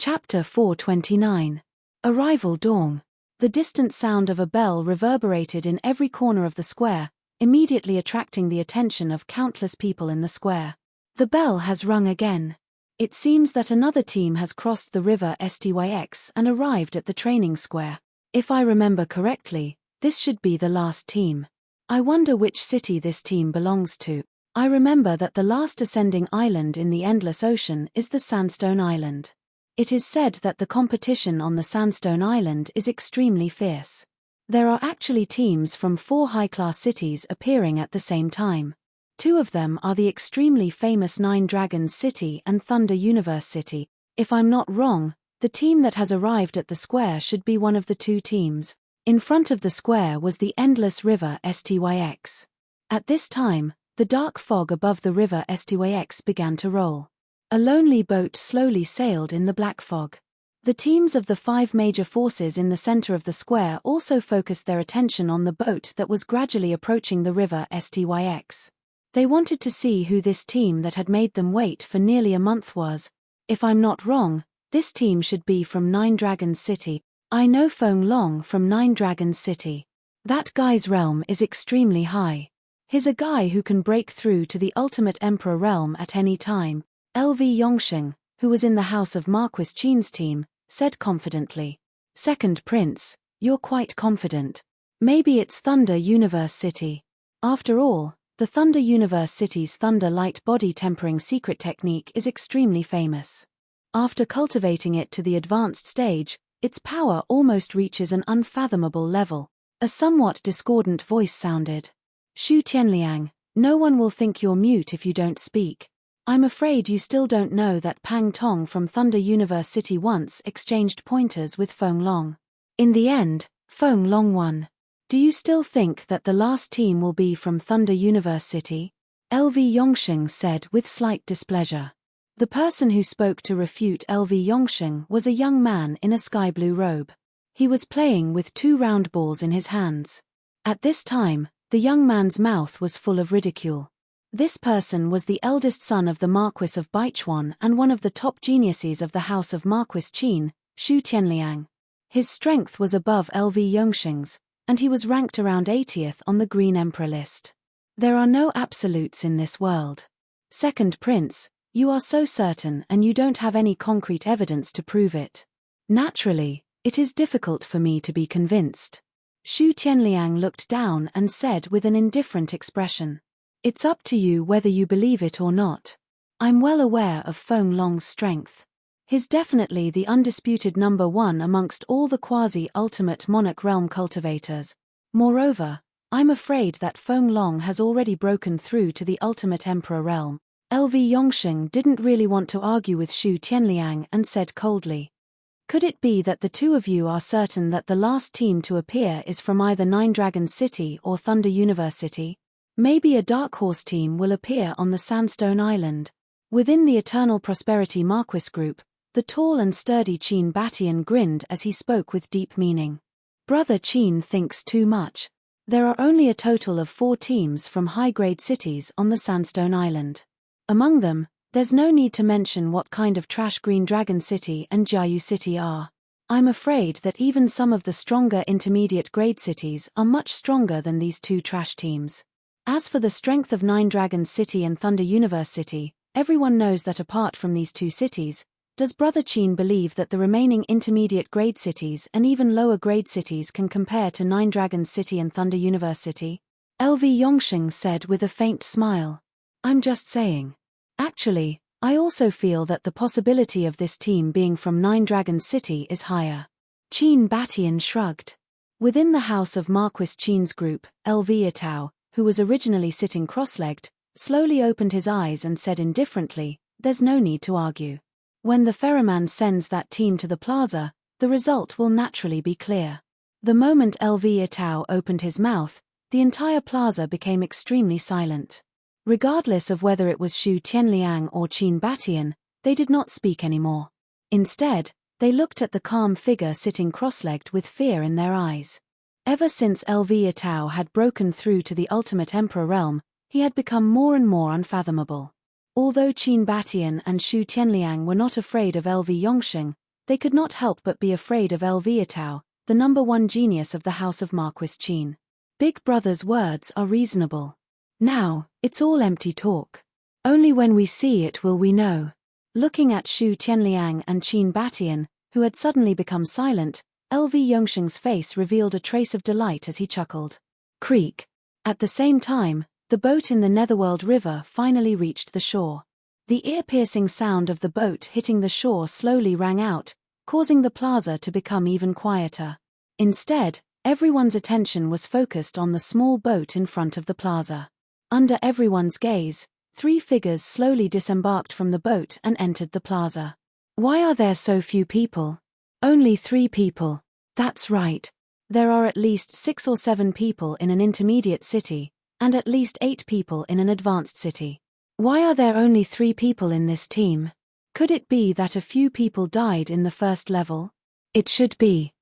Chapter 429. Arrival Dawn. The distant sound of a bell reverberated in every corner of the square, immediately attracting the attention of countless people in the square. The bell has rung again. It seems that another team has crossed the river Styx and arrived at the training square. If I remember correctly, this should be the last team. I wonder which city this team belongs to. I remember that the last ascending island in the Endless Ocean is the Sandstone Island. It is said that the competition on the Sandstone Island is extremely fierce. There are actually teams from 4 high-class cities appearing at the same time. 2 of them are the extremely famous Nine Dragons City and Thunder Universe City. If I'm not wrong, the team that has arrived at the square should be one of the 2 teams. In front of the square was the endless river Styx. At this time, the dark fog above the river Styx began to roll. A lonely boat slowly sailed in the black fog. The teams of the 5 major forces in the center of the square also focused their attention on the boat that was gradually approaching the river Styx. They wanted to see who this team that had made them wait for nearly a month was. If I'm not wrong, this team should be from Nine Dragons City. I know Feng Long from Nine Dragons City. That guy's realm is extremely high. He's a guy who can break through to the ultimate emperor realm at any time. LV Yongsheng, who was in the house of Marquis Qin's team, said confidently. Second Prince, you're quite confident. Maybe it's Thunder Universe City. After all, the Thunder Universe City's Thunder Light Body Tempering secret technique is extremely famous. After cultivating it to the advanced stage, its power almost reaches an unfathomable level. A somewhat discordant voice sounded. Xu Tianliang, no one will think you're mute if you don't speak. I'm afraid you still don't know that Pang Tong from Thunder Universe City once exchanged pointers with Feng Long. In the end, Feng Long won. Do you still think that the last team will be from Thunder Universe City? LV Yongsheng said with slight displeasure. The person who spoke to refute LV Yongsheng was a young man in a sky blue robe. He was playing with 2 round balls in his hands. At this time, the young man's mouth was full of ridicule. This person was the eldest son of the Marquis of Baichuan and one of the top geniuses of the house of Marquis Qin, Xu Tianliang. His strength was above LV Yongsheng's, and he was ranked around 80th on the Green Emperor list. There are no absolutes in this world. Second Prince, you are so certain and you don't have any concrete evidence to prove it. Naturally, it is difficult for me to be convinced. Xu Tianliang looked down and said with an indifferent expression. It's up to you whether you believe it or not. I'm well aware of Feng Long's strength. He's definitely the undisputed number 1 amongst all the quasi-ultimate monarch realm cultivators. Moreover, I'm afraid that Feng Long has already broken through to the ultimate emperor realm. LV Yongsheng didn't really want to argue with Xu Tianliang and said coldly. Could it be that the 2 of you are certain that the last team to appear is from either Nine Dragons City or Thunder Universe City? Maybe a Dark Horse team will appear on the Sandstone Island. Within the Eternal Prosperity Marquis group, the tall and sturdy Qin Batian grinned as he spoke with deep meaning. Brother Qin thinks too much. There are only a total of 4 teams from high-grade cities on the Sandstone Island. Among them, there's no need to mention what kind of trash Green Dragon City and Jiayu City are. I'm afraid that even some of the stronger intermediate-grade cities are much stronger than these 2 trash teams. As for the strength of Nine Dragons City and Thunder Universe City, everyone knows that apart from these 2 cities, does Brother Qin believe that the remaining intermediate-grade cities and even lower-grade cities can compare to Nine Dragons City and Thunder Universe City? LV Yongsheng said with a faint smile. I'm just saying. Actually, I also feel that the possibility of this team being from Nine Dragons City is higher. Qin Batian shrugged. Within the house of Marquis Qin's group, LV Yatao, who was originally sitting cross-legged, slowly opened his eyes and said indifferently, there's no need to argue. When the ferryman sends that team to the plaza, the result will naturally be clear. The moment LV Yatao opened his mouth, the entire plaza became extremely silent. Regardless of whether it was Xu Tianliang or Qin Batian, they did not speak anymore. Instead, they looked at the calm figure sitting cross-legged with fear in their eyes. Ever since LV Yatao had broken through to the ultimate emperor realm, he had become more and more unfathomable. Although Qin Batian and Xu Tianliang were not afraid of LV Yongsheng, They could not help but be afraid of Elviatao, the #1 genius of the House of Marquis Qin. Big Brother's words are reasonable. Now, it's all empty talk. Only when we see it will we know. Looking at Shu Tianliang and Qin Batian, who had suddenly become silent, LV Yongsheng's face revealed a trace of delight as he chuckled. Creak. At the same time, the boat in the Netherworld River finally reached the shore. The ear-piercing sound of the boat hitting the shore slowly rang out, causing the plaza to become even quieter. Instead, everyone's attention was focused on the small boat in front of the plaza. Under everyone's gaze, 3 figures slowly disembarked from the boat and entered the plaza. Why are there so few people? Only 3 people. That's right. There are at least 6 or 7 people in an intermediate city, and at least 8 people in an advanced city. Why are there only 3 people in this team? Could it be that a few people died in the first level? It should be.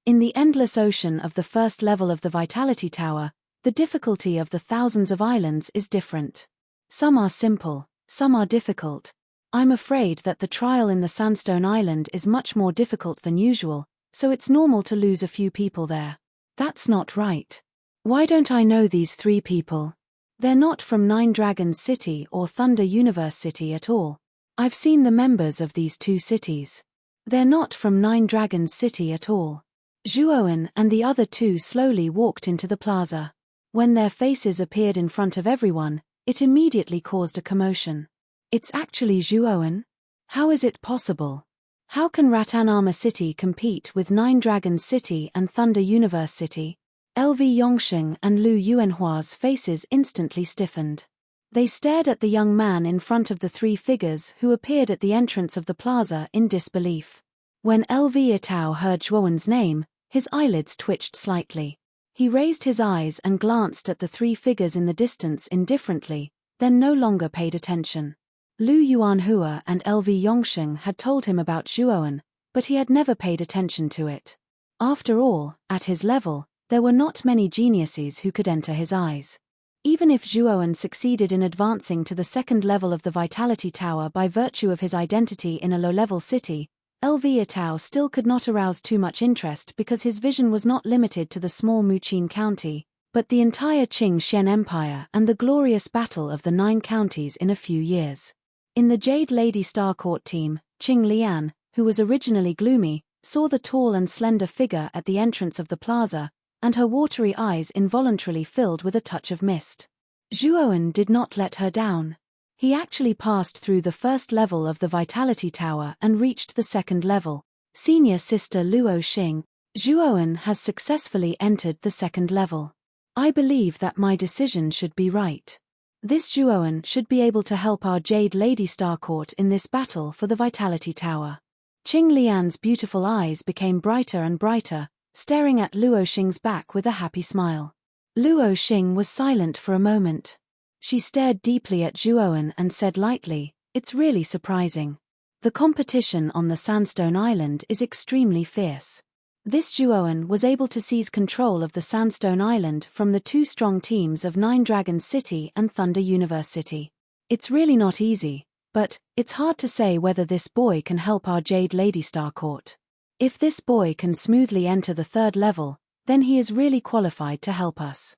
In the endless ocean of the first level of the Vitality Tower, the difficulty of the thousands of islands is different. Some are simple, some are difficult. I'm afraid that the trial in the Sandstone Island is much more difficult than usual, so it's normal to lose a few people there. That's not right. Why don't I know these 3 people? They're not from Nine Dragons City or Thunder Universe City at all. I've seen the members of these 2 cities. They're not from Nine Dragons City at all. Zhuowen and the other 2 slowly walked into the plaza. When their faces appeared in front of everyone, it immediately caused a commotion. It's actually Zhuowen? How is it possible? How can Ratanama City compete with Nine Dragons City and Thunder Universe City? LV Yongsheng and Lu Yuanhua's faces instantly stiffened. They stared at the young man in front of the 3 figures who appeared at the entrance of the plaza in disbelief. When LV Yatao heard Zhuowen's name, his eyelids twitched slightly. He raised his eyes and glanced at the 3 figures in the distance indifferently, then no longer paid attention. Lu Yuanhua and LV Yongsheng had told him about Zhuowen, but he had never paid attention to it. After all, at his level, there were not many geniuses who could enter his eyes. Even if Zhuowen succeeded in advancing to the 2nd level of the Vitality Tower by virtue of his identity in a low-level city, LV Yatao still could not arouse too much interest because his vision was not limited to the small Muqin County, but the entire Qing-Xian Empire and the glorious battle of the 9 counties in a few years. In the Jade Lady Star Court team, Qing Lian, who was originally gloomy, saw the tall and slender figure at the entrance of the plaza, and her watery eyes involuntarily filled with a touch of mist. Zhuowen did not let her down. He actually passed through the 1st level of the Vitality Tower and reached the 2nd level. Senior sister Luo Xing, Zhuowen has successfully entered the 2nd level. I believe that my decision should be right. This Zhuowen should be able to help our Jade Lady Star Court in this battle for the Vitality Tower. Qing Lian's beautiful eyes became brighter and brighter, staring at Luo Xing's back with a happy smile. Luo Xing was silent for a moment. She stared deeply at Zhuowen and said lightly, "It's really surprising. The competition on the Sandstone Island is extremely fierce." This Zhuowen was able to seize control of the Sandstone Island from the 2 strong teams of Nine Dragons City and Thunder Universe City. It's really not easy, but it's hard to say whether this boy can help our Jade Lady Star Court. If this boy can smoothly enter the 3rd level, then he is really qualified to help us.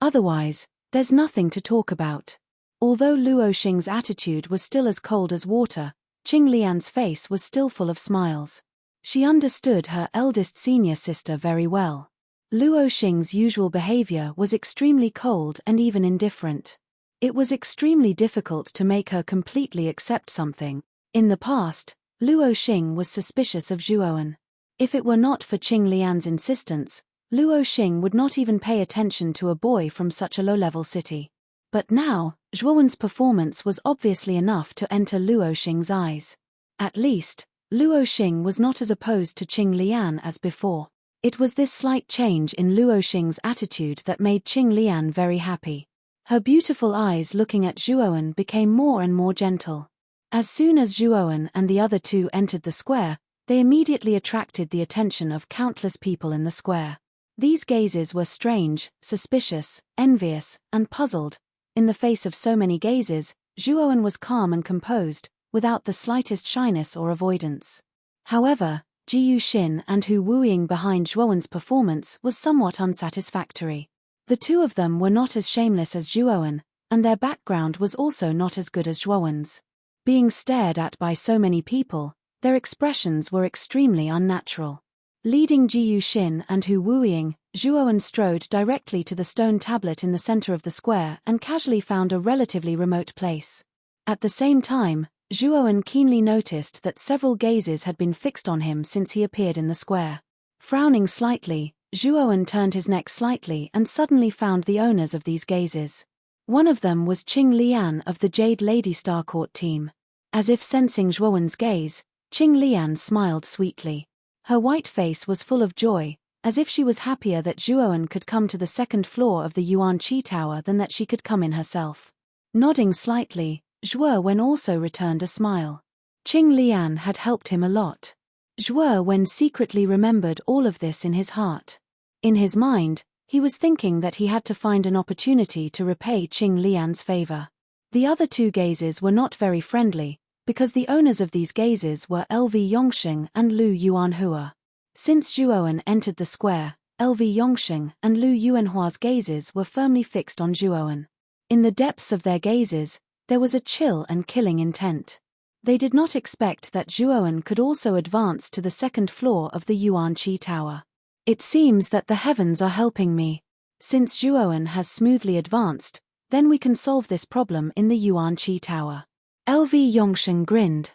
Otherwise, there's nothing to talk about. Although Luo Xing's attitude was still as cold as water, Qing Lian's face was still full of smiles. She understood her eldest senior sister very well. Luo Xing's usual behavior was extremely cold and even indifferent. It was extremely difficult to make her completely accept something. In the past, Luo Xing was suspicious of Zhuowen. If it were not for Qing Lian's insistence, Luo Xing would not even pay attention to a boy from such a low-level city. But now, Zhuowen's performance was obviously enough to enter Luo Xing's eyes. At least, Luo Xing was not as opposed to Qing Lian as before. It was this slight change in Luo Xing's attitude that made Qing Lian very happy. Her beautiful eyes looking at Zhuowen became more and more gentle. As soon as Zhuowen and the other 2 entered the square, they immediately attracted the attention of countless people in the square. These gazes were strange, suspicious, envious, and puzzled. In the face of so many gazes, Zhuowen was calm and composed, without the slightest shyness or avoidance. However, Ji Yuxin and Hu Wuying behind Zhuowen's performance was somewhat unsatisfactory. The two of them were not as shameless as Zhuowen, and their background was also not as good as Zhuowen's. Being stared at by so many people, their expressions were extremely unnatural. Leading Ji Yuxin and Hu Wuying, Zhuowen strode directly to the stone tablet in the center of the square and casually found a relatively remote place. At the same time, Zhuowen keenly noticed that several gazes had been fixed on him since he appeared in the square. Frowning slightly, Zhuowen turned his neck slightly and suddenly found the owners of these gazes. One of them was Qing Lian of the Jade Lady Star Court team. As if sensing Zhuowen's gaze, Qing Lian smiled sweetly. Her white face was full of joy, as if she was happier that Zhuowen could come to the second floor of the Yuan Qi Tower than that she could come in herself. Nodding slightly, Zhuowen also returned a smile. Qing Lian had helped him a lot. Zhuowen secretly remembered all of this in his heart. In his mind, he was thinking that he had to find an opportunity to repay Qing Lian's favor. The other two gazes were not very friendly, because the owners of these gazes were LV Yongxing and Lu Yuanhua. Since Zhuowen entered the square, LV Yongxing and Lu Yuanhua's gazes were firmly fixed on Zhuowen. In the depths of their gazes, there was a chill and killing intent. They did not expect that Zhuowen could also advance to the second floor of the Yuan Qi Tower. It seems that the heavens are helping me. Since Zhuowen has smoothly advanced, then we can solve this problem in the Yuan Qi Tower. LV Yongxing grinned.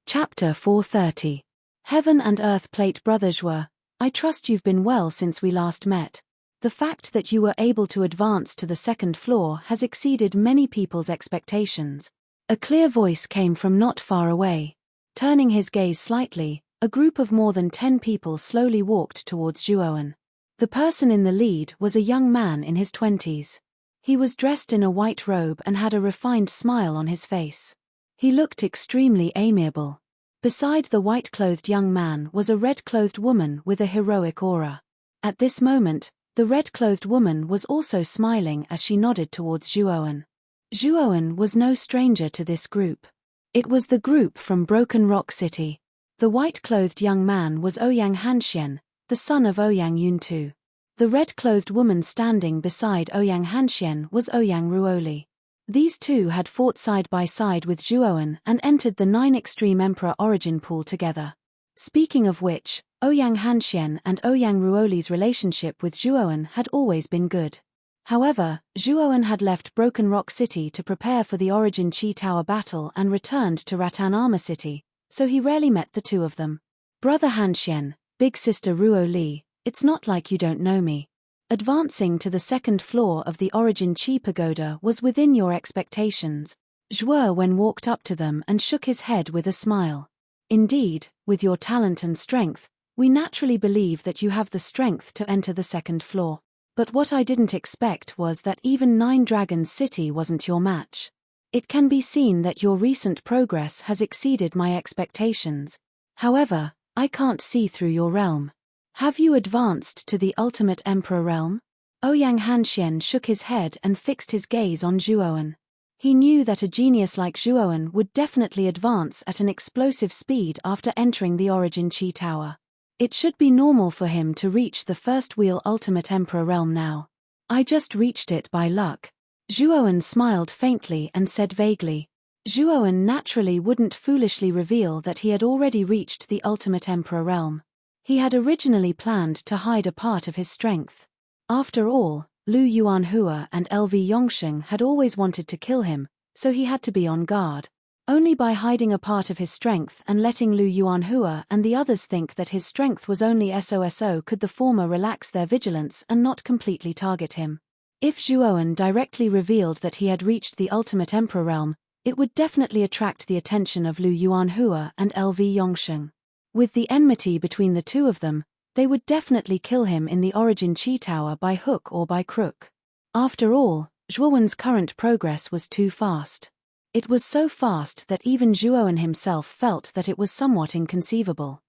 Chapter 430. Heaven and Earth Plate Brother Zhuo, I trust you've been well since we last met. The fact that you were able to advance to the second floor has exceeded many people's expectations. A clear voice came from not far away. Turning his gaze slightly, a group of more than 10 people slowly walked towards Zhuowen. The person in the lead was a young man in his 20s. He was dressed in a white robe and had a refined smile on his face. He looked extremely amiable. Beside the white-clothed young man was a red-clothed woman with a heroic aura. At this moment, the red-clothed woman was also smiling as she nodded towards Zhuowen. Zhuowen was no stranger to this group. It was the group from Broken Rock City. The white-clothed young man was Ouyang Hanxian, the son of Ouyang Yuntu. The red-clothed woman standing beside Ouyang Hanxian was Ouyang Ruoli. These two had fought side by side with Zhuowen and entered the 9 Extreme Emperor Origin pool together. Speaking of which, Ouyang Hanxian and Ouyang Ruoli's relationship with Zhuowen had always been good. However, Zhuowen had left Broken Rock City to prepare for the Origin Qi Tower battle and returned to Rattan Armor City, so he rarely met the two of them. Brother Hanxian, big sister Ruoli, it's not like you don't know me. Advancing to the second floor of the Origin Qi Pagoda was within your expectations. Zhuowen walked up to them and shook his head with a smile. Indeed, with your talent and strength, we naturally believe that you have the strength to enter the second floor. But what I didn't expect was that even 9 Dragons City wasn't your match. It can be seen that your recent progress has exceeded my expectations. However, I can't see through your realm. Have you advanced to the ultimate Emperor realm? Ouyang Hanxian shook his head and fixed his gaze on Zhuowen. He knew that a genius like Zhuowen would definitely advance at an explosive speed after entering the Origin Qi Tower. It should be normal for him to reach the first wheel ultimate Emperor realm now. I just reached it by luck. Zhuowen smiled faintly and said vaguely. Zhuowen naturally wouldn't foolishly reveal that he had already reached the ultimate Emperor realm. He had originally planned to hide a part of his strength. After all, Lu Yuanhua and LV Yongxing had always wanted to kill him, so he had to be on guard. Only by hiding a part of his strength and letting Lu Yuanhua and the others think that his strength was only SOSO could the former relax their vigilance and not completely target him. If Zhuowen directly revealed that he had reached the ultimate Emperor realm, it would definitely attract the attention of Lu Yuanhua and LV Yongxing. With the enmity between the two of them, they would definitely kill him in the Origin Qi Tower by hook or by crook. After all, Zhuowen's current progress was too fast. It was so fast that even Zhuowen himself felt that it was somewhat inconceivable.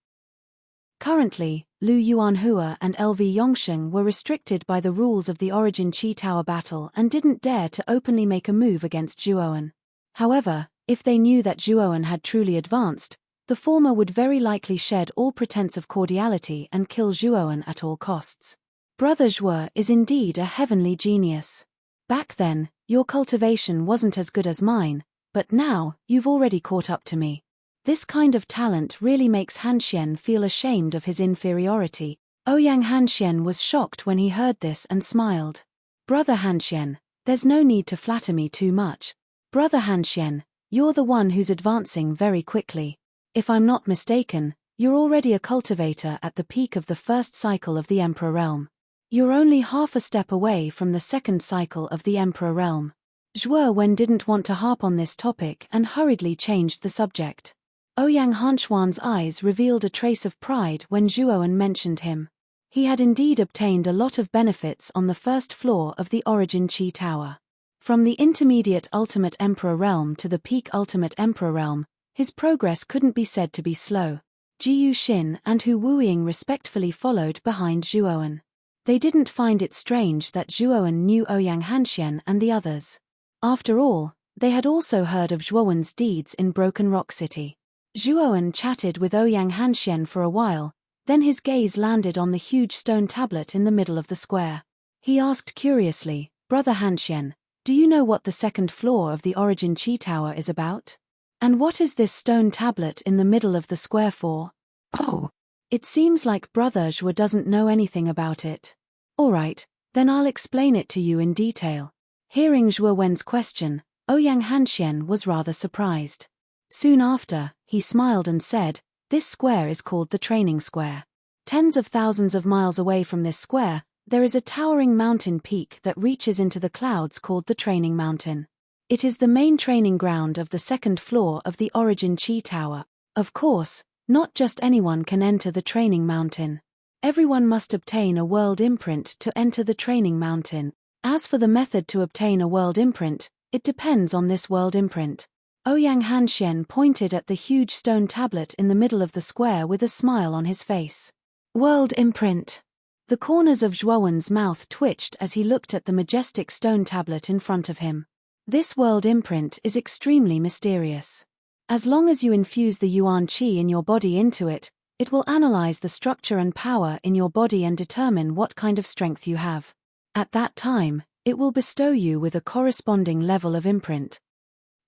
Currently, Lu Yuanhua and LV Yongxing were restricted by the rules of the Origin Qi Tower battle and didn't dare to openly make a move against Zhuowen. However, if they knew that Zhuowen had truly advanced, the The former would very likely shed all pretense of cordiality and kill Zhuowen at all costs. Brother Zhuo is indeed a heavenly genius. Back then, your cultivation wasn't as good as mine, but now, you've already caught up to me. This kind of talent really makes Han Xian feel ashamed of his inferiority. Ouyang Han Xian was shocked when he heard this and smiled. Brother Han Xian, there's no need to flatter me too much. Brother Han Xian, you're the one who's advancing very quickly. If I'm not mistaken, you're already a cultivator at the peak of the first cycle of the Emperor Realm. You're only half a step away from the second cycle of the Emperor Realm. Zhuowen didn't want to harp on this topic and hurriedly changed the subject. Ouyang Hanchuan's eyes revealed a trace of pride when Zhuowen mentioned him. He had indeed obtained a lot of benefits on the first floor of the Origin Qi Tower. From the intermediate Ultimate Emperor Realm to the peak Ultimate Emperor Realm, his progress couldn't be said to be slow. Jiyu Xin and Hu Wuying respectfully followed behind Zhuowen. They didn't find it strange that Zhuowen knew Ouyang Hanxian and the others. After all, they had also heard of Zhuowen's deeds in Broken Rock City. Zhuowen chatted with Ouyang Hanxian for a while, then his gaze landed on the huge stone tablet in the middle of the square. He asked curiously, Brother Hanxian, do you know what the second floor of the Origin Qi Tower is about? And what is this stone tablet in the middle of the square for? Oh, it seems like Brother Zhuo doesn't know anything about it. Alright, then I'll explain it to you in detail. Hearing Zhuowen's question, Ouyang Hanxian was rather surprised. Soon after, he smiled and said, this square is called the Training Square. Tens of thousands of miles away from this square, there is a towering mountain peak that reaches into the clouds called the Training Mountain. It is the main training ground of the second floor of the Origin Qi Tower. Of course, not just anyone can enter the Training Mountain. Everyone must obtain a world imprint to enter the Training Mountain. As for the method to obtain a world imprint, it depends on this world imprint. Ouyang Hanxian pointed at the huge stone tablet in the middle of the square with a smile on his face. World imprint. The corners of Zhuowen's mouth twitched as he looked at the majestic stone tablet in front of him. This world imprint is extremely mysterious. As long as you infuse the Yuan Qi in your body into it, it will analyze the structure and power in your body and determine what kind of strength you have. At that time, it will bestow you with a corresponding level of imprint.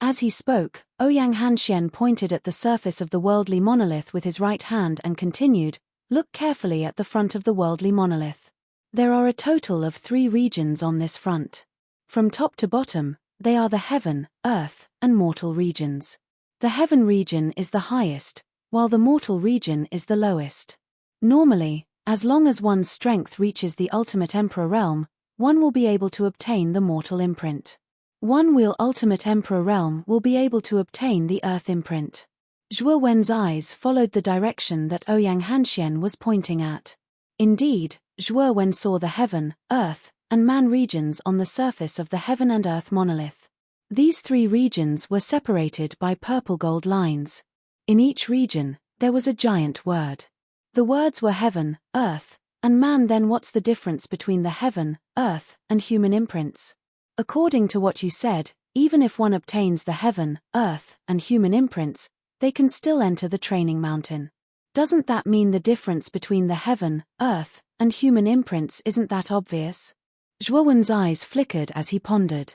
As he spoke, Ouyang Hanxian pointed at the surface of the worldly monolith with his right hand and continued, look carefully at the front of the worldly monolith. There are a total of 3 regions on this front. From top to bottom, they are the heaven, earth, and mortal regions. The heaven region is the highest, while the mortal region is the lowest. Normally, as long as one's strength reaches the ultimate emperor realm, one will be able to obtain the mortal imprint. One will ultimate emperor realm will be able to obtain the earth imprint. Zhuowen's eyes followed the direction that Ouyang Hanxian was pointing at. Indeed, Zhuowen saw the heaven, earth, and man regions on the surface of the heaven and earth monolith. These 3 regions were separated by purple gold lines. In each region, there was a giant word. The words were heaven, earth, and man. Then what's the difference between the heaven, earth, and human imprints? According to what you said, even if one obtains the heaven, earth, and human imprints, they can still enter the training mountain. Doesn't that mean the difference between the heaven, earth, and human imprints isn't that obvious? Zhuowen's eyes flickered as he pondered.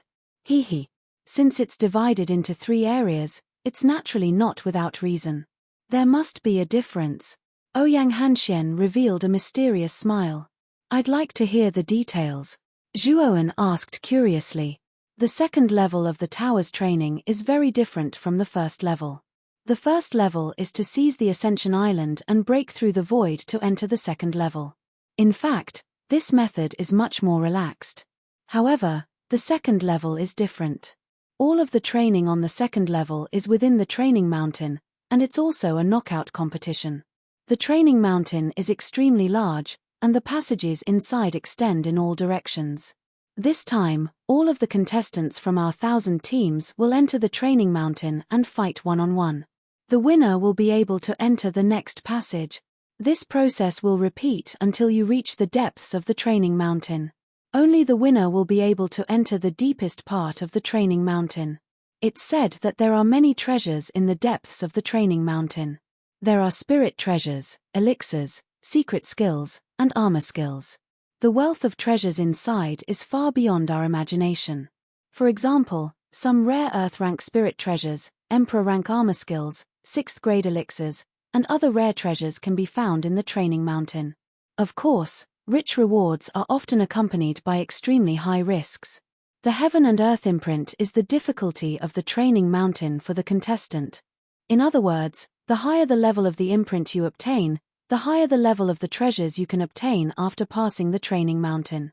Since it's divided into 3 areas, it's naturally not without reason. There must be a difference. Ouyang Hanxian revealed a mysterious smile. I'd like to hear the details. Zhuowen asked curiously. The second level of the tower's training is very different from the first level. The first level is to seize the Ascension Island and break through the void to enter the second level. In fact, this method is much more relaxed. However, the second level is different. All of the training on the second level is within the training mountain, and it's also a knockout competition. The training mountain is extremely large, and the passages inside extend in all directions. This time, all of the contestants from our 1,000 teams will enter the training mountain and fight one-on-one. The winner will be able to enter the next passage. This process will repeat until you reach the depths of the training mountain. Only the winner will be able to enter the deepest part of the training mountain. It's said that there are many treasures in the depths of the training mountain. There are spirit treasures, elixirs, secret skills, and armor skills. The wealth of treasures inside is far beyond our imagination. For example, some rare Earth-rank spirit treasures, Emperor-rank armor skills, 6th grade elixirs, and other rare treasures can be found in the training mountain. Of course, rich rewards are often accompanied by extremely high risks. The heaven and earth imprint is the difficulty of the training mountain for the contestant. In other words, the higher the level of the imprint you obtain, the higher the level of the treasures you can obtain after passing the training mountain.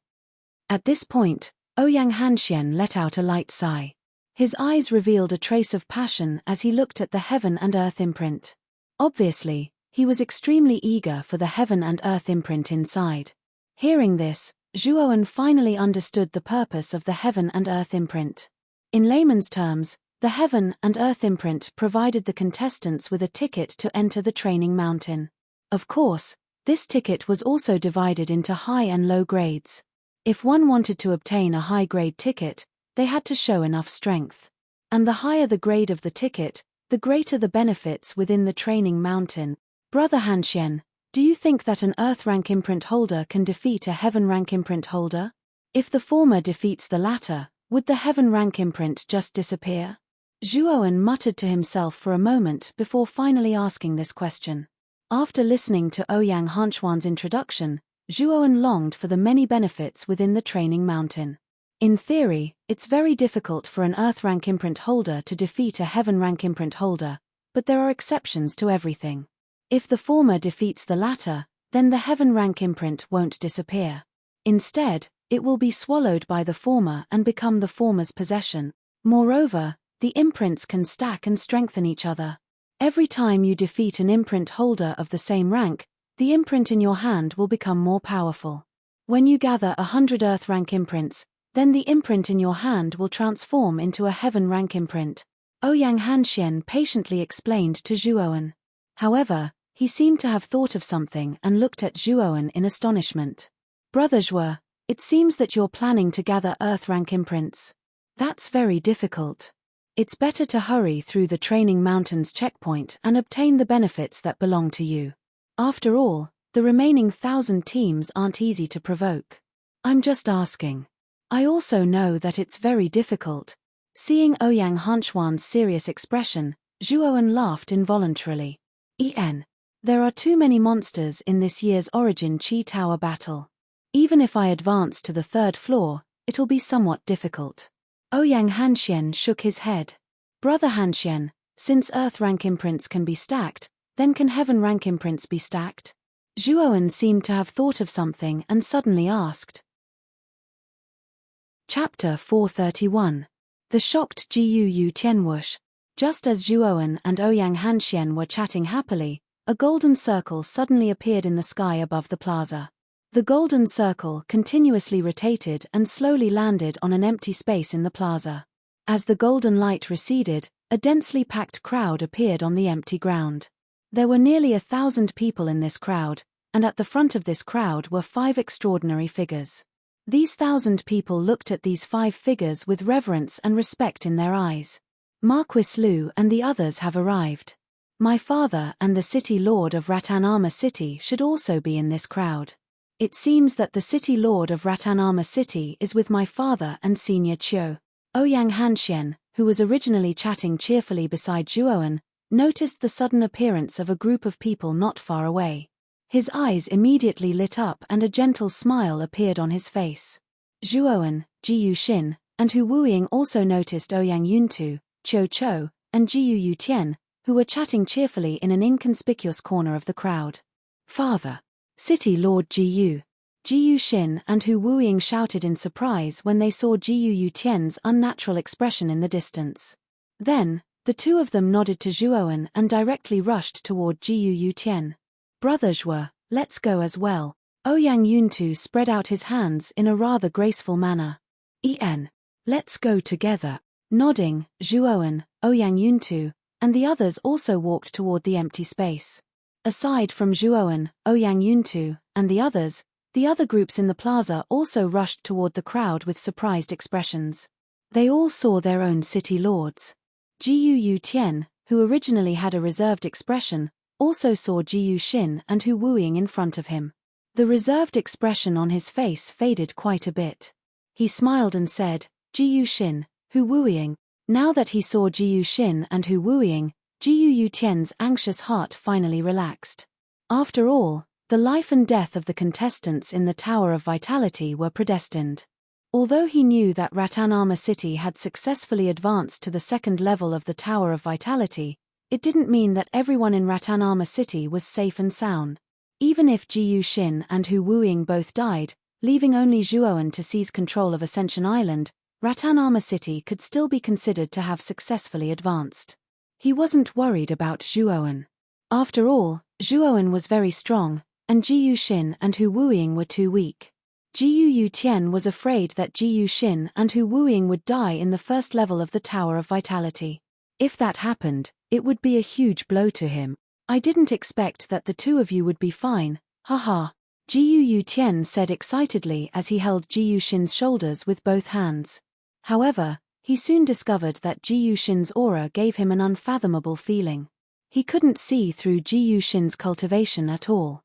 At this point, Ouyang Hanxian let out a light sigh. His eyes revealed a trace of passion as he looked at the heaven and earth imprint. Obviously, he was extremely eager for the heaven and earth imprint inside. Hearing this, Zhuowen finally understood the purpose of the heaven and earth imprint. In layman's terms, the heaven and earth imprint provided the contestants with a ticket to enter the training mountain. Of course, this ticket was also divided into high and low grades. If one wanted to obtain a high-grade ticket, they had to show enough strength. And the higher the grade of the ticket, the greater the benefits within the training mountain. Brother Hanxian, do you think that an Earth-rank imprint holder can defeat a Heaven-rank imprint holder? If the former defeats the latter, would the Heaven-rank imprint just disappear? Zhuowen muttered to himself for a moment before finally asking this question. After listening to Ouyang Hanxuan's introduction, Zhuowen longed for the many benefits within the training mountain. In theory, it's very difficult for an Earth-rank imprint holder to defeat a Heaven-rank imprint holder, but there are exceptions to everything. If the former defeats the latter, then the Heaven-rank imprint won't disappear. Instead, it will be swallowed by the former and become the former's possession. Moreover, the imprints can stack and strengthen each other. Every time you defeat an imprint holder of the same rank, the imprint in your hand will become more powerful. When you gather 100 Earth-rank imprints, then the imprint in your hand will transform into a Heaven-rank imprint. Ouyang Hanxian patiently explained to Zhuowen. However, he seemed to have thought of something and looked at Zhuowen in astonishment. Brother Zhuo, it seems that you're planning to gather Earth-rank imprints. That's very difficult. It's better to hurry through the training mountain's checkpoint and obtain the benefits that belong to you. After all, the remaining 1,000 teams aren't easy to provoke. I'm just asking. I also know that it's very difficult. Seeing Ouyang Hanxuan's serious expression, Zhuowen laughed involuntarily. There are too many monsters in this year's Origin Qi Tower battle. Even if I advance to the 3rd floor, it'll be somewhat difficult. Ouyang Hanxian shook his head. Brother Hanxian, since Earth-rank imprints can be stacked, then can Heaven-rank imprints be stacked? Zhuowen seemed to have thought of something and suddenly asked. Chapter 431. The shocked Jiu Tianwush. Just as Zhuowen and Ouyang Hanxian were chatting happily, a golden circle suddenly appeared in the sky above the plaza. The golden circle continuously rotated and slowly landed on an empty space in the plaza. As the golden light receded, a densely packed crowd appeared on the empty ground. There were nearly 1,000 people in this crowd, and at the front of this crowd were 5 extraordinary figures. These 1,000 people looked at these 5 figures with reverence and respect in their eyes. Marquis Lu and the others have arrived. My father and the city lord of Ratanama City should also be in this crowd. It seems that the city lord of Ratanama City is with my father and Senior Chiu. Ouyang Hanxian, who was originally chatting cheerfully beside Zhuowen, noticed the sudden appearance of a group of people not far away. His eyes immediately lit up and a gentle smile appeared on his face. Zhuowen, Jiu Xin, and Hu Wuying also noticed Ouyang Yuntu, Qiu Chou, and Jiu Tian, who were chatting cheerfully in an inconspicuous corner of the crowd. Father! City Lord Jiu Xin and Hu Wuying shouted in surprise when they saw Jiu Tian's unnatural expression in the distance. Then, the two of them nodded to Zhuowen and directly rushed toward Jiu Tian. Brother Zhuo, let's go as well. Ouyang Yuntu spread out his hands in a rather graceful manner. Let's go together. Nodding, Zhuowen, Ouyang Yuntu, and the others also walked toward the empty space. Aside from Zhuowen, Ouyang Yuntu, and the other groups in the plaza also rushed toward the crowd with surprised expressions. They all saw their own city lords. Jiu Tian, who originally had a reserved expression, also saw Jiyu Shin and Hu Wuying in front of him. The reserved expression on his face faded quite a bit. He smiled and said, Jiyu Shin, Hu Wuying. Now that he saw Jiyu Shin and Hu Wuying, Jiyu Yutian's anxious heart finally relaxed. After all, the life and death of the contestants in the Tower of Vitality were predestined. Although he knew that Ratanama City had successfully advanced to the second level of the Tower of Vitality, it didn't mean that everyone in Ratanama City was safe and sound. Even if Jiyu Shin and Hu Wuying both died, leaving only Zhuowen to seize control of Ascension Island, Ratanama City could still be considered to have successfully advanced. He wasn't worried about Zhuowen. After all, Zhuowen was very strong, and Jiyu Shin and Hu Wuying were too weak. Jiyu Yutian was afraid that Jiyu Shin and Hu Wuying would die in the first level of the Tower of Vitality. If that happened, it would be a huge blow to him. I didn't expect that the two of you would be fine, haha. Jiyu Yutian said excitedly as he held Jiyu Shin's shoulders with both hands. However, he soon discovered that Jiyu Shin's aura gave him an unfathomable feeling. He couldn't see through Jiyu Shin's cultivation at all.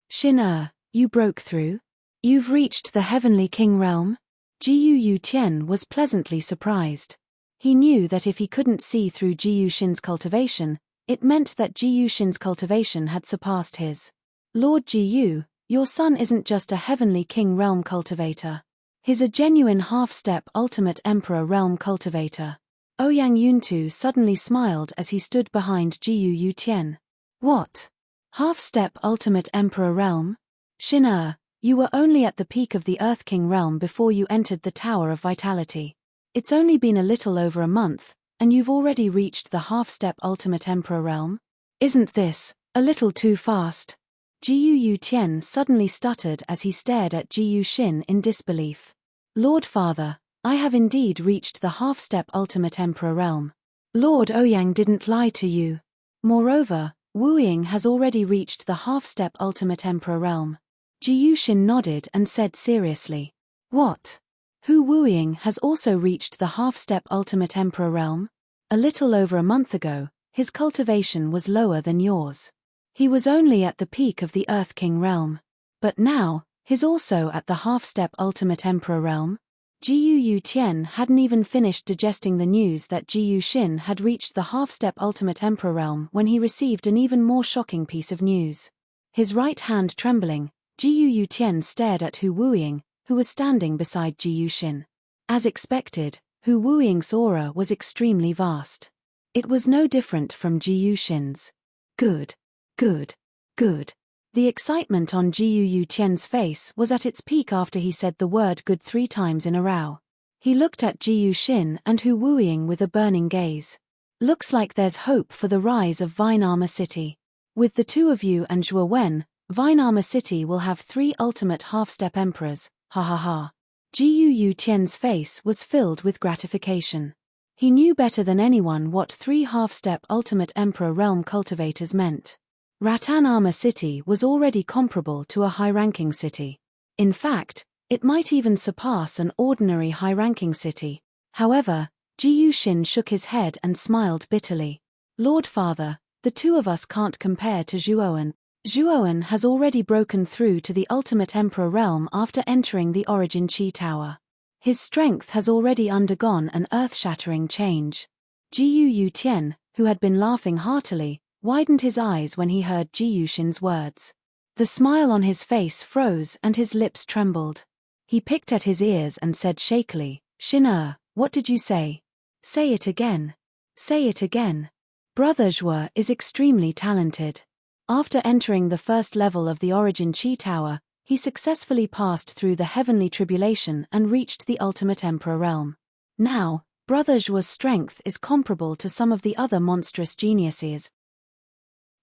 Shin, you broke through? You've reached the Heavenly King realm? Jiyu Yutian was pleasantly surprised. He knew that if he couldn't see through Jiyu Shin's cultivation, it meant that Jiyu Shin's cultivation had surpassed his. Lord Jiyu, your son isn't just a Heavenly King realm cultivator. He's a genuine half-step Ultimate Emperor realm cultivator. Ouyang Yuntu suddenly smiled as he stood behind Jiyu Yutian. What? Half-step Ultimate Emperor realm? Shin, you were only at the peak of the Earth King realm before you entered the Tower of Vitality. It's only been a little over a month, and you've already reached the half-step Ultimate Emperor realm? Isn't this a little too fast? Jiyu Yutian suddenly stuttered as he stared at Jiyu Shin in disbelief. Lord Father, I have indeed reached the half-step Ultimate Emperor realm. Lord Ouyang didn't lie to you. Moreover, Wuying has already reached the half-step Ultimate Emperor realm. Jiyu Shin nodded and said seriously. What? Hu Wuying has also reached the half-step Ultimate Emperor realm? A little over a month ago, his cultivation was lower than yours. He was only at the peak of the Earth King realm. But now, he's also at the half-step Ultimate Emperor realm? Jiyu Yutian hadn't even finished digesting the news that Jiyu Shin had reached the half-step Ultimate Emperor realm when he received an even more shocking piece of news. His right hand trembling, Jiyu Yutian stared at Hu Wuying, who was standing beside Jiyu Shin. As expected, Hu Wuying's aura was extremely vast. It was no different from Jiyu Shin's. Good. Good. Good. The excitement on Jiyu Yutian's face was at its peak after he said the word good 3 times in a row. He looked at Jiyu Shin and Hu Wuying with a burning gaze. Looks like there's hope for the rise of Vinearmor City. With the two of you and Zhuowen, Vinearmor City will have 3 ultimate half-step emperors, ha ha ha. Jiyu Yutian's face was filled with gratification. He knew better than anyone what 3 half-step ultimate emperor realm cultivators meant. Ratanama City was already comparable to a high-ranking city. In fact, it might even surpass an ordinary high-ranking city. However, Jiyu Shin shook his head and smiled bitterly. Lord Father, the two of us can't compare to Zhuowen. Zhuowen has already broken through to the Ultimate Emperor realm after entering the Origin Chi Tower. His strength has already undergone an earth-shattering change. Jiyu Yutian, who had been laughing heartily, widened his eyes when he heard Jiyu Shin's words. The smile on his face froze and his lips trembled. He picked at his ears and said shakily, Shin, what did you say? Say it again. Say it again. Brother Zhuo is extremely talented. After entering the first level of the Origin Chi Tower, he successfully passed through the heavenly tribulation and reached the Ultimate Emperor realm. Now, Brother Zhuo's strength is comparable to some of the other monstrous geniuses.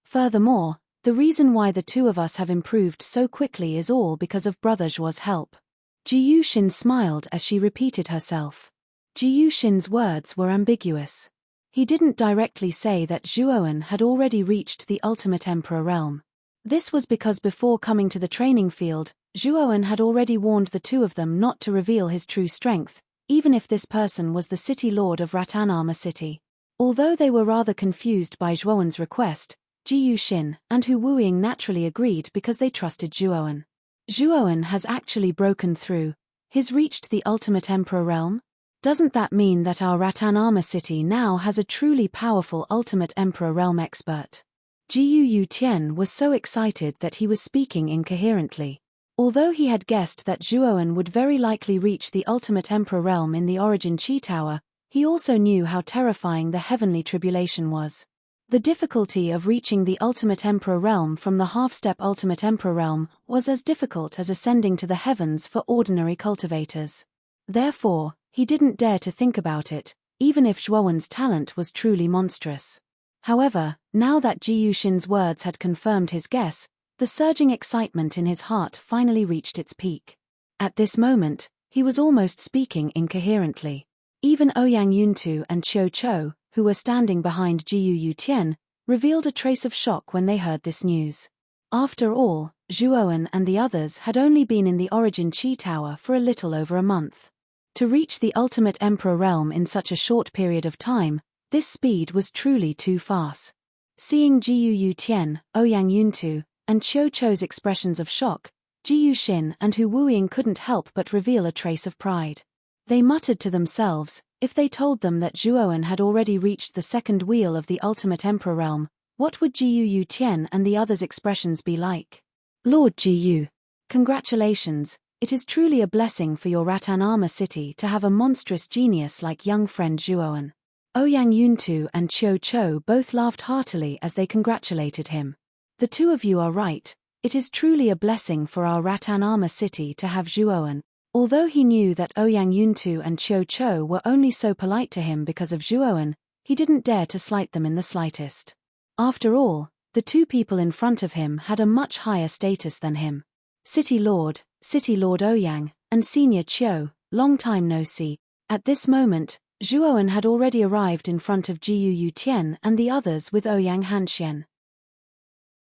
Furthermore, the reason why the two of us have improved so quickly is all because of Brother Zhuo's help. Jiyu Shin smiled as she repeated herself. Jiyu Shin's words were ambiguous. He didn't directly say that Zhuowen had already reached the Ultimate Emperor realm. This was because before coming to the training field, Zhuowen had already warned the two of them not to reveal his true strength, even if this person was the city lord of Ratanama City. Although they were rather confused by Zhuowen's request, Ji Yushin, and Hu Wuying naturally agreed because they trusted Zhuowen. Zhuowen has actually broken through. He's reached the ultimate emperor realm? Doesn't that mean that our Rattan Armor City now has a truly powerful ultimate emperor realm expert? Jiu Yutian was so excited that he was speaking incoherently. Although he had guessed that Zhuowen would very likely reach the ultimate emperor realm in the Origin Chi Tower, he also knew how terrifying the heavenly tribulation was. The difficulty of reaching the ultimate emperor realm from the half-step ultimate emperor realm was as difficult as ascending to the heavens for ordinary cultivators. Therefore, he didn't dare to think about it, even if Zhuowen's talent was truly monstrous. However, now that Ji Yushin's words had confirmed his guess, the surging excitement in his heart finally reached its peak. At this moment, he was almost speaking incoherently. Even Ouyang Yuntu and Qiu Chou, who were standing behind Ji Yutian, revealed a trace of shock when they heard this news. After all, Zhuowen and the others had only been in the Origin Chi Tower for a little over a month. To reach the ultimate emperor realm in such a short period of time, this speed was truly too fast. Seeing Ji Yutian, Ouyang Yuntu, and Qiu Chou's expressions of shock, Ji Yushin and Hu Wuying couldn't help but reveal a trace of pride. They muttered to themselves, if they told them that Zhuowen had already reached the second wheel of the ultimate emperor realm, what would Ji Yutian and the others' expressions be like? Lord Ji Yu, congratulations. It is truly a blessing for your Rattan Armor City to have a monstrous genius like young friend Zhuowen. Ouyang Yuntu and Qiu Chou both laughed heartily as they congratulated him. The two of you are right, it is truly a blessing for our Rattan Armor City to have Zhuowen. Although he knew that Ouyang Yuntu and Qiu Chou were only so polite to him because of Zhuowen, he didn't dare to slight them in the slightest. After all, the two people in front of him had a much higher status than him. City Lord Ouyang, and Senior Qiu, long time no see. At this moment, Zhuowen had already arrived in front of Ji Yutian and the others with Ouyang Hanxian.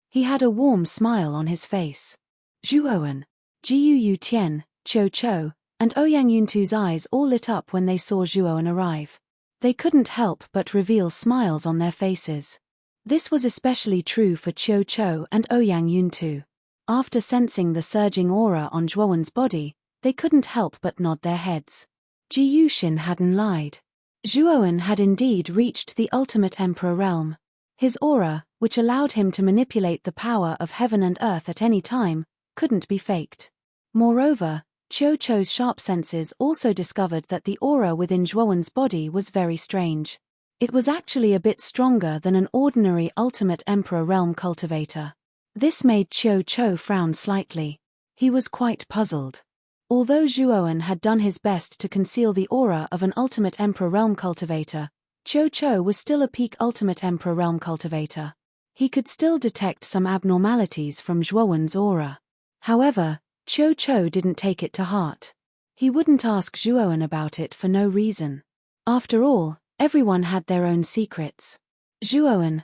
He had a warm smile on his face. Zhuowen, Ji Yutian, Qiu Chou, and Ouyang Yuntu's eyes all lit up when they saw Zhuowen arrive. They couldn't help but reveal smiles on their faces. This was especially true for Qiu Chou and Ouyang Yuntu. After sensing the surging aura on Zhuowen's body, they couldn't help but nod their heads. Ji Yushin hadn't lied. Zhuowen had indeed reached the ultimate emperor realm. His aura, which allowed him to manipulate the power of heaven and earth at any time, couldn't be faked. Moreover, Qiu Chou's sharp senses also discovered that the aura within Zhuowen's body was very strange. It was actually a bit stronger than an ordinary ultimate emperor realm cultivator. This made Qiu Chou frown slightly. He was quite puzzled. Although Zhuowen had done his best to conceal the aura of an ultimate emperor realm cultivator, Qiu Chou was still a peak ultimate emperor realm cultivator. He could still detect some abnormalities from Zhuowen's aura. However, Qiu Chou didn't take it to heart. He wouldn't ask Zhuowen about it for no reason. After all, everyone had their own secrets. Zhuowen,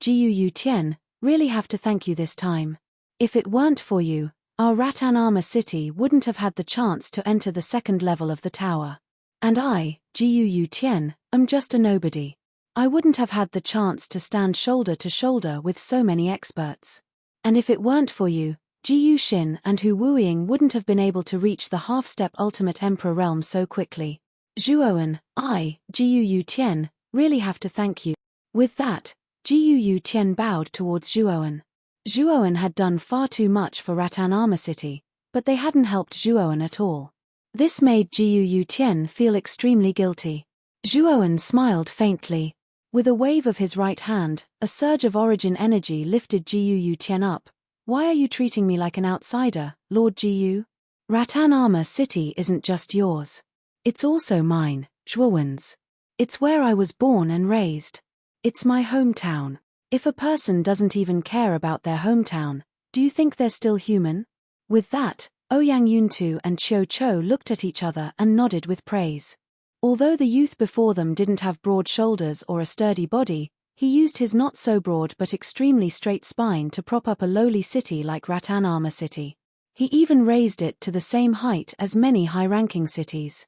Ji Yutian, really have to thank you this time. If it weren't for you, our Rattan Armor City wouldn't have had the chance to enter the second level of the tower. And I, Ji Yutian, am just a nobody. I wouldn't have had the chance to stand shoulder to shoulder with so many experts. And if it weren't for you, Ji Yushin and Hu Wuiying wouldn't have been able to reach the half-step ultimate emperor realm so quickly. Zhuowen, Ji Yutian, really have to thank you. With that, Ji Yutian bowed towards Zhuowen. Zhuowen had done far too much for Rattan Armor City, but they hadn't helped Zhuowen at all. This made Ji Yutian feel extremely guilty. Zhuowen smiled faintly. With a wave of his right hand, a surge of origin energy lifted Ji Yutian up. Why are you treating me like an outsider, Lord Ji Yu? Rattan Armor City isn't just yours. It's also mine, Zhuowen's. It's where I was born and raised. It's my hometown. If a person doesn't even care about their hometown, do you think they're still human? With that, Ouyang Yuntu and Qiu Chou looked at each other and nodded with praise. Although the youth before them didn't have broad shoulders or a sturdy body, he used his not so broad but extremely straight spine to prop up a lowly city like Rattan Armor City. He even raised it to the same height as many high-ranking cities.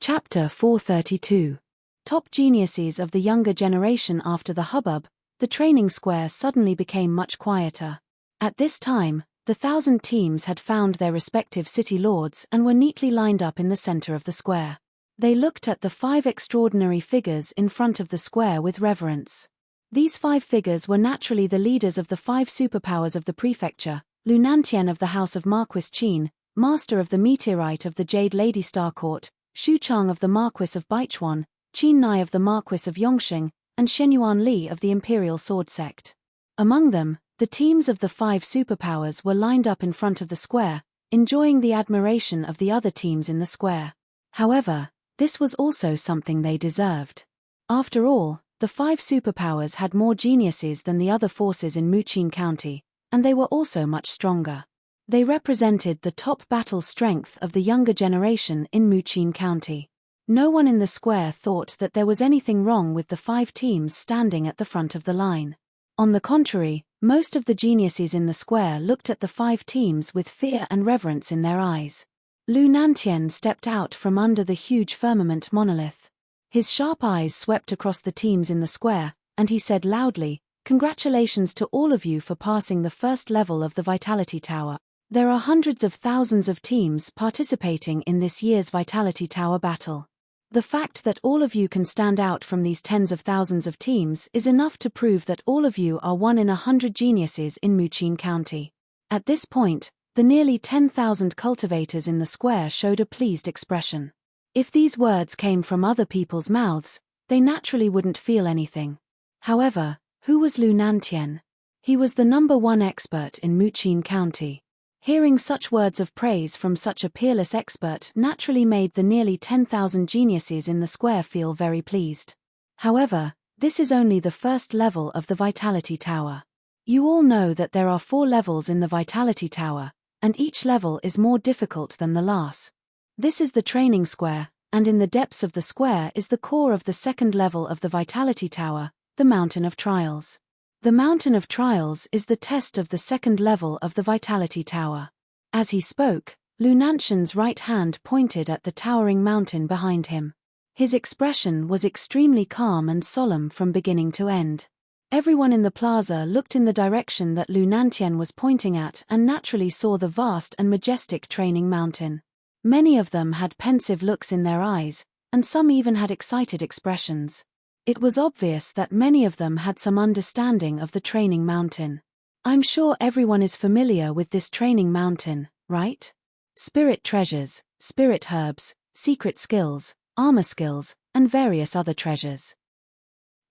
Chapter 432. Top geniuses of the younger generation. After the hubbub, the training square suddenly became much quieter. At this time, the 1,000 teams had found their respective city lords and were neatly lined up in the center of the square. They looked at the 5 extraordinary figures in front of the square with reverence. These 5 figures were naturally the leaders of the 5 superpowers of the prefecture: Lunantian of the House of Marquis Qin, Master of the Meteorite of the Jade Lady Star Court, Shu Chang of the Marquis of Baichuan, Qin Nai of the Marquis of Yongxing, and Shenyuan Li of the Imperial Sword Sect. Among them, the teams of the 5 superpowers were lined up in front of the square, enjoying the admiration of the other teams in the square. However, this was also something they deserved. After all, the 5 superpowers had more geniuses than the other forces in Muqin County, and they were also much stronger. They represented the top battle strength of the younger generation in Muqin County. No one in the square thought that there was anything wrong with the 5 teams standing at the front of the line. On the contrary, most of the geniuses in the square looked at the 5 teams with fear and reverence in their eyes. Lu Nantian stepped out from under the huge firmament monolith. His sharp eyes swept across the teams in the square, and he said loudly, "Congratulations to all of you for passing the first level of the Vitality Tower. There are hundreds of thousands of teams participating in this year's Vitality Tower battle. The fact that all of you can stand out from these tens of thousands of teams is enough to prove that all of you are 1 in 100 geniuses in Muqin County." At this point, the nearly 10,000 cultivators in the square showed a pleased expression. If these words came from other people's mouths, they naturally wouldn't feel anything. However, who was Lu Nantian? He was the #1 expert in Muqin County. Hearing such words of praise from such a peerless expert naturally made the nearly 10,000 geniuses in the square feel very pleased. However, this is only the first level of the Vitality Tower. You all know that there are 4 levels in the Vitality Tower, and each level is more difficult than the last. This is the training square, and in the depths of the square is the core of the second level of the Vitality Tower, the Mountain of Trials. The Mountain of Trials is the test of the second level of the Vitality Tower. As he spoke, Lu Nantian's right hand pointed at the towering mountain behind him. His expression was extremely calm and solemn from beginning to end. Everyone in the plaza looked in the direction that Lu Nantian was pointing at and naturally saw the vast and majestic training mountain. Many of them had pensive looks in their eyes, and some even had excited expressions. It was obvious that many of them had some understanding of the training mountain. I'm sure everyone is familiar with this training mountain, right? Spirit treasures, spirit herbs, secret skills, armor skills, and various other treasures.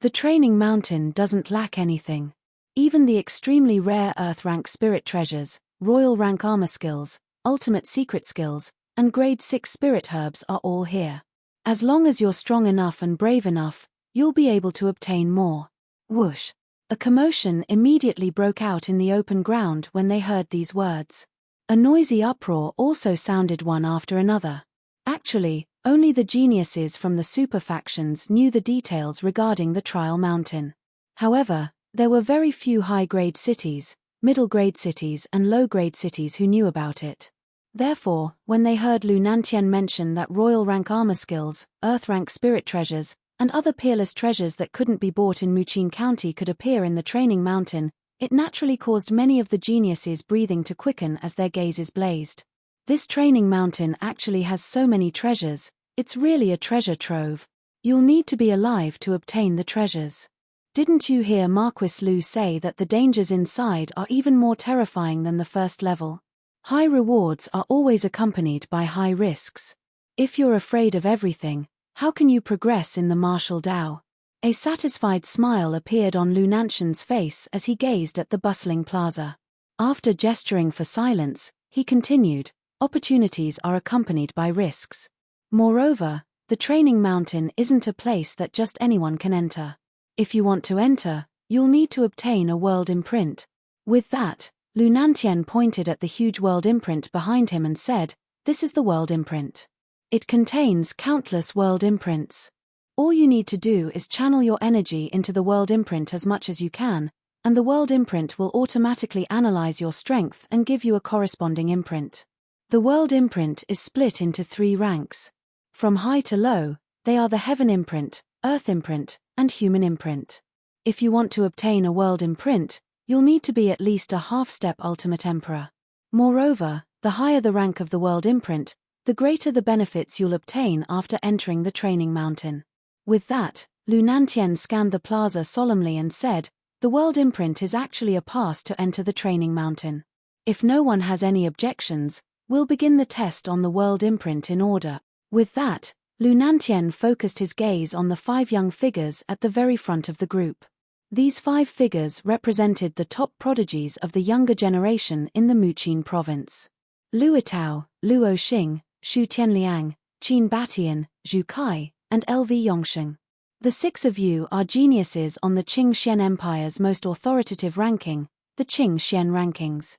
The training mountain doesn't lack anything. Even the extremely rare Earth rank spirit treasures, royal rank armor skills, ultimate secret skills, and grade 6 spirit herbs are all here. As long as you're strong enough and brave enough, you'll be able to obtain more. Whoosh! A commotion immediately broke out in the open ground when they heard these words. A noisy uproar also sounded one after another. Actually, only the geniuses from the super factions knew the details regarding the trial mountain. However, there were very few high-grade cities, middle-grade cities and low-grade cities who knew about it. Therefore, when they heard Lu Nantian mention that royal rank armor skills, earth rank spirit treasures, and other peerless treasures that couldn't be bought in Muqin County could appear in the training mountain, it naturally caused many of the geniuses' breathing to quicken as their gazes blazed. This training mountain actually has so many treasures, it's really a treasure trove. You'll need to be alive to obtain the treasures. Didn't you hear Marquis Lu say that the dangers inside are even more terrifying than the first level? High rewards are always accompanied by high risks. If you're afraid of everything, how can you progress in the martial Tao? A satisfied smile appeared on Lu Nantian's face as he gazed at the bustling plaza. After gesturing for silence, he continued, "Opportunities are accompanied by risks. Moreover, the training mountain isn't a place that just anyone can enter. If you want to enter, you'll need to obtain a world imprint." With that, Lu Nantian pointed at the huge world imprint behind him and said, "This is the world imprint. It contains countless world imprints. All you need to do is channel your energy into the world imprint as much as you can, and the world imprint will automatically analyze your strength and give you a corresponding imprint. The world imprint is split into 3 ranks. From high to low, they are the heaven imprint, earth imprint, and human imprint. If you want to obtain a world imprint, you'll need to be at least a half-step ultimate emperor. Moreover, the higher the rank of the world imprint, the greater the benefits you'll obtain after entering the training mountain. With that, Lu Nantian scanned the plaza solemnly and said, "The world imprint is actually a pass to enter the training mountain. If no one has any objections, we'll begin the test on the world imprint in order." With that, Lu Nantian focused his gaze on the 5 young figures at the very front of the group. These 5 figures represented the top prodigies of the younger generation in the Muqin province. Luo Tao, Luo Xing, Xu Tianliang, Qin Batian, Zhu Kai, and LV Yongsheng. The 6 of you are geniuses on the Qing Xian Empire's most authoritative ranking, the Qing Xian Rankings.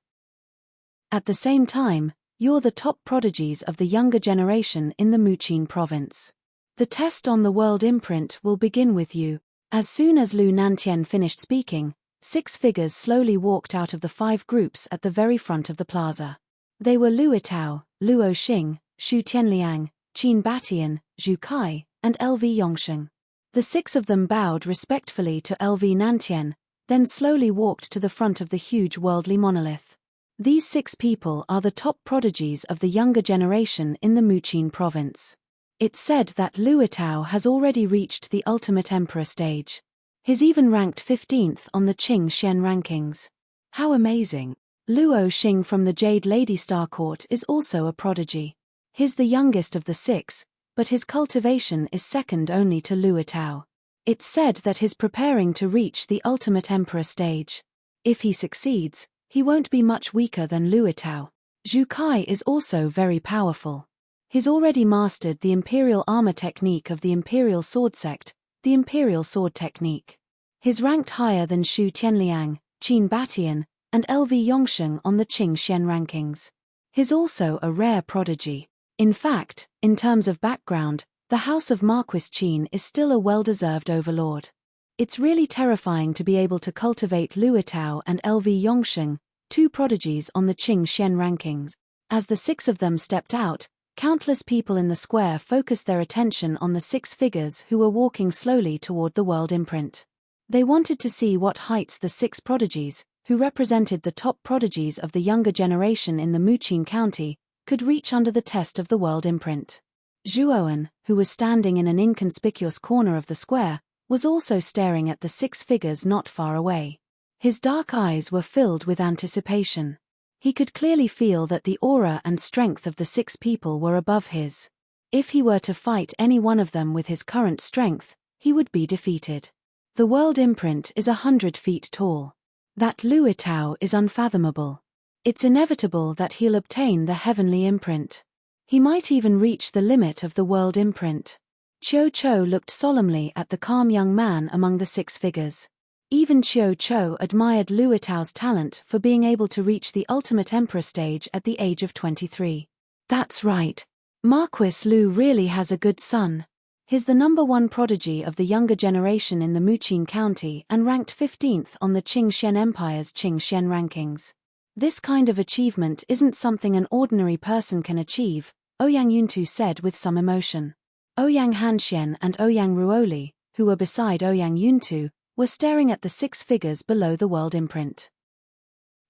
At the same time, you're the top prodigies of the younger generation in the Muqin province. The test on the world imprint will begin with you. As soon as Lu Nantian finished speaking, 6 figures slowly walked out of the 5 groups at the very front of the plaza. They were Luo Tao, Luo Xing, Xu Tianliang, Qin Batian, Zhu Kai, and LV Yongsheng. The 6 of them bowed respectfully to LV Nantian, then slowly walked to the front of the huge worldly monolith. These 6 people are the top prodigies of the younger generation in the Muqin province. It's said that Luo Tao has already reached the ultimate emperor stage. He's even ranked 15th on the Qing Xian rankings. How amazing! Luo Xing from the Jade Lady Star Court is also a prodigy. He's the youngest of the 6, but his cultivation is second only to Luo Tao. It's said that he's preparing to reach the ultimate emperor stage. If he succeeds, he won't be much weaker than Luo Tao. Zhu Kai is also very powerful. He's already mastered the Imperial Armor technique of the Imperial Sword Sect, the Imperial Sword Technique. He's ranked higher than Xu Tianliang, Qin Batian, and LV Yongsheng on the Qing Xian rankings. He's also a rare prodigy. In fact, in terms of background, the House of Marquis Qin is still a well-deserved overlord. It's really terrifying to be able to cultivate Luo Tao and LV Yongsheng, 2 prodigies on the Qing Xian rankings. As the 6 of them stepped out, countless people in the square focused their attention on the 6 figures who were walking slowly toward the world imprint. They wanted to see what heights the 6 prodigies, who represented the top prodigies of the younger generation in the Muqin County, could reach under the test of the world imprint. Zhuoan, who was standing in an inconspicuous corner of the square, was also staring at the 6 figures not far away. His dark eyes were filled with anticipation. He could clearly feel that the aura and strength of the 6 people were above his. If he were to fight any one of them with his current strength, he would be defeated. The world imprint is 100 feet tall. That Luo Tao is unfathomable. It's inevitable that he'll obtain the heavenly imprint. He might even reach the limit of the world imprint. Qiu Chou looked solemnly at the calm young man among the 6 figures. Even Qiu Chou admired Luo Tao's talent for being able to reach the ultimate emperor stage at the age of 23. That's right. Marquis Lu really has a good son. He's the #1 prodigy of the younger generation in the Muqin County and ranked 15th on the Qing Xian Empire's Qing Xian rankings. This kind of achievement isn't something an ordinary person can achieve, Ouyang Yuntu said with some emotion. Ouyang Hanxian and Ouyang Ruoli, who were beside Ouyang Yuntu, were staring at the 6 figures below the world imprint.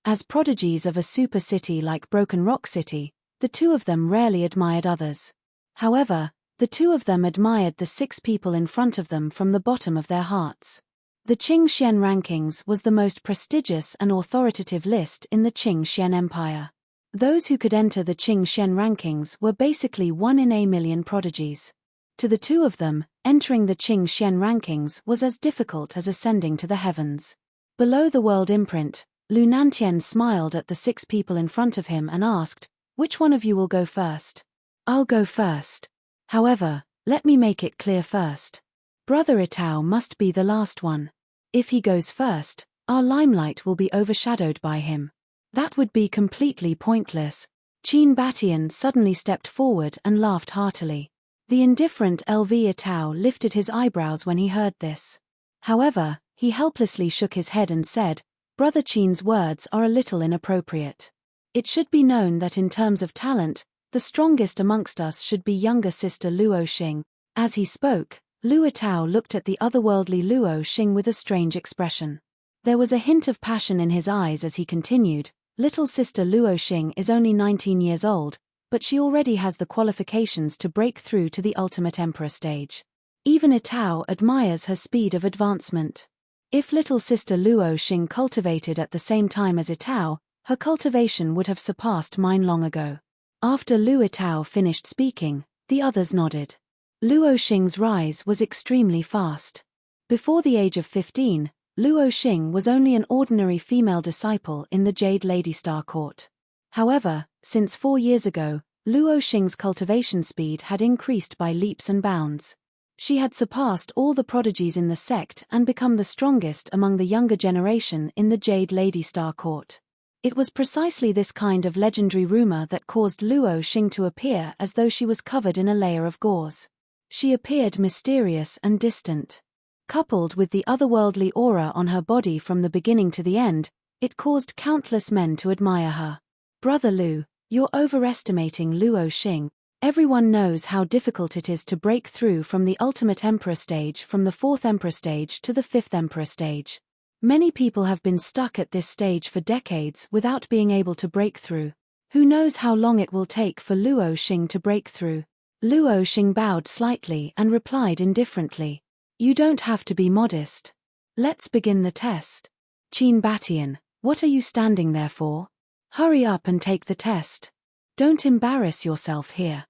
As prodigies of a super city like Broken Rock City, the 2 of them rarely admired others. However, the 2 of them admired the 6 people in front of them from the bottom of their hearts. The Qing Xian rankings was the most prestigious and authoritative list in the Qing Xian Empire. Those who could enter the Qing Xian rankings were basically 1 in a million prodigies. To the 2 of them, entering the Qing Xian rankings was as difficult as ascending to the heavens. Below the world imprint, Lu Nantian smiled at the 6 people in front of him and asked, "Which one of you will go first?" "I'll go first. However, let me make it clear first. Brother Itao must be the last one. If he goes first, our limelight will be overshadowed by him. That would be completely pointless." Qin Batian suddenly stepped forward and laughed heartily. The indifferent LV Itao lifted his eyebrows when he heard this. However, he helplessly shook his head and said, "Brother Qin's words are a little inappropriate. It should be known that in terms of talent, the strongest amongst us should be younger sister Luo Xing." As he spoke, Luo Tao looked at the otherworldly Luo Xing with a strange expression. There was a hint of passion in his eyes as he continued, "Little sister Luo Xing is only 19 years old, but she already has the qualifications to break through to the ultimate emperor stage. Even Itao admires her speed of advancement. If little sister Luo Xing cultivated at the same time as Itao, her cultivation would have surpassed mine long ago." After Luo Tao finished speaking, the others nodded. Luo Xing's rise was extremely fast. Before the age of 15, Luo Xing was only an ordinary female disciple in the Jade Lady Star Court. However, since 4 years ago, Luo Xing's cultivation speed had increased by leaps and bounds. She had surpassed all the prodigies in the sect and become the strongest among the younger generation in the Jade Lady Star Court. It was precisely this kind of legendary rumor that caused Luo Xing to appear as though she was covered in a layer of gauze. She appeared mysterious and distant. Coupled with the otherworldly aura on her body from the beginning to the end, it caused countless men to admire her. "Brother Lu, you're overestimating Luo Xing. Everyone knows how difficult it is to break through from the ultimate emperor stage from the 4th emperor stage to the 5th emperor stage. Many people have been stuck at this stage for decades without being able to break through. Who knows how long it will take for Luo Xing to break through?" Luo Xing bowed slightly and replied indifferently, "You don't have to be modest. Let's begin the test. Qin Batian, what are you standing there for? Hurry up and take the test. Don't embarrass yourself here."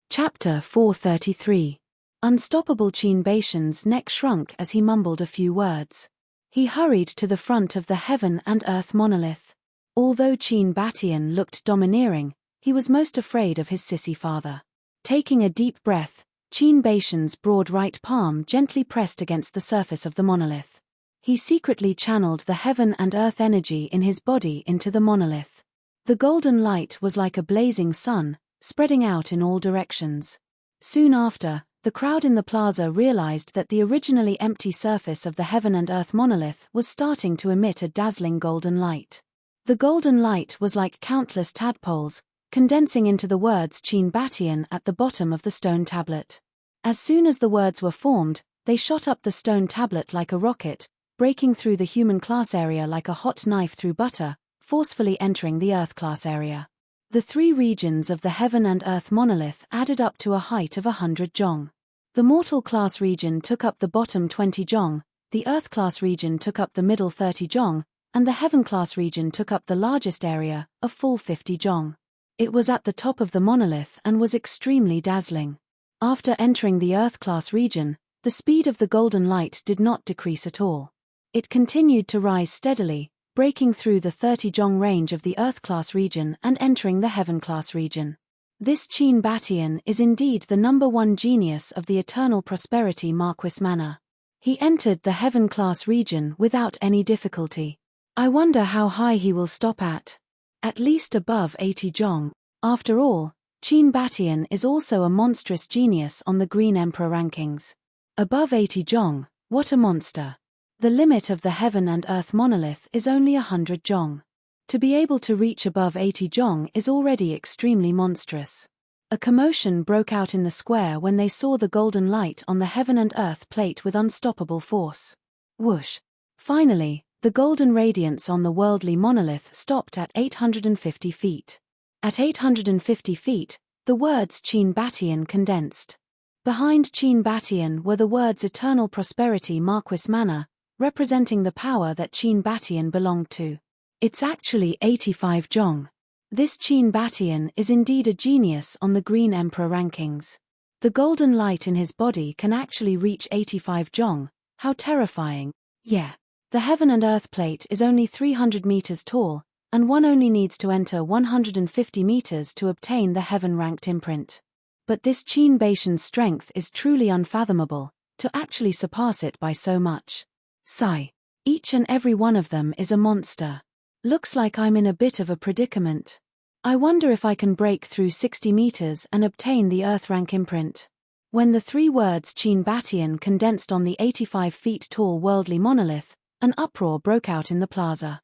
Chapter 433. Unstoppable Qin Baishan's neck shrunk as he mumbled a few words. He hurried to the front of the heaven and earth monolith. Although Qin Batian looked domineering, he was most afraid of his sissy father. Taking a deep breath, Qin Baishan's broad right palm gently pressed against the surface of the monolith. He secretly channeled the heaven and earth energy in his body into the monolith. The golden light was like a blazing sun, spreading out in all directions. Soon after, the crowd in the plaza realized that the originally empty surface of the heaven and earth monolith was starting to emit a dazzling golden light. The golden light was like countless tadpoles, condensing into the words Qin Batian at the bottom of the stone tablet. As soon as the words were formed, they shot up the stone tablet like a rocket, breaking through the human class area like a hot knife through butter, forcefully entering the earth class area. The 3 regions of the heaven and earth monolith added up to a height of 100 zhong. The mortal class region took up the bottom 20 zhong, the earth class region took up the middle 30 zhong, and the heaven class region took up the largest area, a full 50 zhong. It was at the top of the monolith and was extremely dazzling. After entering the earth class region, the speed of the golden light did not decrease at all. It continued to rise steadily, breaking through the 30 zhong range of the earth class region and entering the heaven class region. This Qin Batian is indeed the #1 genius of the eternal prosperity Marquis Manor. He entered the heaven class region without any difficulty. I wonder how high he will stop at. At least above 80 zhong. After all, Qin Batian is also a monstrous genius on the Green Emperor rankings. Above 80 zhong, what a monster. The limit of the heaven and earth monolith is only 100 zhong. To be able to reach above 80 zhong is already extremely monstrous. A commotion broke out in the square when they saw the golden light on the heaven and earth plate with unstoppable force. Whoosh! Finally, the golden radiance on the worldly monolith stopped at 850 feet. At 850 feet, the words Qin Batian condensed. Behind Qin Batian were the words Eternal Prosperity Marquis Manor, representing the power that Qin Batian belonged to. It's actually 85 zhong. This Qin Batian is indeed a genius on the Green Emperor rankings. The golden light in his body can actually reach 85 zhong. How terrifying. Yeah. The heaven and earth plate is only 300 meters tall, and one only needs to enter 150 meters to obtain the heaven-ranked imprint. But this Qin Baishan's strength is truly unfathomable, to actually surpass it by so much. Sigh. Each and every one of them is a monster. Looks like I'm in a bit of a predicament. I wonder if I can break through 60 meters and obtain the earth rank imprint. When the 3 words Qin Batian condensed on the 85 feet tall worldly monolith, an uproar broke out in the plaza.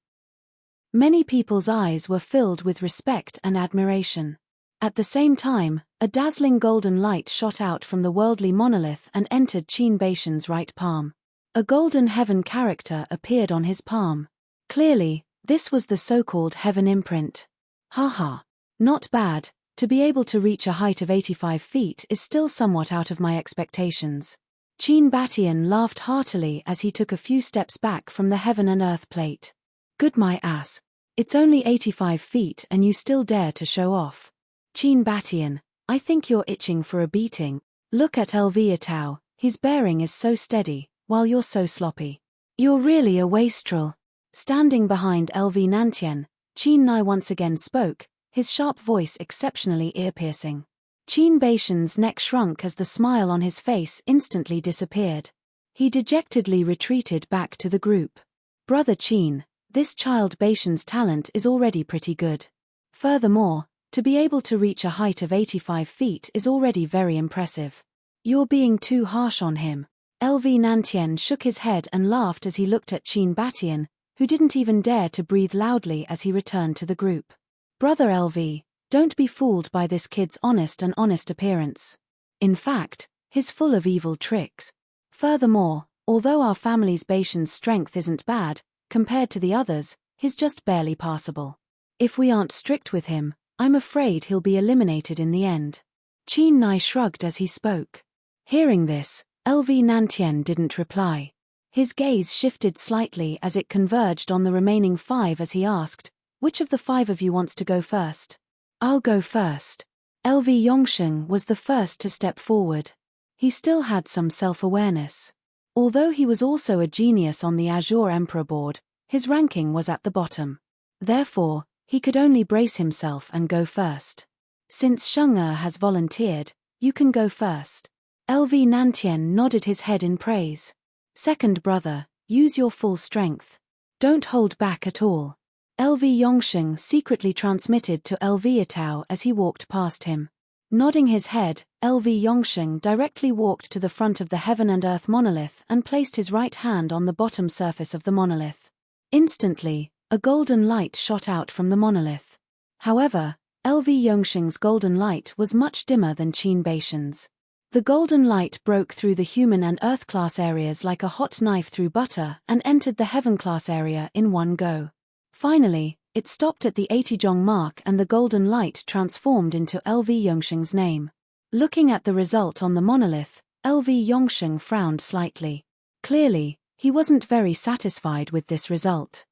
Many people's eyes were filled with respect and admiration. At the same time, a dazzling golden light shot out from the worldly monolith and entered Qin Baishan's right palm. A golden heaven character appeared on his palm. Clearly, this was the so-called heaven imprint. Haha. Not bad. To be able to reach a height of 85 feet is still somewhat out of my expectations. Qin Batian laughed heartily as he took a few steps back from the heaven and earth plate. Good my ass. It's only 85 feet and you still dare to show off. Qin Batian, I think you're itching for a beating. Look at LV Atao, his bearing is so steady, while you're so sloppy. You're really a wastrel. Standing behind LV Nantien, Qin Nai once again spoke, his sharp voice exceptionally ear-piercing. Qin Baishan's neck shrunk as the smile on his face instantly disappeared. He dejectedly retreated back to the group. Brother Qin, this child Baishan's talent is already pretty good. Furthermore, to be able to reach a height of 85 feet is already very impressive. You're being too harsh on him. LV Nantien shook his head and laughed as he looked at Qin Batian, who didn't even dare to breathe loudly as he returned to the group. Brother LV, don't be fooled by this kid's honest appearance. In fact, he's full of evil tricks. Furthermore, although our family's Baishan's strength isn't bad, compared to the others, he's just barely passable. If we aren't strict with him, I'm afraid he'll be eliminated in the end. Qin Nai shrugged as he spoke. Hearing this, LV Nantien didn't reply. His gaze shifted slightly as it converged on the remaining 5 as he asked, which of the 5 of you wants to go first? I'll go first. LV Yongsheng was the first to step forward. He still had some self-awareness. Although he was also a genius on the Azure Emperor board, his ranking was at the bottom. Therefore, he could only brace himself and go first. Since Sheng has volunteered, you can go first. LV Nantien nodded his head in praise. Second brother, use your full strength. Don't hold back at all. LV Yongsheng secretly transmitted to LV Atao as he walked past him. Nodding his head, LV Yongsheng directly walked to the front of the heaven and earth monolith and placed his right hand on the bottom surface of the monolith. Instantly, a golden light shot out from the monolith. However, LV Yongsheng's golden light was much dimmer than Qin Baishan's. The golden light broke through the human and earth class areas like a hot knife through butter and entered the heaven class area in one go. Finally, it stopped at the 80 Zhong mark and the golden light transformed into LV Yongsheng's name. Looking at the result on the monolith, LV Yongsheng frowned slightly. Clearly, he wasn't very satisfied with this result.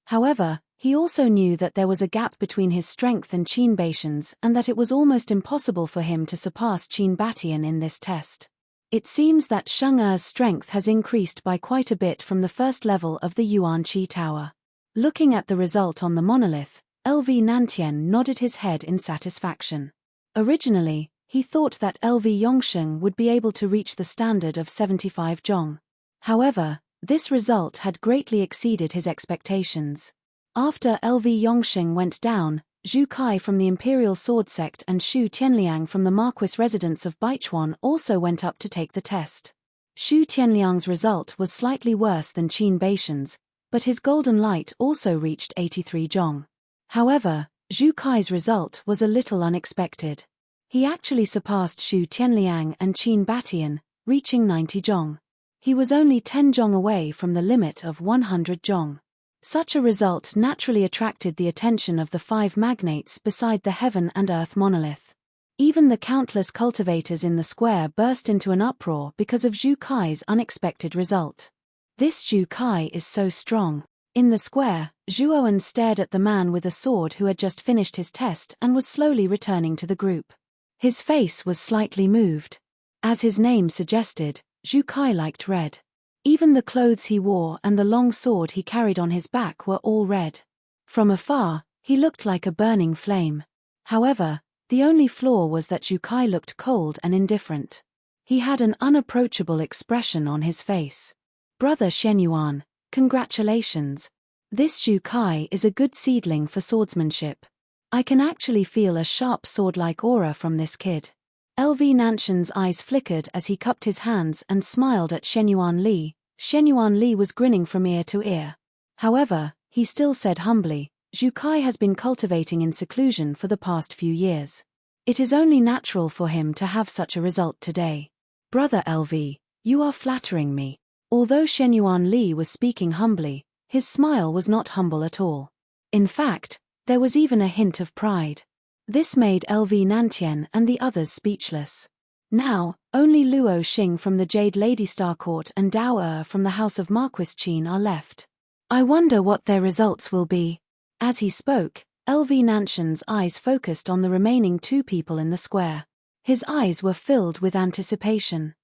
However, he also knew that there was a gap between his strength and Qin Baishan's and that it was almost impossible for him to surpass Qin Batian in this test. It seems that Sheng Er's strength has increased by quite a bit from the first level of the Yuan Qi Tower. Looking at the result on the monolith, LV Nantien nodded his head in satisfaction. Originally, he thought that LV Yongsheng would be able to reach the standard of 75 zhong. However, this result had greatly exceeded his expectations. After LV Yongsheng went down, Zhu Kai from the Imperial Sword Sect and Xu Tianliang from the Marquis residence of Baichuan also went up to take the test. Xu Tianliang's result was slightly worse than Qin Baishan's, but his golden light also reached 83 zhong. However, Zhu Kai's result was a little unexpected. He actually surpassed Xu Tianliang and Qin Batian, reaching 90 zhong. He was only 10 zhong away from the limit of 100 zhong. Such a result naturally attracted the attention of the 5 magnates beside the heaven and earth monolith. Even the countless cultivators in the square burst into an uproar because of Zhu Kai's unexpected result. This Zhu Kai is so strong. In the square, Zhu Owen stared at the man with a sword who had just finished his test and was slowly returning to the group. His face was slightly moved. As his name suggested, Zhu Kai liked red. Even the clothes he wore and the long sword he carried on his back were all red. From afar, he looked like a burning flame. However, the only flaw was that Zhu Kai looked cold and indifferent. He had an unapproachable expression on his face. Brother Shenyuan, congratulations. This Zhu Kai is a good seedling for swordsmanship. I can actually feel a sharp sword-like aura from this kid. LV Nanshan's eyes flickered as he cupped his hands and smiled at Shenyuan Li. Shenyuan Li was grinning from ear to ear. However, he still said humbly, Jukai has been cultivating in seclusion for the past few years. It is only natural for him to have such a result today. Brother LV, you are flattering me. Although Shenyuan Li was speaking humbly, his smile was not humble at all. In fact, there was even a hint of pride. This made LV Nantian and the others speechless. Now, only Luo Xing from the Jade Lady Star Court and Dao from the House of Marquis Qin are left. I wonder what their results will be. As he spoke, LV Nantian's eyes focused on the remaining two people in the square. His eyes were filled with anticipation.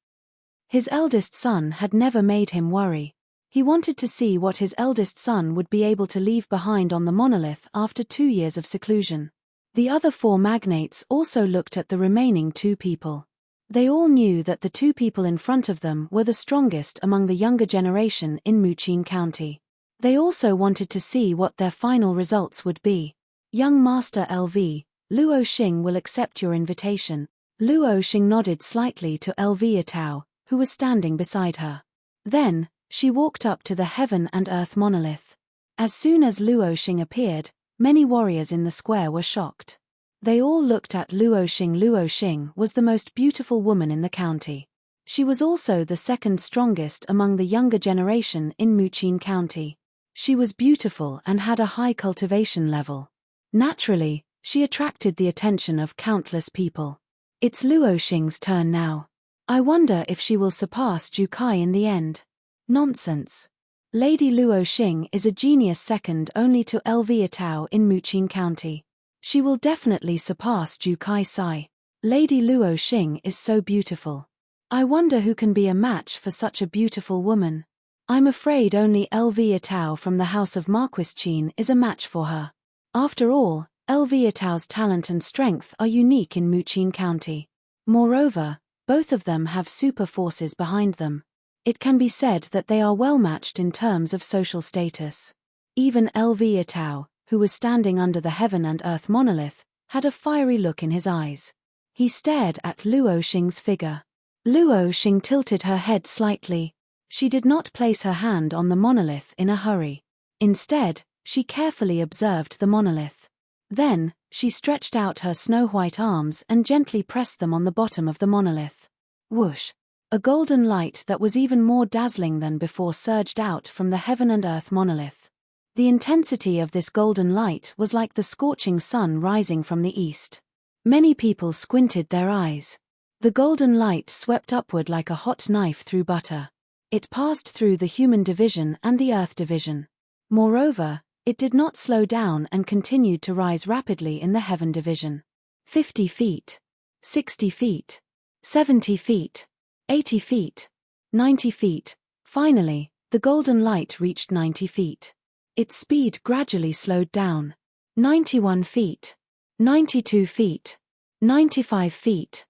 His eldest son had never made him worry. He wanted to see what his eldest son would be able to leave behind on the monolith after 2 years of seclusion. The other 4 magnates also looked at the remaining 2 people. They all knew that the 2 people in front of them were the strongest among the younger generation in Muqin County. They also wanted to see what their final results would be. Young Master LV, Luo Xing will accept your invitation. Luo Xing nodded slightly to LV Atao, who was standing beside her. Then, she walked up to the heaven and earth monolith. As soon as Luo Xing appeared, many warriors in the square were shocked. They all looked at Luo Xing. Luo Xing was the most beautiful woman in the county. She was also the second strongest among the younger generation in Muqin County. She was beautiful and had a high cultivation level. Naturally, she attracted the attention of countless people. It's Luo Xing's turn now. I wonder if she will surpass Jukai in the end. Nonsense. Lady Luo Xing is a genius second only to LV Atao in Muqin County. She will definitely surpass Jukai Sai. Lady Luo Xing is so beautiful. I wonder who can be a match for such a beautiful woman. I'm afraid only LV Atao from the House of Marquis Qin is a match for her. After all, LV Atao's talent and strength are unique in Muqin County. Moreover, both of them have super forces behind them. It can be said that they are well matched in terms of social status. Even LV Atao, who was standing under the heaven and earth monolith, had a fiery look in his eyes. He stared at Luo Xing's figure. Luo Xing tilted her head slightly. She did not place her hand on the monolith in a hurry. Instead, she carefully observed the monolith. Then, she stretched out her snow-white arms and gently pressed them on the bottom of the monolith. Whoosh! A golden light that was even more dazzling than before surged out from the heaven and earth monolith. The intensity of this golden light was like the scorching sun rising from the east. Many people squinted their eyes. The golden light swept upward like a hot knife through butter. It passed through the human division and the earth division. Moreover, it did not slow down and continued to rise rapidly in the heaven division. 50 feet. 60 feet. 70 feet. 80 feet. 90 feet. Finally, the golden light reached 90 feet. Its speed gradually slowed down. 91 feet. 92 feet. 95 feet.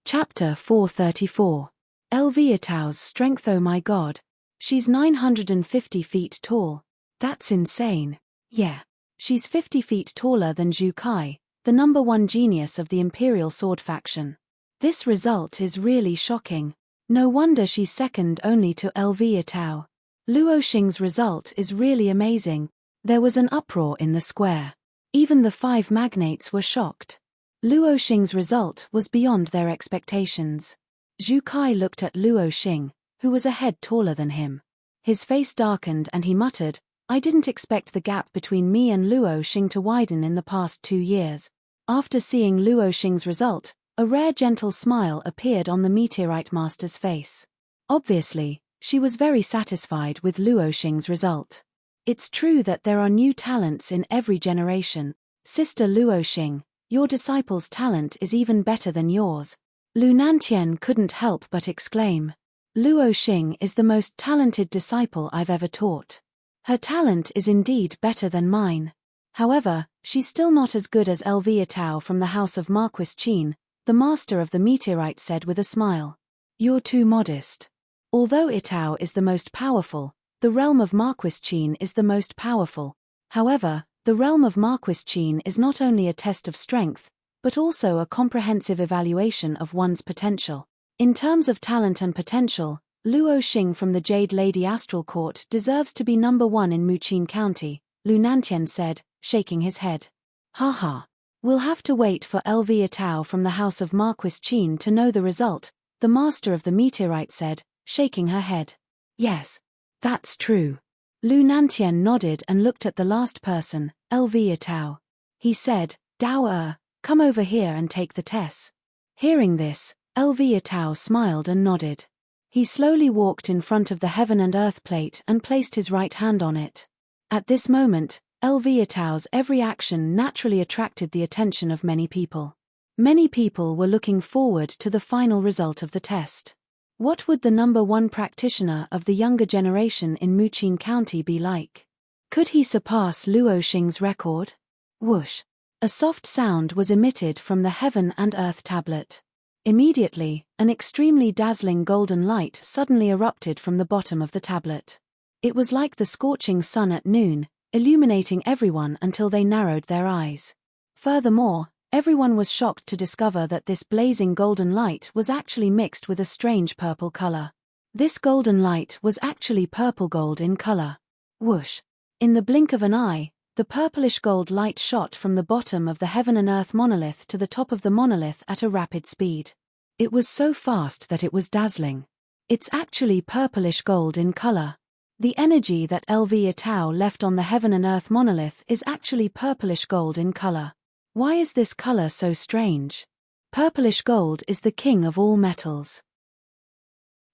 Chapter 434. LV Atao's strength. Oh my god. She's 950 feet tall. That's insane. Yeah. She's 50 feet taller than Jukai, the #1 genius of the Imperial Sword faction. This result is really shocking. No wonder she's second only to LV Atao. Luo Xing's result is really amazing. There was an uproar in the square. Even the 5 magnates were shocked. Luo Xing's result was beyond their expectations. Jukai looked at Luo Xing, who was a head taller than him. His face darkened and he muttered, I didn't expect the gap between me and Luo Xing to widen in the past 2 years. After seeing Luo Xing's result, a rare gentle smile appeared on the meteorite master's face. Obviously, she was very satisfied with Luo Xing's result. It's true that there are new talents in every generation. Sister Luo Xing, your disciple's talent is even better than yours. Lu Nantian couldn't help but exclaim. Luo Xing is the most talented disciple I've ever taught. Her talent is indeed better than mine. However, she's still not as good as LV Atao from the House of Marquis Qin, the master of the meteorite said with a smile. You're too modest. Although Atao is the most powerful, the realm of Marquis Qin is the most powerful. However, the realm of Marquis Qin is not only a test of strength, but also a comprehensive evaluation of one's potential. In terms of talent and potential, Luo Xing from the Jade Lady Astral Court deserves to be number 1 in Muqin County, Lu Nantian said, shaking his head. Haha. We'll have to wait for Elvia Tao from the house of Marquis Qin to know the result, the master of the meteorite said, shaking her head. Yes. That's true. Lu Nantian nodded and looked at the last person, Elvia Tao. He said, Dao come over here and take the test. Hearing this, Elvia Tao smiled and nodded. He slowly walked in front of the heaven and earth plate and placed his right hand on it. At this moment, Elvia Tao's every action naturally attracted the attention of many people. Many people were looking forward to the final result of the test. What would the number 1 practitioner of the younger generation in Muqin County be like? Could he surpass Luo Xing's record? Whoosh! A soft sound was emitted from the heaven and earth tablet. Immediately, an extremely dazzling golden light suddenly erupted from the bottom of the tablet. It was like the scorching sun at noon, illuminating everyone until they narrowed their eyes. Furthermore, everyone was shocked to discover that this blazing golden light was actually mixed with a strange purple color. This golden light was actually purple gold in color. Whoosh! In the blink of an eye, the purplish gold light shot from the bottom of the heaven and earth monolith to the top of the monolith at a rapid speed. It was so fast that it was dazzling. It's actually purplish gold in color. The energy that Elvia Tao left on the heaven and earth monolith is actually purplish gold in color. Why is this color so strange? Purplish gold is the king of all metals.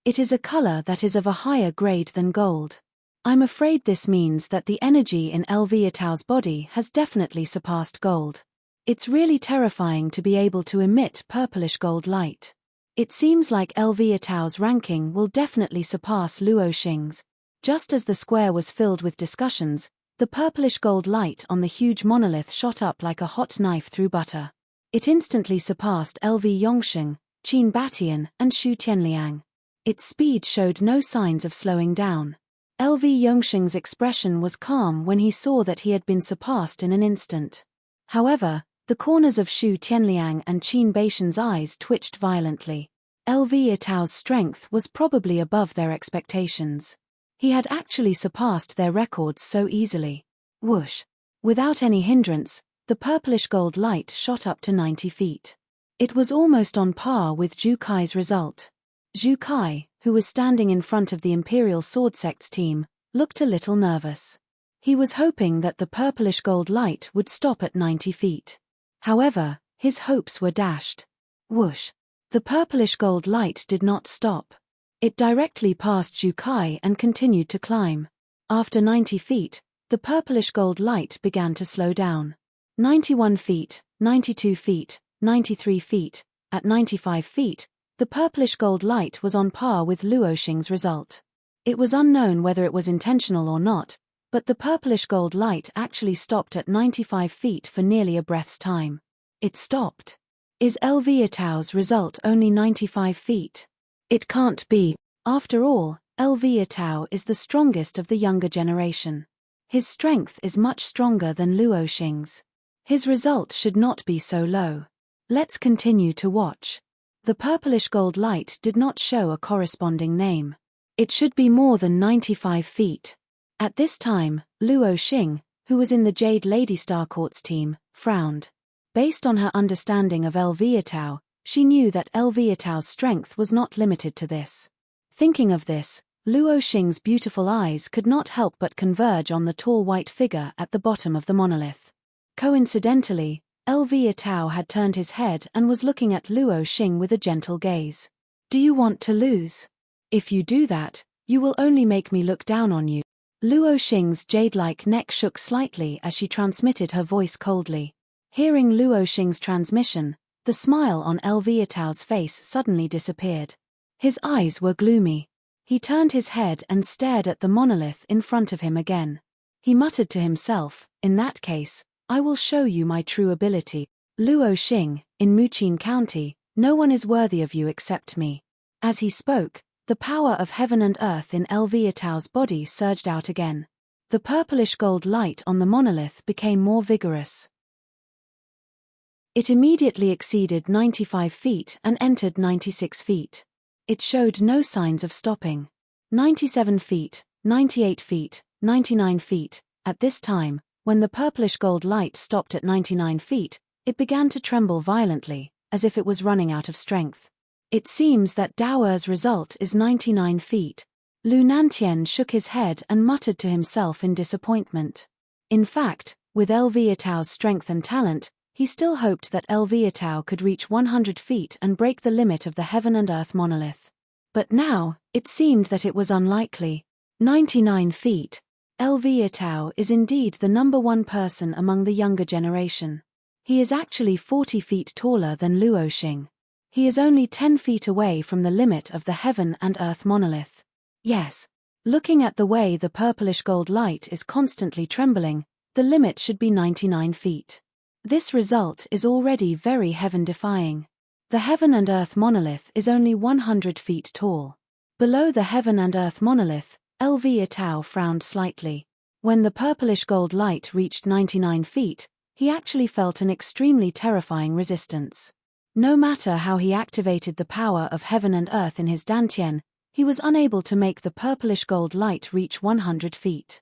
It is a color that is of a higher grade than gold. I'm afraid this means that the energy in Elvia Tao's body has definitely surpassed gold. It's really terrifying to be able to emit purplish gold light. It seems like Elvia Tao's ranking will definitely surpass Luo Xing's. Just as the square was filled with discussions, the purplish gold light on the huge monolith shot up like a hot knife through butter. It instantly surpassed LV Yongsheng, Qin Batian, and Xu Tianliang. Its speed showed no signs of slowing down. LV Yongsheng's expression was calm when he saw that he had been surpassed in an instant. However, the corners of Xu Tianliang and Qin Batian's eyes twitched violently. LV Tao's strength was probably above their expectations. He had actually surpassed their records so easily. Whoosh! Without any hindrance, the purplish gold light shot up to 90 feet. It was almost on par with Zhu Kai's result. Zhu Kai, who was standing in front of the Imperial Sword Sect's team, looked a little nervous. He was hoping that the purplish gold light would stop at 90 feet. However, his hopes were dashed. Whoosh! The purplish gold light did not stop. It directly passed Zhu Kai and continued to climb. After 90 feet, the purplish gold light began to slow down. 91 feet, 92 feet, 93 feet, at 95 feet, the purplish gold light was on par with Luo Xing's result. It was unknown whether it was intentional or not, but the purplish gold light actually stopped at 95 feet for nearly a breath's time. It stopped. Is Elvia Tao's result only 95 feet? It can't be. After all, Elvia Tao is the strongest of the younger generation. His strength is much stronger than Luo Xing's. His result should not be so low. Let's continue to watch. The purplish gold light did not show a corresponding name. It should be more than 95 feet. At this time, Luo Xing, who was in the Jade Lady Star Court's team, frowned. Based on her understanding of Elvia Tao, she knew that Elvia Tao's strength was not limited to this. Thinking of this, Luo Xing's beautiful eyes could not help but converge on the tall white figure at the bottom of the monolith. Coincidentally, Elvia Tao had turned his head and was looking at Luo Xing with a gentle gaze. Do you want to lose? If you do that, you will only make me look down on you. Luo Xing's jade-like neck shook slightly as she transmitted her voice coldly. Hearing Luo Xing's transmission, the smile on Elvia Tao's face suddenly disappeared. His eyes were gloomy. He turned his head and stared at the monolith in front of him again. He muttered to himself, in that case, I will show you my true ability. Luo Xing, in Muqin County, no one is worthy of you except me. As he spoke, the power of heaven and earth in Elvia Tao's body surged out again. The purplish gold light on the monolith became more vigorous. It immediately exceeded 95 feet and entered 96 feet. It showed no signs of stopping. 97 feet, 98 feet, 99 feet. At this time, when the purplish gold light stopped at 99 feet, it began to tremble violently, as if it was running out of strength. It seems that Daoer's result is 99 feet. Lu Nantian shook his head and muttered to himself in disappointment. In fact, with Elviatao's strength and talent, he still hoped that Elviatao could reach 100 feet and break the limit of the heaven and earth monolith. But now, it seemed that it was unlikely. 99 feet. Elviatao is indeed the number one person among the younger generation. He is actually 40 feet taller than Luo Xing. He is only 10 feet away from the limit of the heaven and earth monolith. Yes. Looking at the way the purplish gold light is constantly trembling, the limit should be 99 feet. This result is already very heaven-defying. The heaven and earth monolith is only 100 feet tall. Below the heaven and earth monolith, Elviatao frowned slightly. When the purplish gold light reached 99 feet, he actually felt an extremely terrifying resistance. No matter how he activated the power of heaven and earth in his dantian, he was unable to make the purplish gold light reach 100 feet.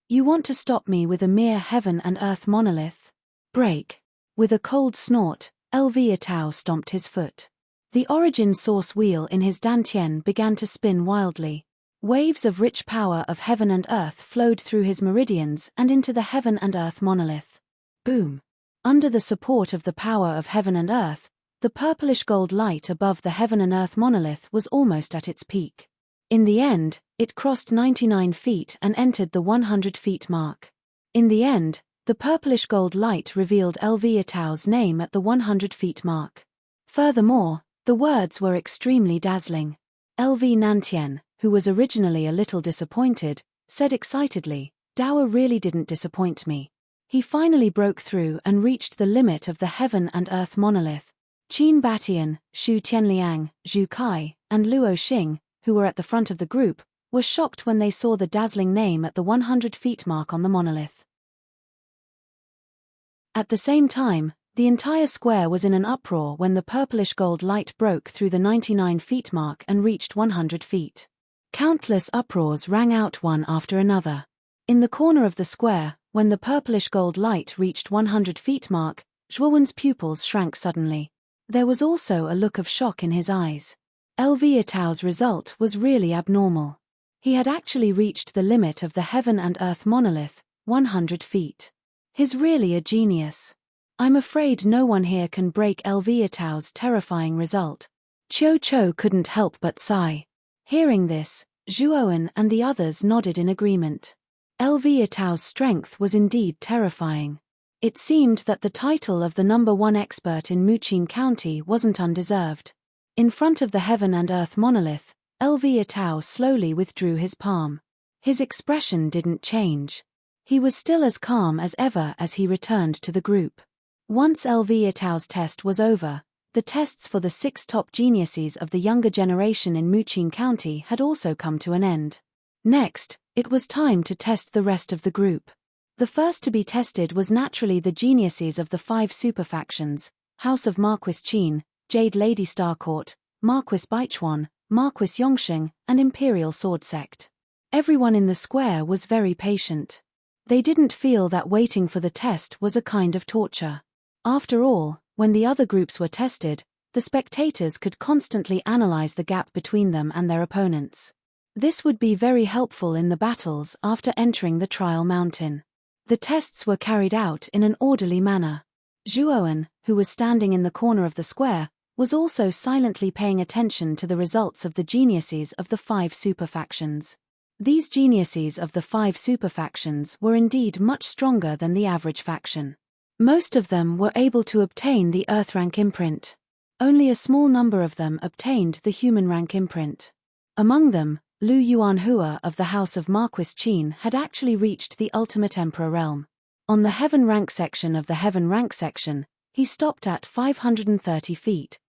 You want to stop me with a mere heaven and earth monolith? Break. With a cold snort, Elviatao stomped his foot. The origin source wheel in his dantian began to spin wildly. Waves of rich power of heaven and earth flowed through his meridians and into the heaven and earth monolith. Boom. Under the support of the power of heaven and earth, the purplish gold light above the heaven and earth monolith was almost at its peak. In the end, it crossed 99 feet and entered the 100 feet mark. In the end, the purplish gold light revealed Elviatao's name at the 100 feet mark. Furthermore, the words were extremely dazzling. Lv Nantian, who was originally a little disappointed, said excitedly, "Daoer really didn't disappoint me. He finally broke through and reached the limit of the heaven and earth monolith." Qin Batian, Xu Tianliang, Zhu Kai, and Luo Xing, who were at the front of the group, were shocked when they saw the dazzling name at the 100 feet mark on the monolith. At the same time, the entire square was in an uproar when the purplish gold light broke through the 99 feet mark and reached 100 feet. Countless uproars rang out one after another. In the corner of the square, when the purplish gold light reached 100 feet mark, Zhuowen's pupils shrank suddenly. There was also a look of shock in his eyes. Elviatao's result was really abnormal. He had actually reached the limit of the heaven and earth monolith, 100 feet. He's really a genius. I'm afraid no one here can break Elviatao's terrifying result. Qiu Chou couldn't help but sigh. Hearing this, Zhuowen and the others nodded in agreement. Elviatao's strength was indeed terrifying. It seemed that the title of the number one expert in Muqin County wasn't undeserved. In front of the heaven and earth monolith, Elviatao slowly withdrew his palm. His expression didn't change. He was still as calm as ever as he returned to the group. Once Elviatao's test was over, the tests for the 6 top geniuses of the younger generation in Muqin County had also come to an end. Next, it was time to test the rest of the group. The first to be tested was naturally the geniuses of the 5 superfactions, House of Marquis Qin, Jade Lady Starcourt, Marquis Baichuan, Marquis Yongsheng, and Imperial Sword Sect. Everyone in the square was very patient. They didn't feel that waiting for the test was a kind of torture. After all, when the other groups were tested, the spectators could constantly analyze the gap between them and their opponents. This would be very helpful in the battles after entering the trial mountain. The tests were carried out in an orderly manner. Zhuowen, who was standing in the corner of the square, was also silently paying attention to the results of the geniuses of the 5 superfactions. These geniuses of the 5 superfactions were indeed much stronger than the average faction. Most of them were able to obtain the Earth rank imprint. Only a small number of them obtained the Human rank imprint. Among them, Lu Yuanhua of the House of Marquis Qin had actually reached the Ultimate Emperor realm. On the Heaven rank section of the Heaven rank section, he stopped at 530 feet.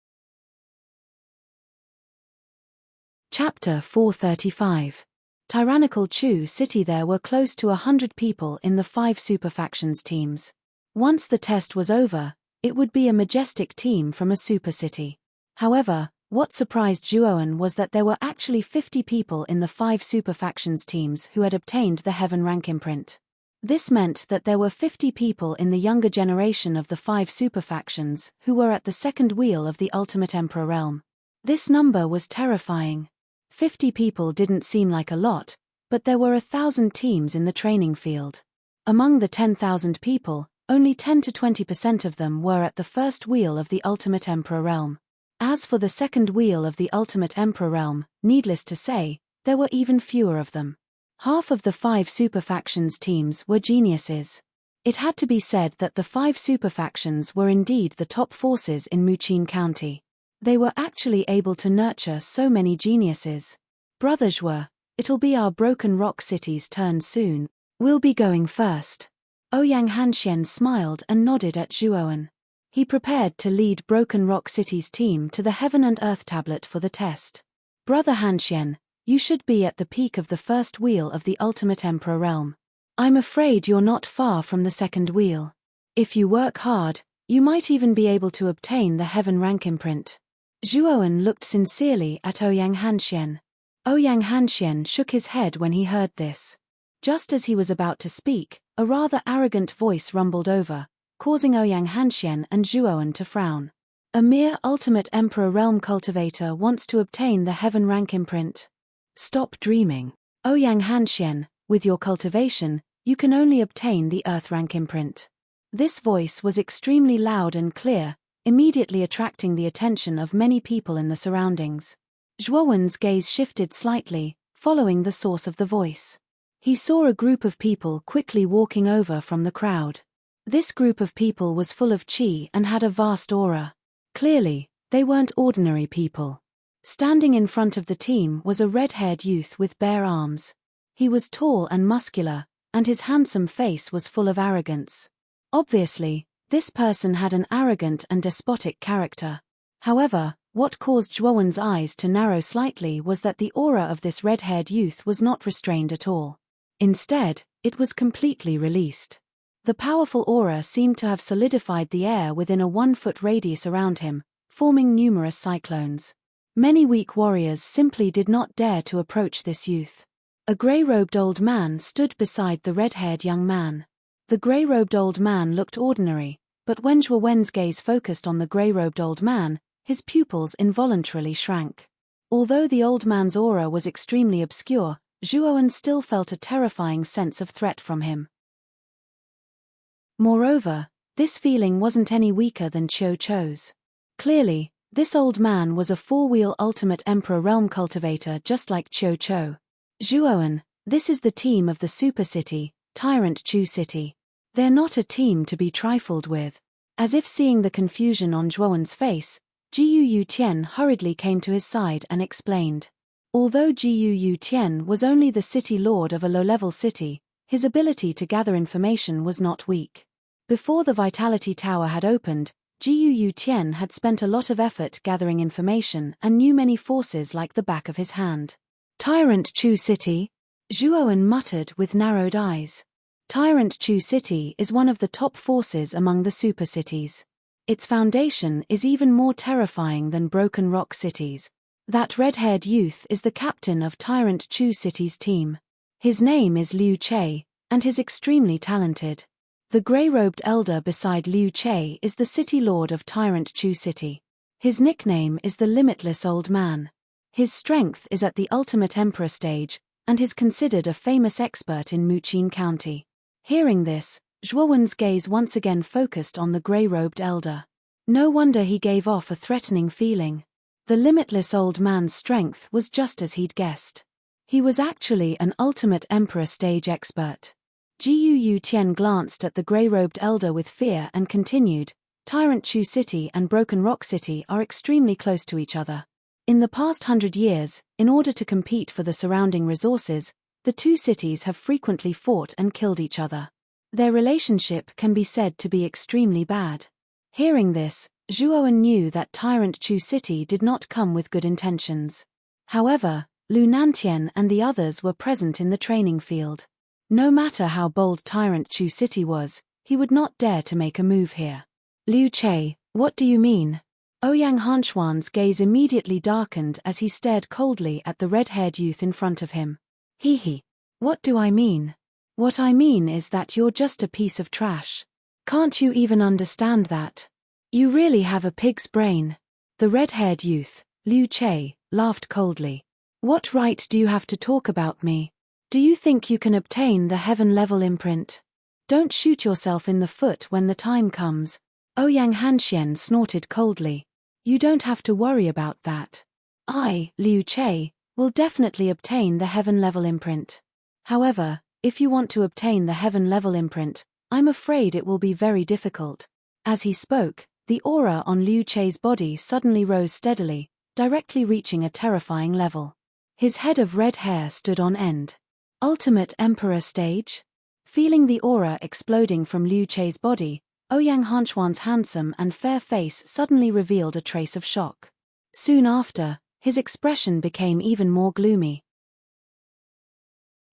Chapter 435. Tyrannical Chu City. There were close to 100 people in the 5 superfactions teams. Once the test was over, it would be a majestic team from a super city. However, What surprised Zhuoan was that there were actually 50 people in the 5 super factions teams who had obtained the Heaven rank imprint. This meant that there were 50 people in the younger generation of the 5 super factions who were at the second wheel of the Ultimate Emperor realm. This number was terrifying. 50 people didn't seem like a lot, but there were 1,000 teams in the training field. Among the 10,000 people, only 10 to 20% of them were at the first wheel of the Ultimate Emperor realm. As for the second wheel of the Ultimate Emperor realm, needless to say, there were even fewer of them. Half of the 5 super factions teams were geniuses. It had to be said that the 5 super factions were indeed the top forces in Muqin County. They were actually able to nurture so many geniuses. Brother Zhuo, it'll be our Broken Rock City's turn soon. We'll be going first. Ouyang Hanxian smiled and nodded at Zhuoan. He prepared to lead Broken Rock City's team to the Heaven and Earth tablet for the test. Brother Hanxian, you should be at the peak of the first wheel of the Ultimate Emperor realm. I'm afraid you're not far from the second wheel. If you work hard, you might even be able to obtain the Heaven rank imprint. Zhuoan looked sincerely at Ouyang Hanxian. Ouyang Hanxian shook his head when he heard this. Just as he was about to speak, a rather arrogant voice rumbled over, causing Ouyang Hanxian and Zhuoan to frown. A mere Ultimate Emperor realm cultivator wants to obtain the Heaven rank imprint. Stop dreaming. Ouyang Hanxian, with your cultivation, you can only obtain the Earth rank imprint. This voice was extremely loud and clear, immediately attracting the attention of many people in the surroundings. Zhuoan's gaze shifted slightly, following the source of the voice. He saw a group of people quickly walking over from the crowd. This group of people was full of qi and had a vast aura. Clearly, they weren't ordinary people. Standing in front of the team was a red-haired youth with bare arms. He was tall and muscular, and his handsome face was full of arrogance. Obviously, this person had an arrogant and despotic character. However, what caused Zhuoan's eyes to narrow slightly was that the aura of this red-haired youth was not restrained at all. Instead, it was completely released. The powerful aura seemed to have solidified the air within a 1-foot radius around him, forming numerous cyclones. Many weak warriors simply did not dare to approach this youth. A grey-robed old man stood beside the red-haired young man. The grey-robed old man looked ordinary, but when Zhuoan's gaze focused on the grey-robed old man, his pupils involuntarily shrank. Although the old man's aura was extremely obscure, Zhuoan still felt a terrifying sense of threat from him. Moreover, this feeling wasn't any weaker than Qiu Chou's. Clearly, this old man was a 4-wheel Ultimate Emperor realm cultivator just like Qiu Chou. Zhuoan, this is the team of the Super City, Tyrant Chu City. They're not a team to be trifled with. As if seeing the confusion on Zhuoan's face, Jiyu Yutian hurriedly came to his side and explained. Although Jiyu Yutian was only the city lord of a low-level city, his ability to gather information was not weak. Before the Vitality Tower had opened, Jiyu Yutian had spent a lot of effort gathering information and knew many forces like the back of his hand. Tyrant Chu City? Zhuoan muttered with narrowed eyes. Tyrant Chu City is one of the top forces among the super cities. Its foundation is even more terrifying than Broken Rock Cities. That red-haired youth is the captain of Tyrant Chu City's team. His name is Liu Che, and he's extremely talented. The grey-robed elder beside Liu Che is the city lord of Tyrant Chu City. His nickname is the Limitless Old Man. His strength is at the Ultimate Emperor stage, and is considered a famous expert in Muqin County. Hearing this, Zhuoan's gaze once again focused on the grey-robed elder. No wonder he gave off a threatening feeling. The Limitless Old Man's strength was just as he'd guessed. He was actually an Ultimate Emperor stage expert. Jiyu Yutian glanced at the grey-robed elder with fear and continued, Tyrant Chu City and Broken Rock City are extremely close to each other. In the past 100 years, in order to compete for the surrounding resources, the two cities have frequently fought and killed each other. Their relationship can be said to be extremely bad. Hearing this, Zhuoan knew that Tyrant Chu City did not come with good intentions. However, Lu Nantian and the others were present in the training field. No matter how bold Tyrant Chu City was, he would not dare to make a move here. Liu Che, what do you mean? Ouyang Hanchuan's gaze immediately darkened as he stared coldly at the red-haired youth in front of him. Hee. What do I mean? What I mean is that you're just a piece of trash. Can't you even understand that? You really have a pig's brain. The red-haired youth, Liu Che, laughed coldly. What right do you have to talk about me? Do you think you can obtain the heaven-level imprint? Don't shoot yourself in the foot when the time comes. Ouyang Hanxian snorted coldly. You don't have to worry about that. I, Liu Che, will definitely obtain the heaven-level imprint. However, if you want to obtain the heaven-level imprint, I'm afraid it will be very difficult. As he spoke, the aura on Liu Che's body suddenly rose steadily, directly reaching a terrifying level. His head of red hair stood on end. Ultimate Emperor stage? Feeling the aura exploding from Liu Che's body, Ouyang Hanchuan's handsome and fair face suddenly revealed a trace of shock. Soon after, his expression became even more gloomy.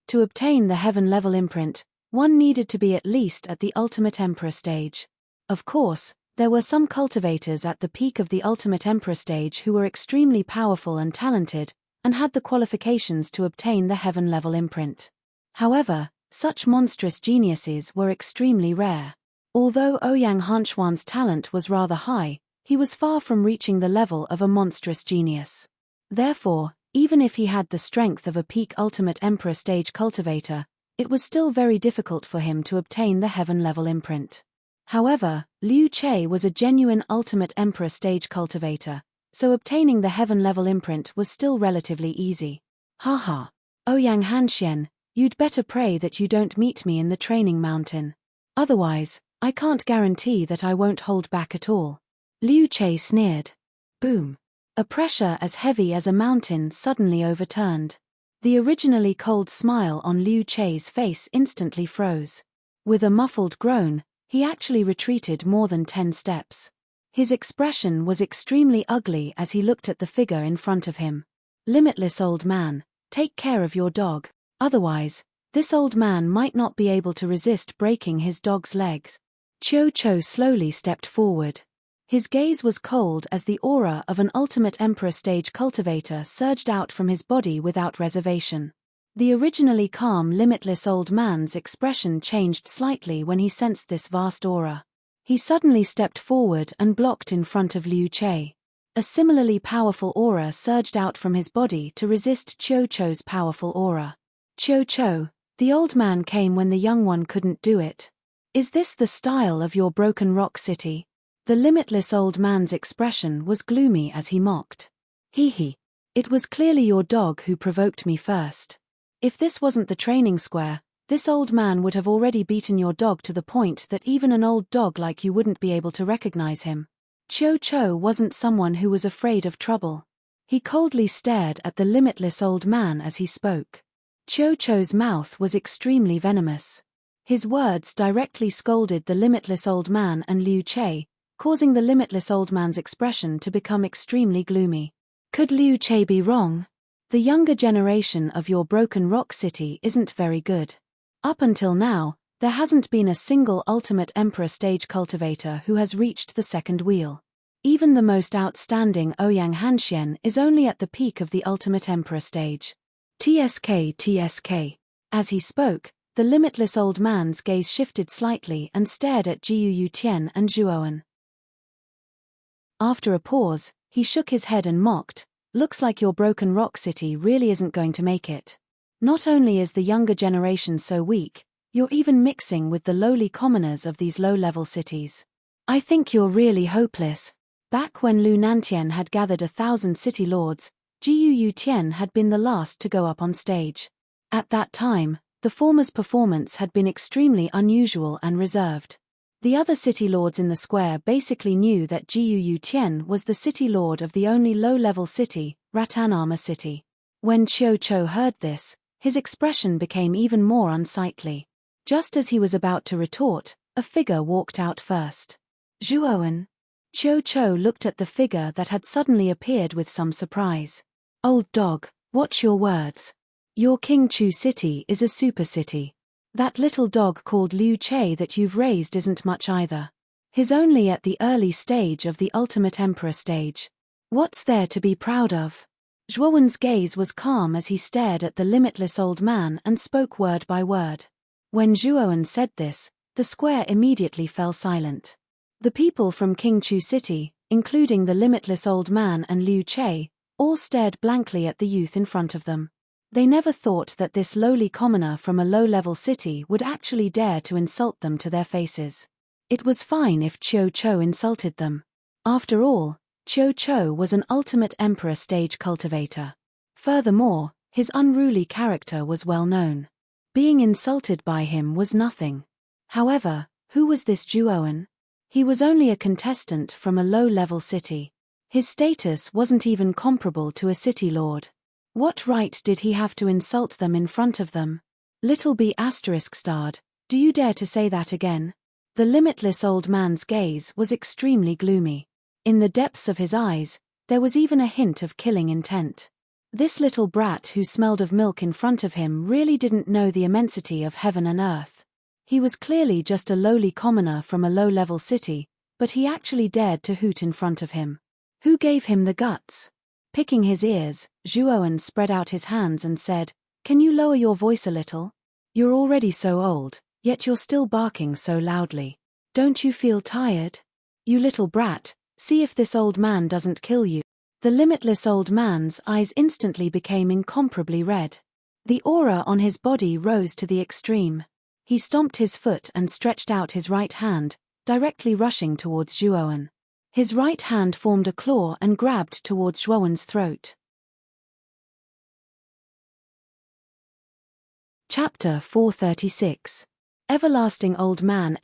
To obtain the heaven-level imprint, one needed to be at least at the Ultimate Emperor stage. Of course, there were some cultivators at the peak of the Ultimate Emperor stage who were extremely powerful and talented, and had the qualifications to obtain the heaven-level imprint. However, such monstrous geniuses were extremely rare. Although Ouyang Hanchuan's talent was rather high, he was far from reaching the level of a monstrous genius. Therefore, even if he had the strength of a peak Ultimate Emperor stage cultivator, it was still very difficult for him to obtain the heaven-level imprint. However, Liu Che was a genuine Ultimate Emperor stage cultivator, so obtaining the heaven-level imprint was still relatively easy. Haha. Ouyang Hanxian, you'd better pray that you don't meet me in the training mountain. Otherwise, I can't guarantee that I won't hold back at all. Liu Che sneered. Boom. A pressure as heavy as a mountain suddenly overturned. The originally cold smile on Liu Che's face instantly froze. With a muffled groan, he actually retreated more than 10 steps. His expression was extremely ugly as he looked at the figure in front of him. Limitless old man, take care of your dog, otherwise, this old man might not be able to resist breaking his dog's legs. Qiu Cho slowly stepped forward. His gaze was cold as the aura of an Ultimate Emperor stage cultivator surged out from his body without reservation. The originally calm limitless old man's expression changed slightly when he sensed this vast aura. He suddenly stepped forward and blocked in front of Liu Che. A similarly powerful aura surged out from his body to resist Qiu Cho's powerful aura. Qiu Cho, the old man came when the young one couldn't do it. Is this the style of your Broken Rock City? The limitless old man's expression was gloomy as he mocked. Hee. It was clearly your dog who provoked me first. If this wasn't the training square, this old man would have already beaten your dog to the point that even an old dog like you wouldn't be able to recognize him. Qiu Cho wasn't someone who was afraid of trouble. He coldly stared at the limitless old man as he spoke. Qiu Cho's mouth was extremely venomous. His words directly scolded the limitless old man and Liu Che, causing the limitless old man's expression to become extremely gloomy. Could Liu Che be wrong? The younger generation of your Broken Rock City isn't very good. Up until now, there hasn't been a single Ultimate Emperor stage cultivator who has reached the second wheel. Even the most outstanding Ouyang Hanxian is only at the peak of the Ultimate Emperor stage. TSK. As he spoke, the limitless old man's gaze shifted slightly and stared at Jiu Yutian and Zhuoan. After a pause, he shook his head and mocked, looks like your Broken Rock City really isn't going to make it. Not only is the younger generation so weak, you're even mixing with the lowly commoners of these low-level cities. I think you're really hopeless. Back when Lu Nantian had gathered 1,000 city lords, Jiu Yutian had been the last to go up on stage. At that time, the former's performance had been extremely unusual and reserved. The other city lords in the square basically knew that Jiu Yutian was the city lord of the only low-level city, Ratanama City. When Qiu Cho heard this, his expression became even more unsightly. Just as he was about to retort, a figure walked out first. Zhuoan. Qiu Cho looked at the figure that had suddenly appeared with some surprise. Old dog, watch your words. Your King Chu city is a super city. That little dog called Liu Che that you've raised isn't much either. His only at the early stage of the ultimate emperor stage. What's there to be proud of? Zhuowen's gaze was calm as he stared at the limitless old man and spoke word by word. When Zhuowen said this, the square immediately fell silent. The people from King Chu City, including the limitless old man and Liu Che, all stared blankly at the youth in front of them. They never thought that this lowly commoner from a low-level city would actually dare to insult them to their faces. It was fine if Qiu Chou insulted them. After all, Qiu Chou was an ultimate emperor stage cultivator. Furthermore, his unruly character was well known. Being insulted by him was nothing. However, who was this Zhuowen? He was only a contestant from a low-level city. His status wasn't even comparable to a city lord. What right did he have to insult them in front of them? Little b****, do you dare to say that again? The limitless old man's gaze was extremely gloomy. In the depths of his eyes, there was even a hint of killing intent. This little brat who smelled of milk in front of him really didn't know the immensity of heaven and earth. He was clearly just a lowly commoner from a low-level city, but he actually dared to hoot in front of him. Who gave him the guts? Picking his ears, Zhuowen spread out his hands and said, "Can you lower your voice a little? You're already so old, yet you're still barking so loudly. Don't you feel tired? You little brat, see if this old man doesn't kill you." The limitless old man's eyes instantly became incomparably red. The aura on his body rose to the extreme. He stomped his foot and stretched out his right hand, directly rushing towards Zhuowen. His right hand formed a claw and grabbed towards Zhuowen's throat. Chapter 436. Everlasting old man,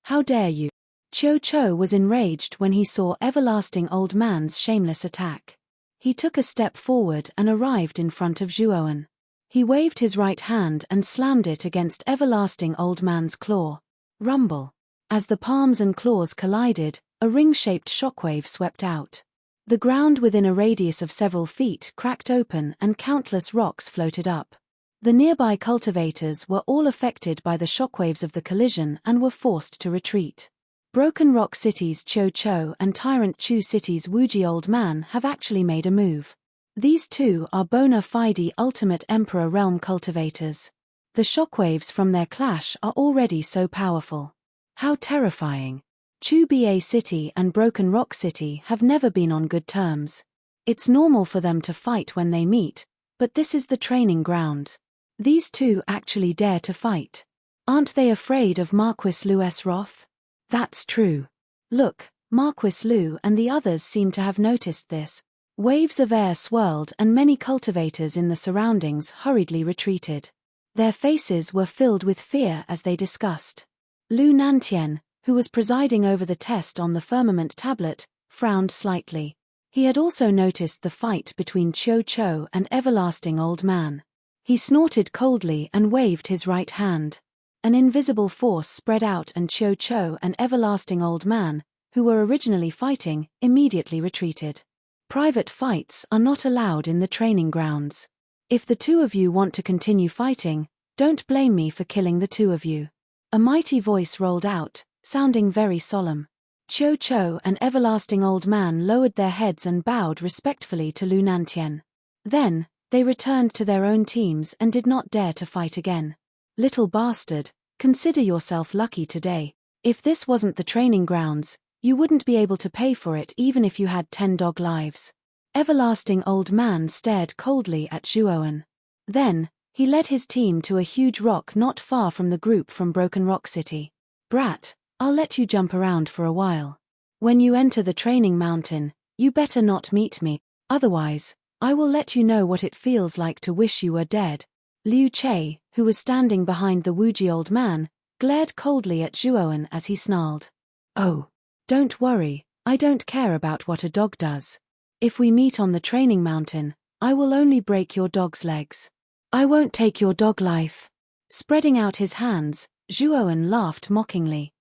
how dare you? Qiu Chou was enraged when he saw everlasting old man's shameless attack. He took a step forward and arrived in front of Zhuowen. He waved his right hand and slammed it against everlasting old man's claw. Rumble. As the palms and claws collided, a ring-shaped shockwave swept out. The ground within a radius of several feet cracked open and countless rocks floated up. The nearby cultivators were all affected by the shockwaves of the collision and were forced to retreat. Broken Rock City's Qiu Chou and Tyrant Chu City's Wuji Old Man have actually made a move. These two are bona fide ultimate Emperor realm cultivators. The shockwaves from their clash are already so powerful. How terrifying. Chu Ba City and Broken Rock City have never been on good terms. It's normal for them to fight when they meet, but this is the training grounds. These two actually dare to fight. Aren't they afraid of Marquis Lu's wrath? That's true. Look, Marquis Lu and the others seem to have noticed this. Waves of air swirled and many cultivators in the surroundings hurriedly retreated. Their faces were filled with fear as they discussed. Lu Nantian, who was presiding over the test on the firmament tablet, frowned slightly. He had also noticed the fight between Qiu Chou and Everlasting Old Man. He snorted coldly and waved his right hand. An invisible force spread out and Qiu Chou and Everlasting Old Man, who were originally fighting, immediately retreated. Private fights are not allowed in the training grounds. If the two of you want to continue fighting, don't blame me for killing the two of you. A mighty voice rolled out, sounding very solemn. Qiu Chou and Everlasting Old Man lowered their heads and bowed respectfully to Lu Nantian. Then, they returned to their own teams and did not dare to fight again. Little bastard, consider yourself lucky today. If this wasn't the training grounds, you wouldn't be able to pay for it even if you had 10 dog lives. Everlasting Old Man stared coldly at Zhuowen. Then, he led his team to a huge rock not far from the group from Broken Rock City. Brat, I'll let you jump around for a while. When you enter the training mountain, you better not meet me, otherwise, I will let you know what it feels like to wish you were dead. Liu Che, who was standing behind the Wuji Old Man, glared coldly at Zhuowen as he snarled. Oh. Don't worry, I don't care about what a dog does. If we meet on the training mountain, I will only break your dog's legs. I won't take your dog life. Spreading out his hands, Zhuowen laughed mockingly.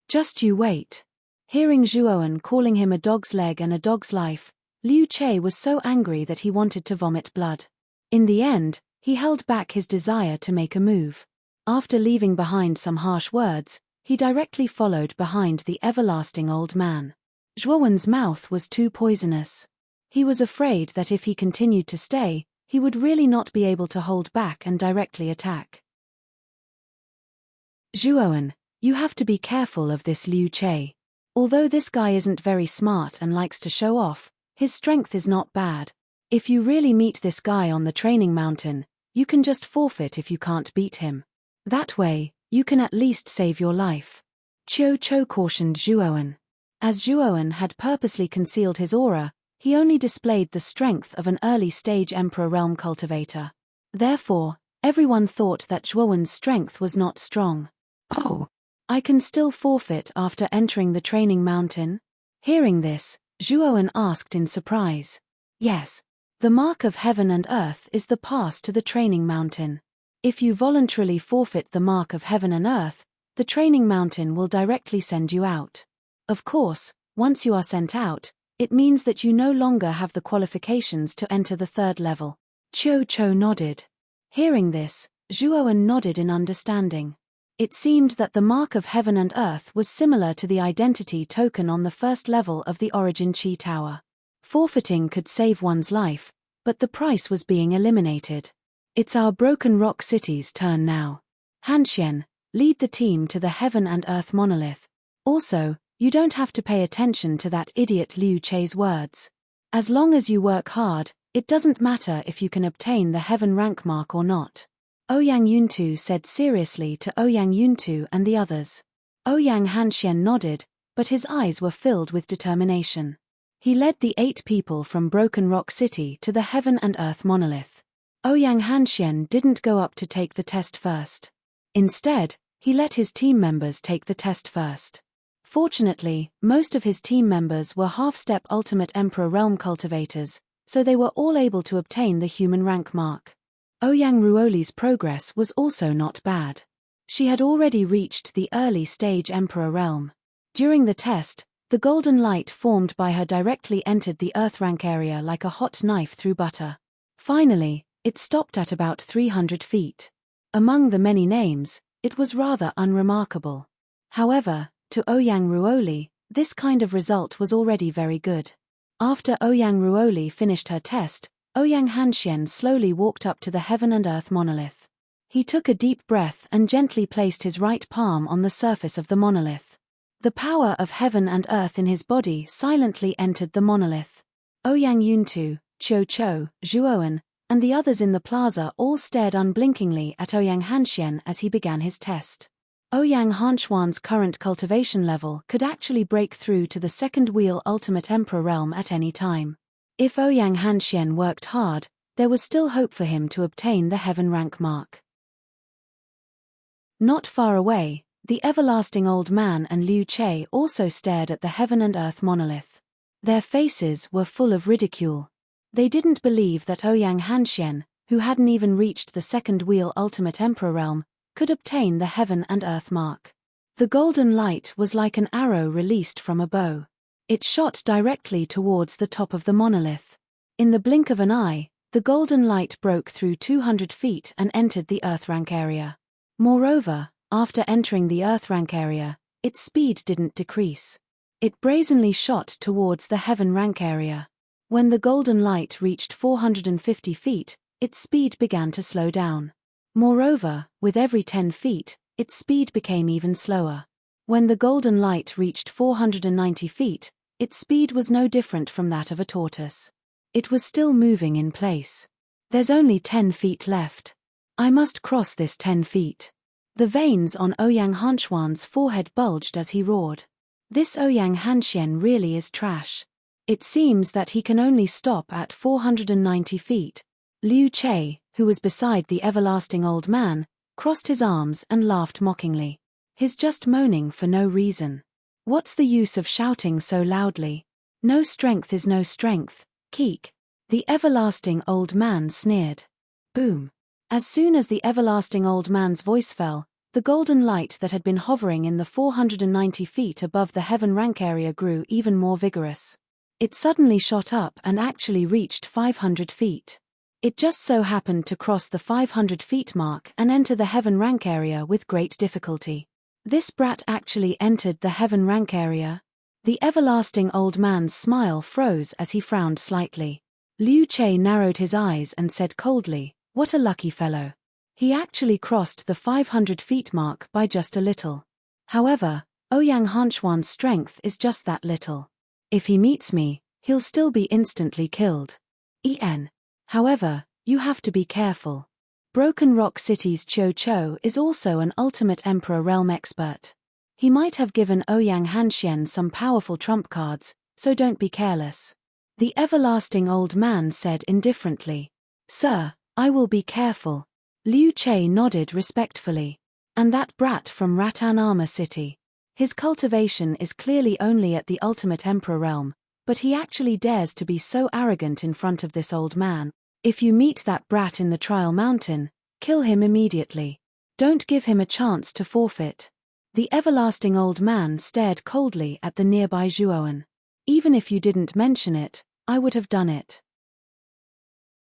Just you wait. Hearing Zhuowen calling him a dog's leg and a dog's life, Liu Che was so angry that he wanted to vomit blood. In the end, he held back his desire to make a move. After leaving behind some harsh words, He directly followed behind the everlasting old man. Zhuowen's mouth was too poisonous. He was afraid that if he continued to stay, he would really not be able to hold back and directly attack. Zhuowen, you have to be careful of this Liu Che. Although this guy isn't very smart and likes to show off, his strength is not bad. If you really meet this guy on the training mountain, you can just forfeit if you can't beat him. That way, you can at least save your life. Qiu Chou cautioned Zhuowen. As Zhuowen had purposely concealed his aura, he only displayed the strength of an early-stage Emperor Realm cultivator. Therefore, everyone thought that Zhuowen's strength was not strong. Oh, I can still forfeit after entering the training mountain? Hearing this, Zhuowen asked in surprise. Yes. The mark of heaven and earth is the pass to the training mountain. If you voluntarily forfeit the mark of heaven and earth, the training mountain will directly send you out. Of course, once you are sent out, it means that you no longer have the qualifications to enter the third level. Qiu Chou nodded. Hearing this, Zhuowen nodded in understanding. It seemed that the mark of heaven and earth was similar to the identity token on the first level of the Origin Chi Tower. Forfeiting could save one's life, but the price was being eliminated. It's our Broken Rock City's turn now. Hanxian, lead the team to the Heaven and Earth monolith. Also, you don't have to pay attention to that idiot Liu Che's words. As long as you work hard, it doesn't matter if you can obtain the Heaven rank mark or not. Ouyang Yuntu said seriously to Ouyang Yuntu and the others. Ouyang Hanxian nodded, but his eyes were filled with determination. He led the 8 people from Broken Rock City to the Heaven and Earth monolith. Ouyang Hanxian didn't go up to take the test first. Instead, he let his team members take the test first. Fortunately, most of his team members were half-step Ultimate Emperor Realm cultivators, so they were all able to obtain the human rank mark. Ouyang Ruoli's progress was also not bad. She had already reached the early stage Emperor Realm. During the test, the golden light formed by her directly entered the Earth rank area like a hot knife through butter. Finally, it stopped at about 300 feet. Among the many names, it was rather unremarkable. However, to Ouyang Ruoli, this kind of result was already very good. After Ouyang Ruoli finished her test, Ouyang Hanxian slowly walked up to the Heaven and Earth monolith. He took a deep breath and gently placed his right palm on the surface of the monolith. The power of heaven and earth in his body silently entered the monolith. Ouyang Yuntu, Qiu Chou, Zhuowen, and the others in the plaza all stared unblinkingly at Ouyang Hanxian as he began his test. Ouyang Hanxian's current cultivation level could actually break through to the second wheel Ultimate Emperor Realm at any time. If Ouyang Hanxian worked hard, there was still hope for him to obtain the Heaven rank mark. Not far away, the everlasting old man and Liu Che also stared at the Heaven and Earth monolith. Their faces were full of ridicule. They didn't believe that Ouyang Hanxian, who hadn't even reached the second wheel Ultimate Emperor Realm, could obtain the Heaven and Earth mark. The golden light was like an arrow released from a bow. It shot directly towards the top of the monolith. In the blink of an eye, the golden light broke through 200 feet and entered the Earth rank area. Moreover, after entering the Earth rank area, its speed didn't decrease. It brazenly shot towards the Heaven rank area. When the golden light reached 450 feet, its speed began to slow down. Moreover, with every 10 feet, its speed became even slower. When the golden light reached 490 feet, its speed was no different from that of a tortoise. It was still moving in place. There's only 10 feet left. I must cross this 10 feet. The veins on Ouyang Hanxian's forehead bulged as he roared. This Ouyang Hanxian really is trash. It seems that he can only stop at 490 feet. Liu Che, who was beside the everlasting old man, crossed his arms and laughed mockingly. He's just moaning for no reason. What's the use of shouting so loudly? No strength is no strength, Keek. The everlasting old man sneered. Boom. As soon as the everlasting old man's voice fell, the golden light that had been hovering in the 490 feet above the Heaven rank area grew even more vigorous. It suddenly shot up and actually reached 500 feet. It just so happened to cross the 500 feet mark and enter the Heaven rank area with great difficulty. This brat actually entered the heaven rank area? The everlasting old man's smile froze as he frowned slightly. Liu Che narrowed his eyes and said coldly, "What a lucky fellow. He actually crossed the 500 feet mark by just a little. However, Ouyang Hanchuan's strength is just that little. If he meets me, he'll still be instantly killed. However, you have to be careful. Broken Rock City's Cho Cho is also an ultimate Emperor Realm expert. He might have given Ouyang Hanxian some powerful trump cards, so don't be careless." The everlasting old man said indifferently. "Sir, I will be careful." Liu Che nodded respectfully. "And that brat from Rattan Armor City. His cultivation is clearly only at the ultimate Emperor realm, but he actually dares to be so arrogant in front of this old man. If you meet that brat in the Trial Mountain, kill him immediately. Don't give him a chance to forfeit." The everlasting old man stared coldly at the nearby Zhuoan. "Even if you didn't mention it, I would have done it.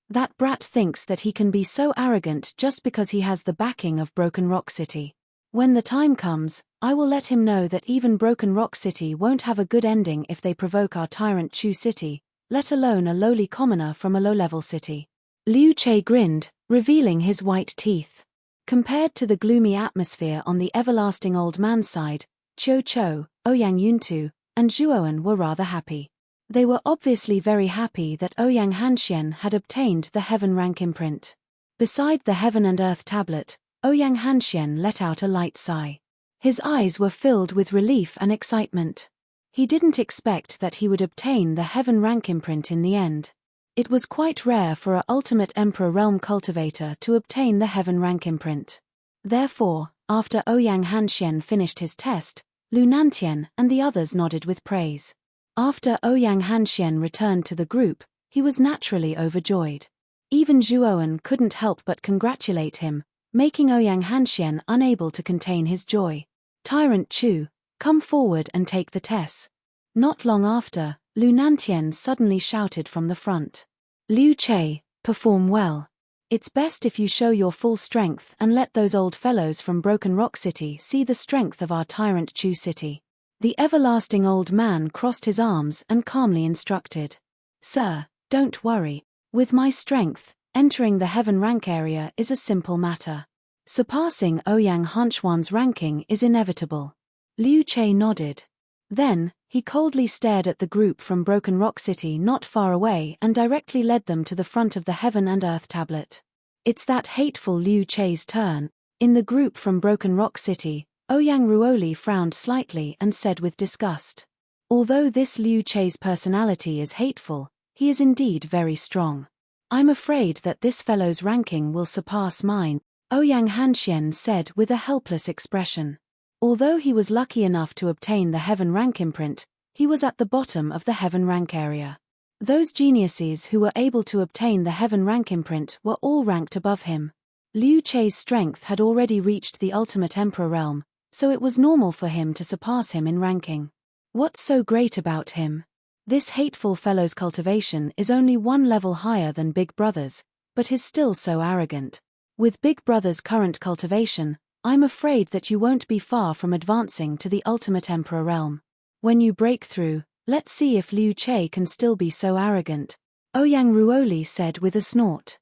That brat thinks that he can be so arrogant just because he has the backing of Broken Rock City. When the time comes, I will let him know that even Broken Rock City won't have a good ending if they provoke our tyrant Chu City, let alone a lowly commoner from a low-level city." Liu Che grinned, revealing his white teeth. Compared to the gloomy atmosphere on the everlasting old man's side, Cho Cho, Ouyang Yuntu, and Zhuoan were rather happy. They were obviously very happy that Ouyang Hanxian had obtained the heaven rank imprint. Beside the heaven and earth tablet, Ouyang Hanxian let out a light sigh. His eyes were filled with relief and excitement. He didn't expect that he would obtain the heaven rank imprint in the end. It was quite rare for a ultimate Emperor Realm cultivator to obtain the heaven rank imprint. Therefore, after Ouyang Hanxian finished his test, Lu Nantian and the others nodded with praise. After Ouyang Hanxian returned to the group, he was naturally overjoyed. Even Zhuoan couldn't help but congratulate him, making Ouyang Hanxian unable to contain his joy. "Tyrant Chu, come forward and take the test." Not long after, Lu Nantian suddenly shouted from the front. "Liu Che, perform well. It's best if you show your full strength and let those old fellows from Broken Rock City see the strength of our tyrant Chu City." The everlasting old man crossed his arms and calmly instructed. "Sir, don't worry. With my strength, entering the heaven rank area is a simple matter. Surpassing Ouyang Hanchuan's ranking is inevitable." Liu Che nodded. Then, he coldly stared at the group from Broken Rock City not far away and directly led them to the front of the heaven and earth tablet. It's that hateful Liu Che's turn. In the group from Broken Rock City, Ouyang Ruoli frowned slightly and said with disgust. "Although this Liu Che's personality is hateful, he is indeed very strong. I'm afraid that this fellow's ranking will surpass mine," Ouyang Hanxian said with a helpless expression. Although he was lucky enough to obtain the heaven rank imprint, he was at the bottom of the heaven rank area. Those geniuses who were able to obtain the heaven rank imprint were all ranked above him. Liu Che's strength had already reached the ultimate Emperor realm, so it was normal for him to surpass him in ranking. What's so great about him? This hateful fellow's cultivation is only one level higher than Big Brother's, but is still so arrogant. With Big Brother's current cultivation, I'm afraid that you won't be far from advancing to the ultimate Emperor realm. When you break through, let's see if Liu Che can still be so arrogant," Ouyang Ruoli said with a snort.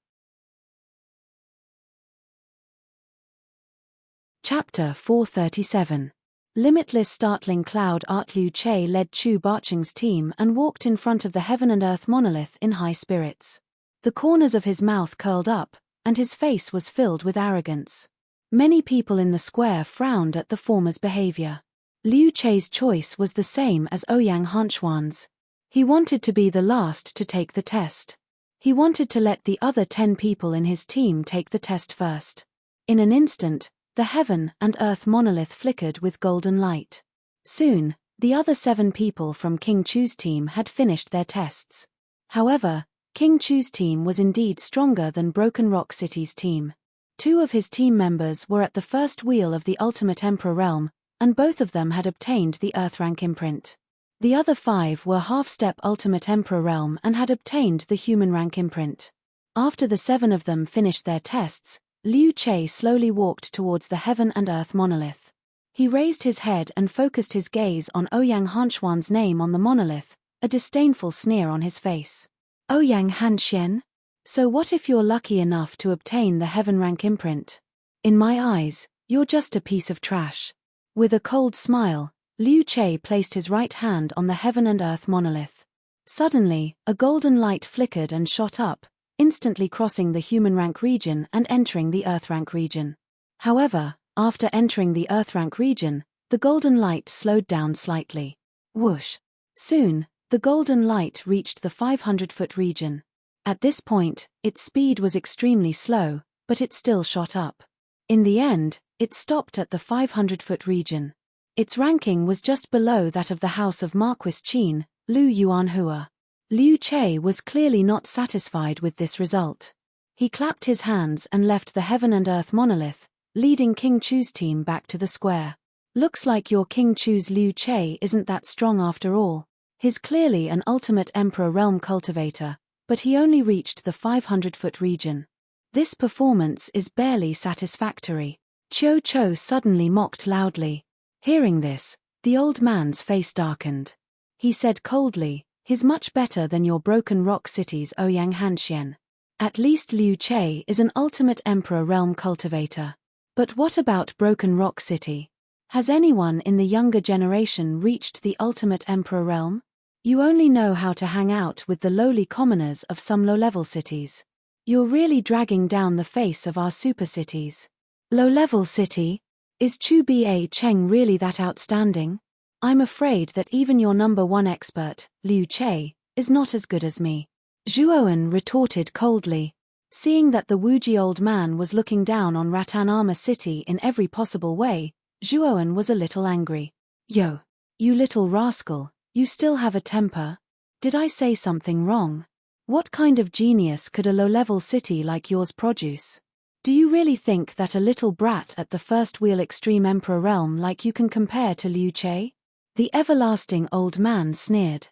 Chapter 437. Limitless Startling Cloud Art. Liu Che led Chu Barching's team and walked in front of the heaven and earth monolith in high spirits. The corners of his mouth curled up, and his face was filled with arrogance. Many people in the square frowned at the former's behavior. Liu Che's choice was the same as Ouyang Hanchuan's. He wanted to be the last to take the test. He wanted to let the other 10 people in his team take the test first. In an instant, the heaven and earth monolith flickered with golden light. Soon, the other 7 people from King Chu's team had finished their tests. However, King Chu's team was indeed stronger than Broken Rock City's team. 2 of his team members were at the first wheel of the Ultimate Emperor realm, and both of them had obtained the Earth rank imprint. The other 5 were half-step Ultimate Emperor realm and had obtained the Human rank imprint. After the 7 of them finished their tests, Liu Che slowly walked towards the heaven and earth monolith. He raised his head and focused his gaze on Ouyang Hanchuan's name on the monolith, a disdainful sneer on his face. Ouyang Hanxian? So what if you're lucky enough to obtain the heaven rank imprint? In my eyes, you're just a piece of trash. With a cold smile, Liu Che placed his right hand on the heaven and earth monolith. Suddenly, a golden light flickered and shot up, instantly crossing the human rank region and entering the earth rank region. However, after entering the earth rank region, the golden light slowed down slightly. Whoosh! Soon, the golden light reached the 500-foot region. At this point, its speed was extremely slow, but it still shot up. In the end, it stopped at the 500-foot region. Its ranking was just below that of the house of Marquis Qin, Lu Yuanhua. Liu Che was clearly not satisfied with this result. He clapped his hands and left the heaven and earth monolith, leading King Chu's team back to the square. Looks like your King Chu's Liu Che isn't that strong after all. He's clearly an ultimate Emperor realm cultivator, but he only reached the 500-foot region. This performance is barely satisfactory. Qiu Chou suddenly mocked loudly. Hearing this, the old man's face darkened. He said coldly, "He's much better than your Broken Rock City's Ouyang Hanxian. At least Liu Che is an ultimate Emperor realm cultivator. But what about Broken Rock City? Has anyone in the younger generation reached the ultimate Emperor realm? You only know how to hang out with the lowly commoners of some low-level cities. You're really dragging down the face of our super cities. Low-level city? Is Chu Ba Cheng really that outstanding? I'm afraid that even your number one expert, Liu Che, is not as good as me." Zhuoan retorted coldly. Seeing that the Wuji old man was looking down on Ratanama City in every possible way, Zhuoan was a little angry. "Yo! You little rascal, you still have a temper? Did I say something wrong? What kind of genius could a low-level city like yours produce? Do you really think that a little brat at the first wheel extreme Emperor realm like you can compare to Liu Che?" The everlasting old man sneered.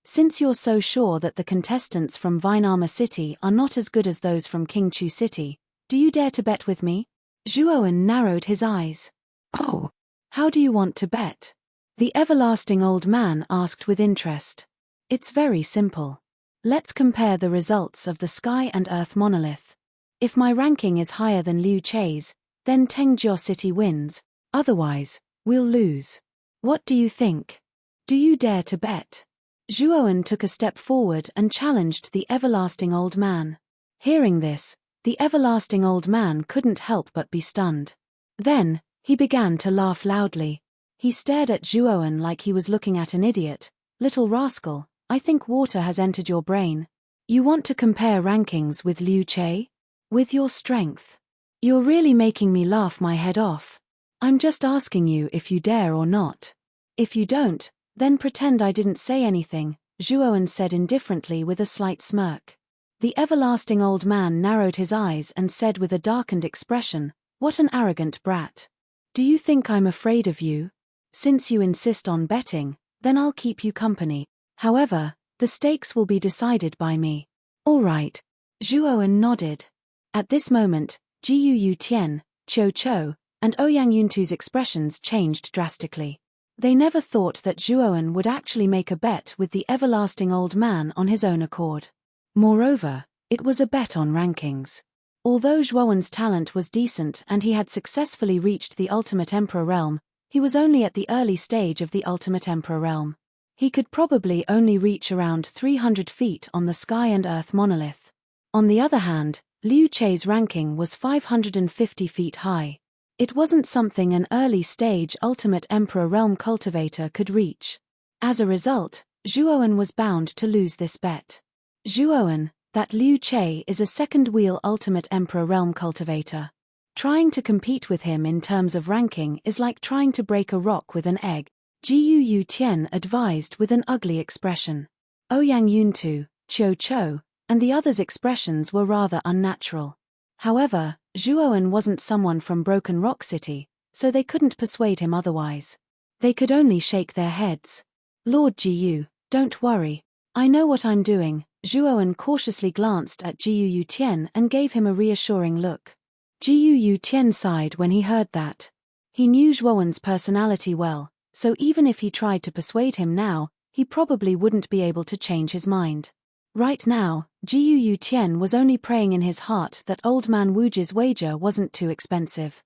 "Since you're so sure that the contestants from Vainama City are not as good as those from King Chu City, do you dare to bet with me?" Zhuoan narrowed his eyes. "Oh, how do you want to bet?" the everlasting old man asked with interest. "It's very simple. Let's compare the results of the Sky and Earth monolith. If my ranking is higher than Liu Che's, then Tengjiao City wins, otherwise, we'll lose. What do you think? Do you dare to bet?" Zhuoan took a step forward and challenged the everlasting old man. Hearing this, the everlasting old man couldn't help but be stunned. Then, he began to laugh loudly. He stared at Zhuoan like he was looking at an idiot. "Little rascal, I think water has entered your brain. You want to compare rankings with Liu Che? With your strength? You're really making me laugh my head off. I'm just asking you if you dare or not. If you don't, then pretend I didn't say anything," Zhuoan said indifferently with a slight smirk. The everlasting old man narrowed his eyes and said with a darkened expression, "What an arrogant brat. Do you think I'm afraid of you? Since you insist on betting, then I'll keep you company. However, the stakes will be decided by me." "All right." Zhuoan nodded. At this moment, Jiu Tian, Qiu Chou, and Ouyang Yuntu's expressions changed drastically. They never thought that Zhuoan would actually make a bet with the everlasting old man on his own accord. Moreover, it was a bet on rankings. Although Zhuoan's talent was decent and he had successfully reached the ultimate Emperor realm, he was only at the early stage of the ultimate Emperor realm. He could probably only reach around 300 feet on the Sky and Earth monolith. On the other hand, Liu Che's ranking was 550 feet high. It wasn't something an early-stage Ultimate Emperor realm cultivator could reach. As a result, Zhuoan was bound to lose this bet. Zhuoan, that Liu Che is a second-wheel Ultimate Emperor realm cultivator. Trying to compete with him in terms of ranking is like trying to break a rock with an egg, Jiu Tian advised with an ugly expression. Ouyang Yuntu, Qiu Chou, and the others' expressions were rather unnatural. However, Zhuoan wasn't someone from Broken Rock City, so they couldn't persuade him otherwise. They could only shake their heads. "Lord Jiu, don't worry. I know what I'm doing." Zhuoan cautiously glanced at Jiu Tian and gave him a reassuring look. Jiu Tian sighed when he heard that. He knew Zhuowen's personality well, so even if he tried to persuade him now, he probably wouldn't be able to change his mind. Right now, Jiu Tian was only praying in his heart that old man Wuji's wager wasn't too expensive.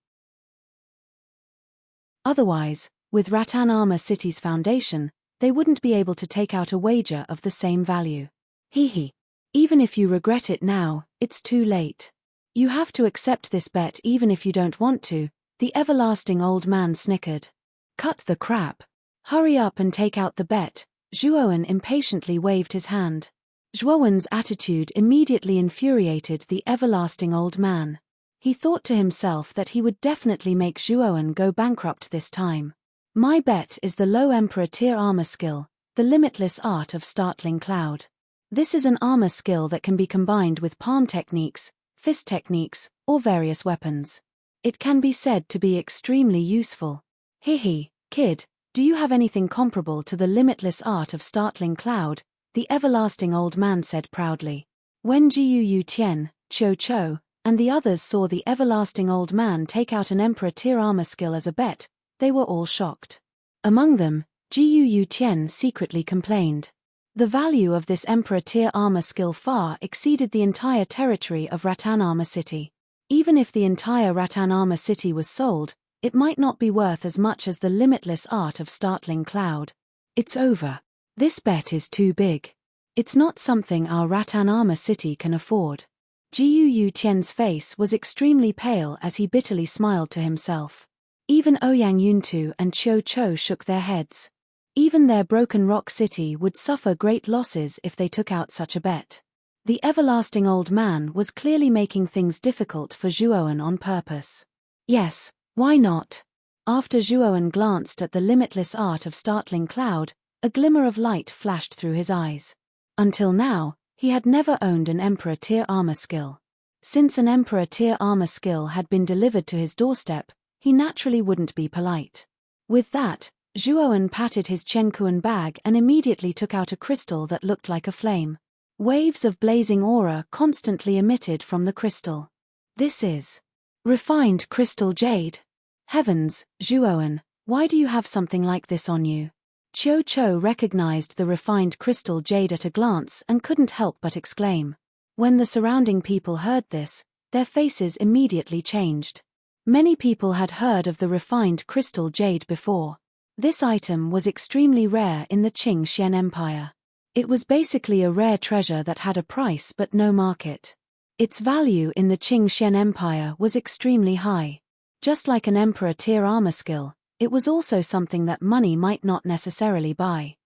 Otherwise, with Rattan Armor City's foundation, they wouldn't be able to take out a wager of the same value. Hee. Even if you regret it now, it's too late. You have to accept this bet even if you don't want to, the everlasting old man snickered. Cut the crap. Hurry up and take out the bet. Zhuowen impatiently waved his hand. Zhuowen's attitude immediately infuriated the everlasting old man. He thought to himself that he would definitely make Zhuowen go bankrupt this time. My bet is the low Emperor tier armor skill, the limitless art of startling cloud. This is an armor skill that can be combined with palm techniques, fist techniques, or various weapons. It can be said to be extremely useful. Hee, kid, do you have anything comparable to the limitless art of startling cloud? The everlasting old man said proudly. When Jiu Tian, Cho, and the others saw the everlasting old man take out an Emperor tier armor skill as a bet, they were all shocked. Among them, Jiu Tian secretly complained. The value of this Emperor tier armor skill far exceeded the entire territory of Rattan Armor City. Even if the entire Rattan Armor City was sold, it might not be worth as much as the limitless art of startling cloud. It's over. This bet is too big. It's not something our Rattan Armor City can afford. Jiu Tian's face was extremely pale as he bitterly smiled to himself. Even Ouyang Yuntu and Cho shook their heads. Even their Broken Rock City would suffer great losses if they took out such a bet. The everlasting old man was clearly making things difficult for Zhuowen on purpose. Yes, why not? After Zhuowen glanced at the limitless art of startling cloud, a glimmer of light flashed through his eyes. Until now, he had never owned an Emperor tier armor skill. Since an Emperor tier armor skill had been delivered to his doorstep, he naturally wouldn't be polite. With that, Zhuowen patted his Chenkuan bag and immediately took out a crystal that looked like a flame. Waves of blazing aura constantly emitted from the crystal. This is refined crystal jade. Heavens, Zhuowen, why do you have something like this on you? Cho recognized the refined crystal jade at a glance and couldn't help but exclaim. When the surrounding people heard this, their faces immediately changed. Many people had heard of the refined crystal jade before. This item was extremely rare in the Qing Xian Empire. It was basically a rare treasure that had a price but no market. Its value in the Qing Xian Empire was extremely high. Just like an Emperor tier armor skill, it was also something that money might not necessarily buy.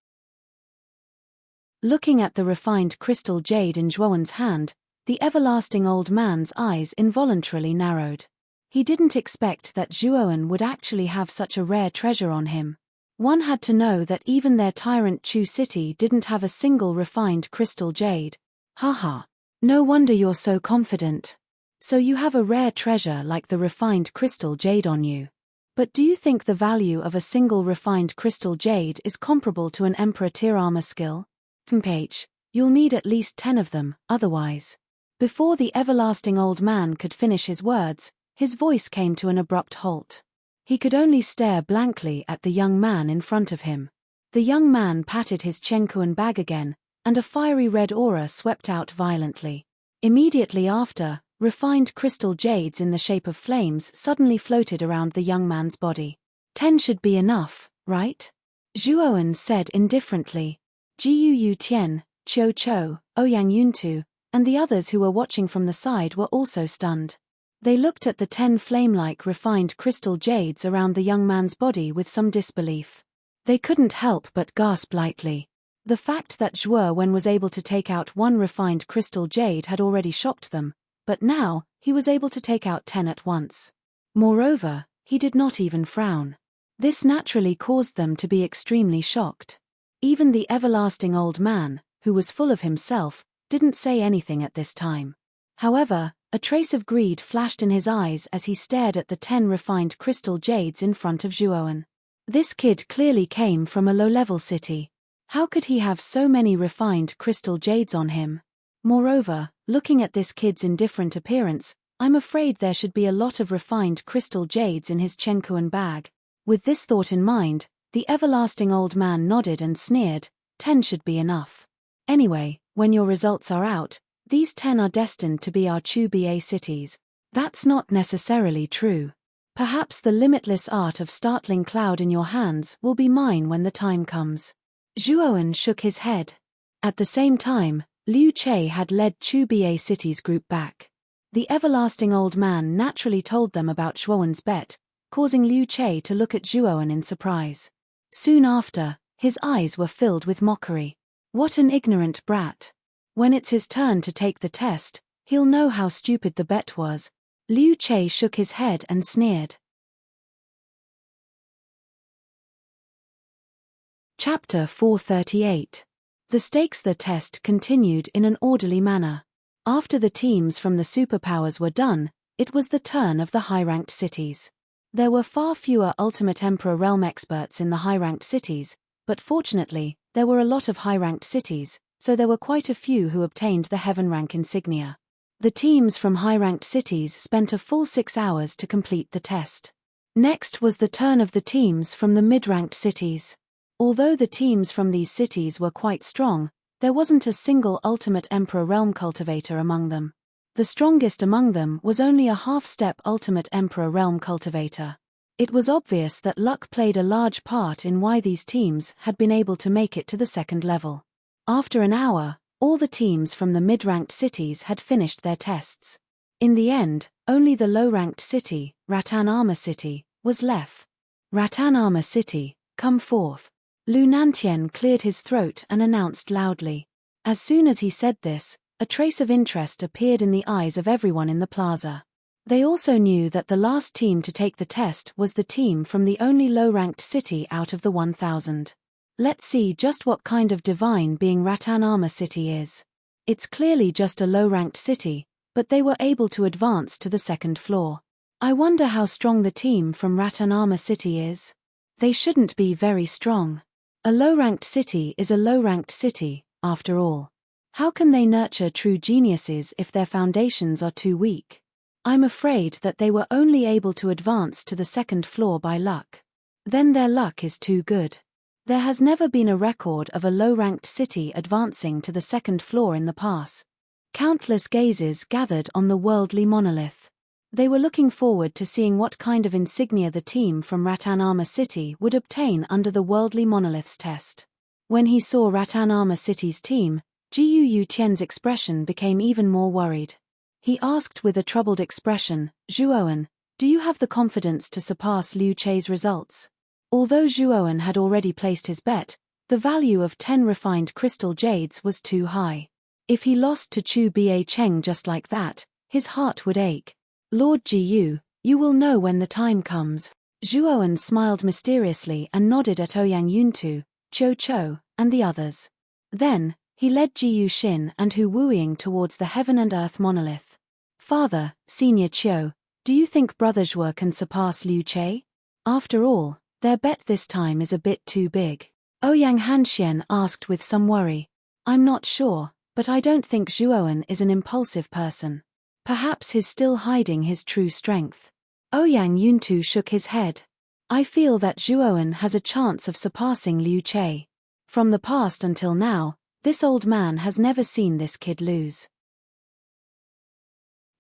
Looking at the refined crystal jade in Zhuowen's hand, the everlasting old man's eyes involuntarily narrowed. He didn't expect that Zhuowen would actually have such a rare treasure on him. One had to know that even their tyrant Chu city didn't have a single refined crystal jade. Haha. No wonder you're so confident. So you have a rare treasure like the refined crystal jade on you. But do you think the value of a single refined crystal jade is comparable to an Emperor tier armor skill? You'll need at least 10 of them, otherwise. Before the everlasting old man could finish his words, his voice came to an abrupt halt. He could only stare blankly at the young man in front of him. The young man patted his Chenkuan bag again, and a fiery red aura swept out violently. Immediately after, refined crystal jades in the shape of flames suddenly floated around the young man's body. 10 should be enough, right? Zhuowen said indifferently. Jiu Tian, Cho, Ouyang Yuntu, and the others who were watching from the side were also stunned. They looked at the 10 flame-like refined crystal jades around the young man's body with some disbelief. They couldn't help but gasp lightly. The fact that Zhuowen was able to take out one refined crystal jade had already shocked them, but now, he was able to take out 10 at once. Moreover, he did not even frown. This naturally caused them to be extremely shocked. Even the everlasting old man, who was full of himself, didn't say anything at this time. However, a trace of greed flashed in his eyes as he stared at the 10 refined crystal jades in front of Zhuowen. This kid clearly came from a low-level city. How could he have so many refined crystal jades on him? Moreover, looking at this kid's indifferent appearance, I'm afraid there should be a lot of refined crystal jades in his Chenkuan bag. With this thought in mind, the everlasting old man nodded and sneered, 10 should be enough. Anyway, when your results are out, these 10 are destined to be our Chu-Ba cities. That's not necessarily true. Perhaps the limitless art of startling cloud in your hands will be mine when the time comes. Zhuowen shook his head. At the same time, Liu Che had led Chu-Ba city's group back. The everlasting old man naturally told them about Zhuowen's bet, causing Liu Che to look at Zhuowen in surprise. Soon after, his eyes were filled with mockery. What an ignorant brat. When it's his turn to take the test, he'll know how stupid the bet was. Liu Che shook his head and sneered. Chapter 438. The stakes. The test continued in an orderly manner. After the teams from the superpowers were done, it was the turn of the high-ranked cities. There were far fewer Ultimate Emperor Realm experts in the high-ranked cities, but fortunately, there were a lot of high-ranked cities, so there were quite a few who obtained the Heaven rank insignia. The teams from high-ranked cities spent a full 6 hours to complete the test. Next was the turn of the teams from the mid-ranked cities. Although the teams from these cities were quite strong, there wasn't a single Ultimate Emperor Realm cultivator among them. The strongest among them was only a half-step Ultimate Emperor Realm cultivator. It was obvious that luck played a large part in why these teams had been able to make it to the second level. After an hour, all the teams from the mid-ranked cities had finished their tests. In the end, only the low-ranked city, Rattan Armor City, was left. Rattan Armor City, come forth. Lu Nantian cleared his throat and announced loudly. As soon as he said this, a trace of interest appeared in the eyes of everyone in the plaza. They also knew that the last team to take the test was the team from the only low-ranked city out of the 1,000. Let's see just what kind of divine being Rattan Armor City is. It's clearly just a low-ranked city, but they were able to advance to the second floor. I wonder how strong the team from Rattan Armor City is. They shouldn't be very strong. A low-ranked city is a low-ranked city, after all. How can they nurture true geniuses if their foundations are too weak? I'm afraid that they were only able to advance to the second floor by luck. Then their luck is too good. There has never been a record of a low-ranked city advancing to the second floor in the past. Countless gazes gathered on the worldly monolith. They were looking forward to seeing what kind of insignia the team from Rattan Armor City would obtain under the worldly monolith's test. When he saw Rattan Armor City's team, Jiu Tian's expression became even more worried. He asked with a troubled expression, Zhuowen, do you have the confidence to surpass Liu Che's results? Although Zhuowen had already placed his bet, the value of 10 refined crystal jades was too high. If he lost to Chu-Ba Cheng just like that, his heart would ache. Lord Jiu, you will know when the time comes. Zhuowen smiled mysteriously and nodded at Ouyang Yuntu, Qiu Chou, and the others. Then, he led Jiu Xin and Hu Wuiying towards the heaven and earth monolith. Father, Senior Qiu, do you think Brother Zhuo can surpass Liu Che? After all, their bet this time is a bit too big. Ouyang Hanxian asked with some worry. I'm not sure, but I don't think Zhuowen is an impulsive person. Perhaps he's still hiding his true strength. Ouyang Yuntu shook his head. I feel that Zhuowen has a chance of surpassing Liu Che. From the past until now, this old man has never seen this kid lose.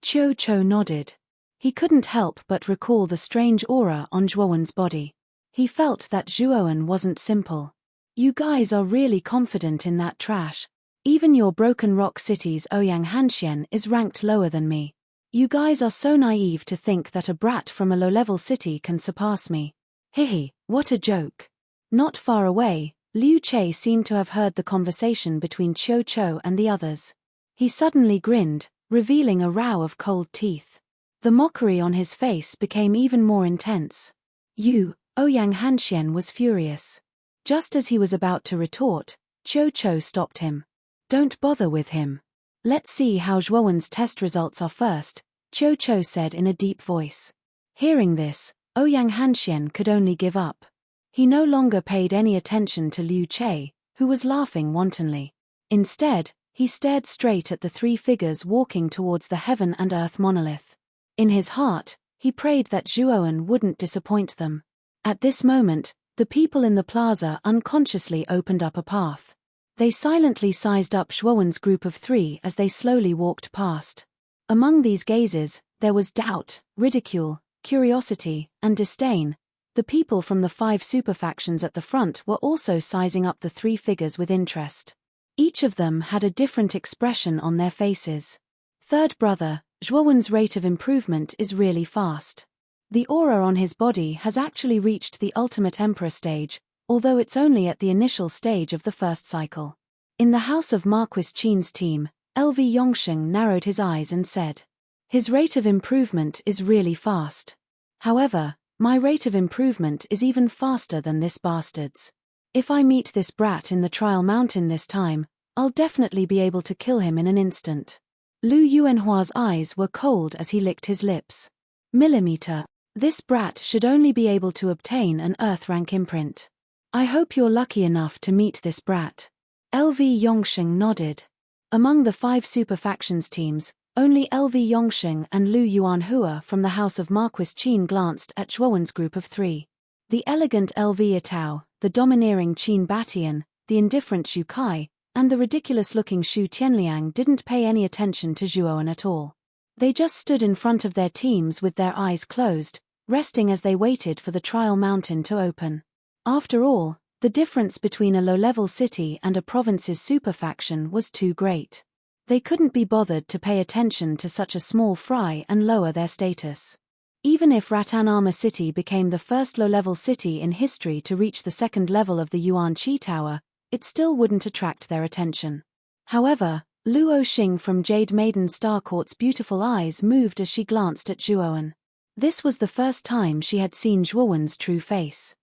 Qiu Chou nodded. He couldn't help but recall the strange aura on Zhuowen's body. He felt that Zhuowen wasn't simple. You guys are really confident in that trash. Even your Broken Rock City's Ouyang Hanxian is ranked lower than me. You guys are so naive to think that a brat from a low-level city can surpass me. Hihi, what a joke. Not far away, Liu Che seemed to have heard the conversation between Qiu Chou and the others. He suddenly grinned, revealing a row of cold teeth. The mockery on his face became even more intense. Ouyang Hanxian was furious. Just as he was about to retort, Qiu Chou stopped him. Don't bother with him. Let's see how Zhuowen's test results are first, Qiu Chou said in a deep voice. Hearing this, Ouyang Hanxian could only give up. He no longer paid any attention to Liu Che, who was laughing wantonly. Instead, he stared straight at the 3 figures walking towards the heaven and earth monolith. In his heart, he prayed that Zhuowen wouldn't disappoint them. At this moment, the people in the plaza unconsciously opened up a path. They silently sized up Zhuowen's group of 3 as they slowly walked past. Among these gazes, there was doubt, ridicule, curiosity, and disdain. The people from the 5 superfactions at the front were also sizing up the 3 figures with interest. Each of them had a different expression on their faces. Third brother, Zhuowen's rate of improvement is really fast. The aura on his body has actually reached the ultimate emperor stage, although it's only at the initial stage of the first cycle. In the house of Marquis Qin's team, LV Yongsheng narrowed his eyes and said, "His rate of improvement is really fast. However, my rate of improvement is even faster than this bastard's. If I meet this brat in the trial mountain this time, I'll definitely be able to kill him in an instant." Lu Yuanhua's eyes were cold as he licked his lips. Millimeter. This brat should only be able to obtain an Earth rank imprint. I hope you're lucky enough to meet this brat. LV Yongsheng nodded. Among the 5 superfactions teams, only LV Yongsheng and Lu Yuanhua from the house of Marquis Qin glanced at Zhuowen's group of 3. The elegant LV Atao, the domineering Qin Batian, the indifferent Xu Kai, and the ridiculous-looking Xu Tianliang didn't pay any attention to Zhuowen at all. They just stood in front of their teams with their eyes closed, resting as they waited for the trial mountain to open. After all, the difference between a low-level city and a province's superfaction was too great. They couldn't be bothered to pay attention to such a small fry and lower their status. Even if Ratanama City became the first low-level city in history to reach the 2nd level of the Yuan Qi Tower, it still wouldn't attract their attention. However, Luo Xing from Jade Maiden Star Court's beautiful eyes moved as she glanced at Zhuowen. This was the first time she had seen Zhuowen's true face.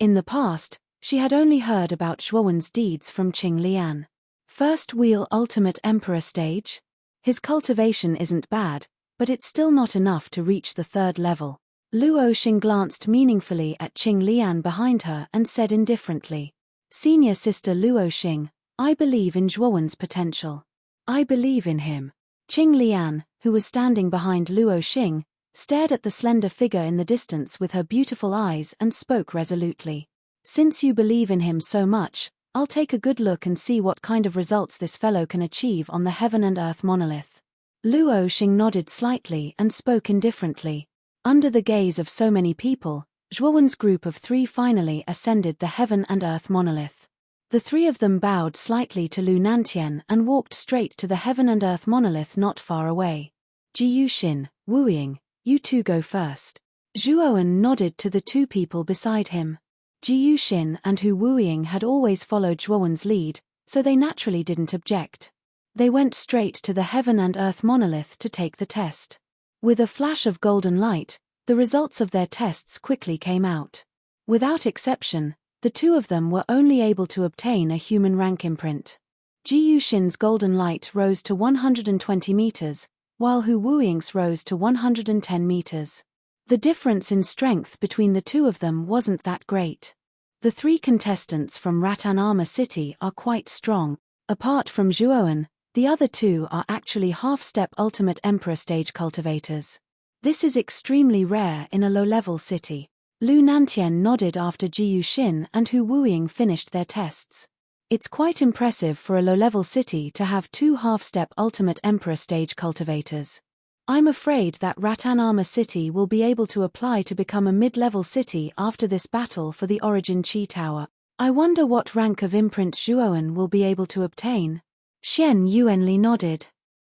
In the past, she had only heard about Zhuowen's deeds from Qing Lian. First wheel ultimate emperor stage? His cultivation isn't bad, but it's still not enough to reach the 3rd level. Luo Xing glanced meaningfully at Qing Lian behind her and said indifferently, "Senior sister Luo Xing, I believe in Zhuowen's potential. I believe in him." Qing Lian, who was standing behind Luo Xing, stared at the slender figure in the distance with her beautiful eyes and spoke resolutely. "Since you believe in him so much, I'll take a good look and see what kind of results this fellow can achieve on the Heaven and Earth monolith." Luo Xing nodded slightly and spoke indifferently. Under the gaze of so many people, Zhuowen's group of 3 finally ascended the Heaven and Earth monolith. The 3 of them bowed slightly to Lu Nantian and walked straight to the Heaven and Earth monolith not far away. "Ji Yuxin, Wu Ying, you 2 go first." Zhuowen nodded to the 2 people beside him. Ji Yuxin and Hu Wuying had always followed Zhuowen's lead, so they naturally didn't object. They went straight to the Heaven and Earth monolith to take the test. With a flash of golden light, the results of their tests quickly came out. Without exception, the 2 of them were only able to obtain a human rank imprint. Ji Yuxin's golden light rose to 120 meters, while Hu Wuying's rose to 110 meters. The difference in strength between the 2 of them wasn't that great. The 3 contestants from Ratanama City are quite strong. Apart from Zhuowen, the other 2 are actually half-step ultimate emperor stage cultivators. This is extremely rare in a low-level city. Lu Nantian nodded after Ji Yuxin and Hu Wuying finished their tests. It's quite impressive for a low-level city to have 2 half-step ultimate emperor stage cultivators. I'm afraid that Ratanama City will be able to apply to become a mid-level city after this battle for the Origin Qi Tower. I wonder what rank of imprint Zhuowen will be able to obtain. Xian Yuanli nodded.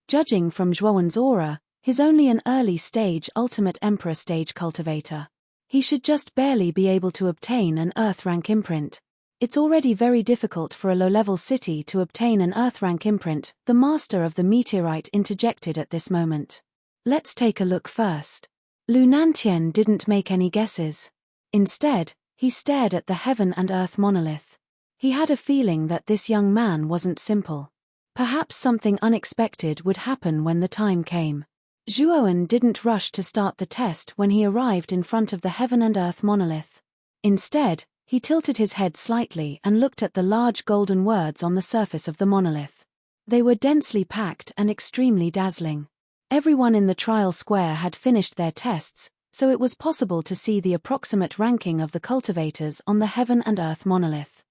Judging from Zhuowen's aura, he's only an early-stage ultimate emperor stage cultivator. He should just barely be able to obtain an Earth rank imprint. It's already very difficult for a low-level city to obtain an Earth rank imprint, the master of the meteorite interjected at this moment. Let's take a look first. Lu Nantian didn't make any guesses. Instead, he stared at the Heaven and Earth monolith. He had a feeling that this young man wasn't simple. Perhaps something unexpected would happen when the time came. Zhuowen didn't rush to start the test when he arrived in front of the Heaven and Earth monolith. Instead, he tilted his head slightly and looked at the large golden words on the surface of the monolith. They were densely packed and extremely dazzling. Everyone in the trial square had finished their tests, so it was possible to see the approximate ranking of the cultivators on the heaven and earth monolith.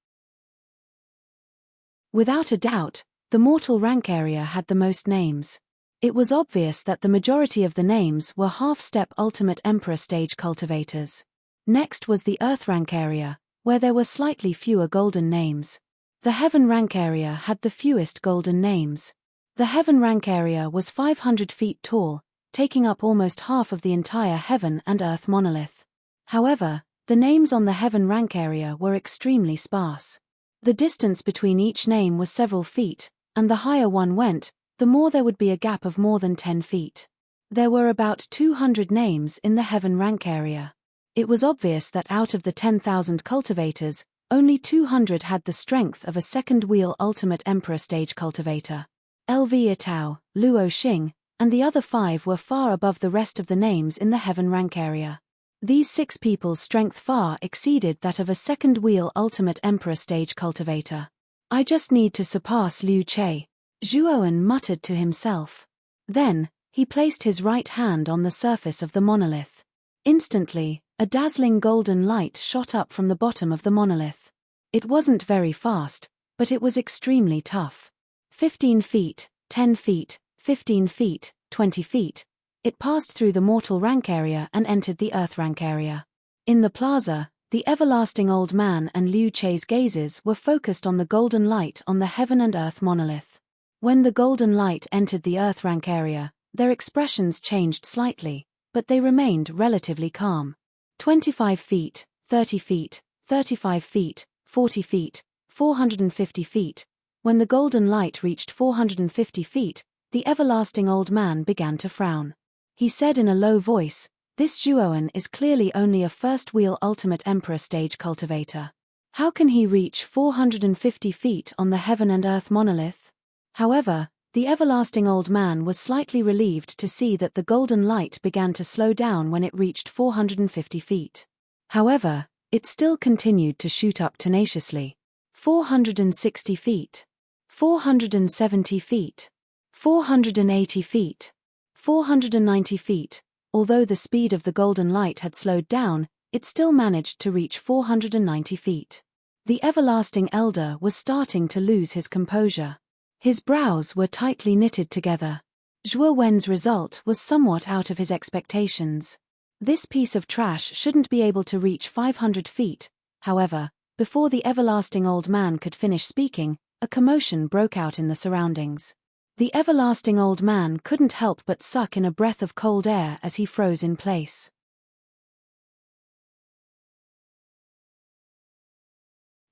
Without a doubt, the mortal rank area had the most names. It was obvious that the majority of the names were half-step Ultimate Emperor stage cultivators. Next was the earth rank area, where there were slightly fewer golden names. The heaven rank area had the fewest golden names. The heaven rank area was 500 feet tall, taking up almost half of the entire heaven and earth monolith. However, the names on the heaven rank area were extremely sparse. The distance between each name was several feet, and the higher one went, the more there would be a gap of more than 10 feet. There were about 200 names in the heaven rank area. It was obvious that out of the 10,000 cultivators, only 200 had the strength of a second wheel Ultimate Emperor stage cultivator. LV Itao, Luo Xing, and the other 5 were far above the rest of the names in the heaven rank area. These 6 people's strength far exceeded that of a second wheel Ultimate Emperor stage cultivator. I just need to surpass Liu Che, Zhuowen muttered to himself. Then, he placed his right hand on the surface of the monolith. Instantly, a dazzling golden light shot up from the bottom of the monolith. It wasn't very fast, but it was extremely tough. 15 feet, 10 feet, 15 feet, 20 feet. It passed through the mortal rank area and entered the earth rank area. In the plaza, the everlasting old man and Liu Che's gazes were focused on the golden light on the heaven and earth monolith. When the golden light entered the earth rank area, their expressions changed slightly, but they remained relatively calm. 25 feet, 30 feet, 35 feet, 40 feet, 450 feet. When the golden light reached 450 feet, the everlasting old man began to frown. He said in a low voice, "This Zhuowen is clearly only a first-wheel Ultimate Emperor stage cultivator. How can he reach 450 feet on the heaven and earth monolith?" However, the everlasting old man was slightly relieved to see that the golden light began to slow down when it reached 450 feet. However, it still continued to shoot up tenaciously. 460 feet. 470 feet. 480 feet. 490 feet. Although the speed of the golden light had slowed down, it still managed to reach 490 feet. The everlasting elder was starting to lose his composure. His brows were tightly knitted together. Zhuo Wen's result was somewhat out of his expectations. This piece of trash shouldn't be able to reach 500 feet. However, before the everlasting old man could finish speaking, a commotion broke out in the surroundings. The everlasting old man couldn't help but suck in a breath of cold air as he froze in place.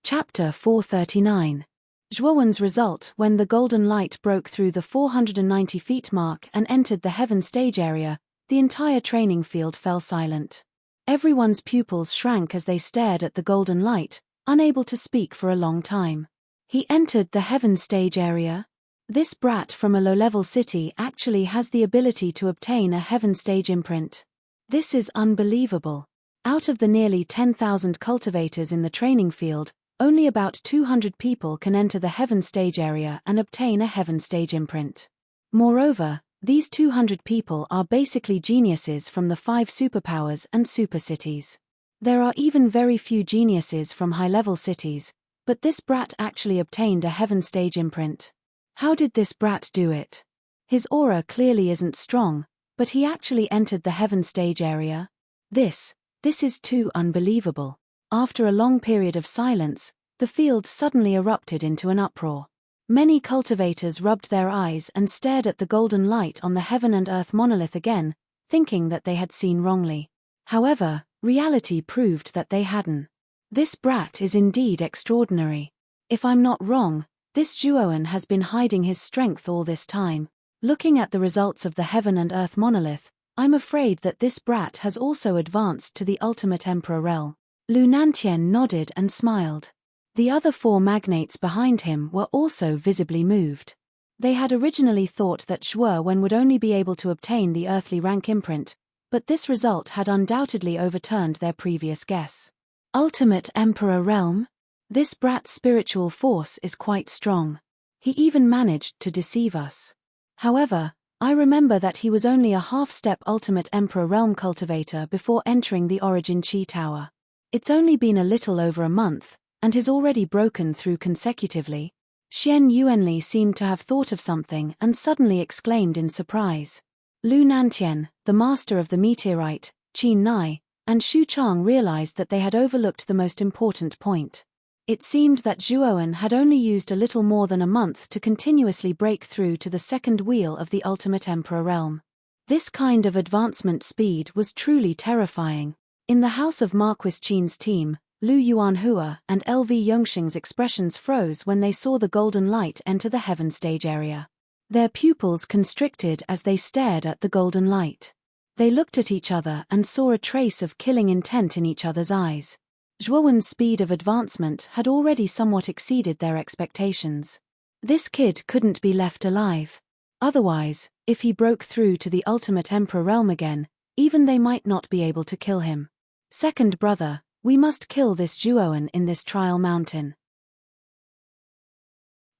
Chapter 439. Zhuowen's result. When the golden light broke through the 490 feet mark and entered the heaven stage area, the entire training field fell silent. Everyone's pupils shrank as they stared at the golden light, unable to speak for a long time. He entered the heaven stage area? This brat from a low-level city actually has the ability to obtain a heaven stage imprint. This is unbelievable. Out of the nearly 10,000 cultivators in the training field, only about 200 people can enter the heaven stage area and obtain a heaven stage imprint. Moreover, these 200 people are basically geniuses from the 5 superpowers and super cities. There are even very few geniuses from high-level cities, but this brat actually obtained a heaven stage imprint. How did this brat do it? His aura clearly isn't strong, but he actually entered the heaven stage area. This is too unbelievable. After a long period of silence, the field suddenly erupted into an uproar. Many cultivators rubbed their eyes and stared at the golden light on the heaven and earth monolith again, thinking that they had seen wrongly. However, reality proved that they hadn't. This brat is indeed extraordinary. If I'm not wrong, this Zhuowen has been hiding his strength all this time. Looking at the results of the heaven and earth monolith, I'm afraid that this brat has also advanced to the ultimate emperor realm. Lu Nantian nodded and smiled. The other 4 magnates behind him were also visibly moved. They had originally thought that Zhuowen would only be able to obtain the earthly rank imprint, but this result had undoubtedly overturned their previous guess. Ultimate emperor realm? This brat's spiritual force is quite strong. He even managed to deceive us. However, I remember that he was only a half-step Ultimate Emperor Realm Cultivator before entering the Origin Chi Tower. It's only been a little over a month, and he's already broken through consecutively. Xian Yuanli seemed to have thought of something and suddenly exclaimed in surprise. Lu Nantian, the master of the meteorite, Qin Nai, and Xu Chang realized that they had overlooked the most important point. It seemed that Zhuoan had only used a little more than a month to continuously break through to the second wheel of the Ultimate Emperor realm. This kind of advancement speed was truly terrifying. In the house of Marquis Qin's team, Lu Yuanhua and LV Yongxing's expressions froze when they saw the golden light enter the heaven stage area. Their pupils constricted as they stared at the golden light. They looked at each other and saw a trace of killing intent in each other's eyes. Zhuowen's speed of advancement had already somewhat exceeded their expectations. This kid couldn't be left alive. Otherwise, if he broke through to the Ultimate Emperor realm again, even they might not be able to kill him. Second brother, we must kill this Zhuowen in this trial mountain.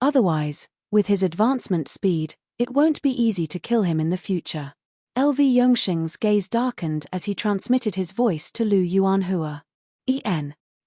Otherwise, with his advancement speed, it won't be easy to kill him in the future. LV Yongxing's gaze darkened as he transmitted his voice to Lu Yuanhua.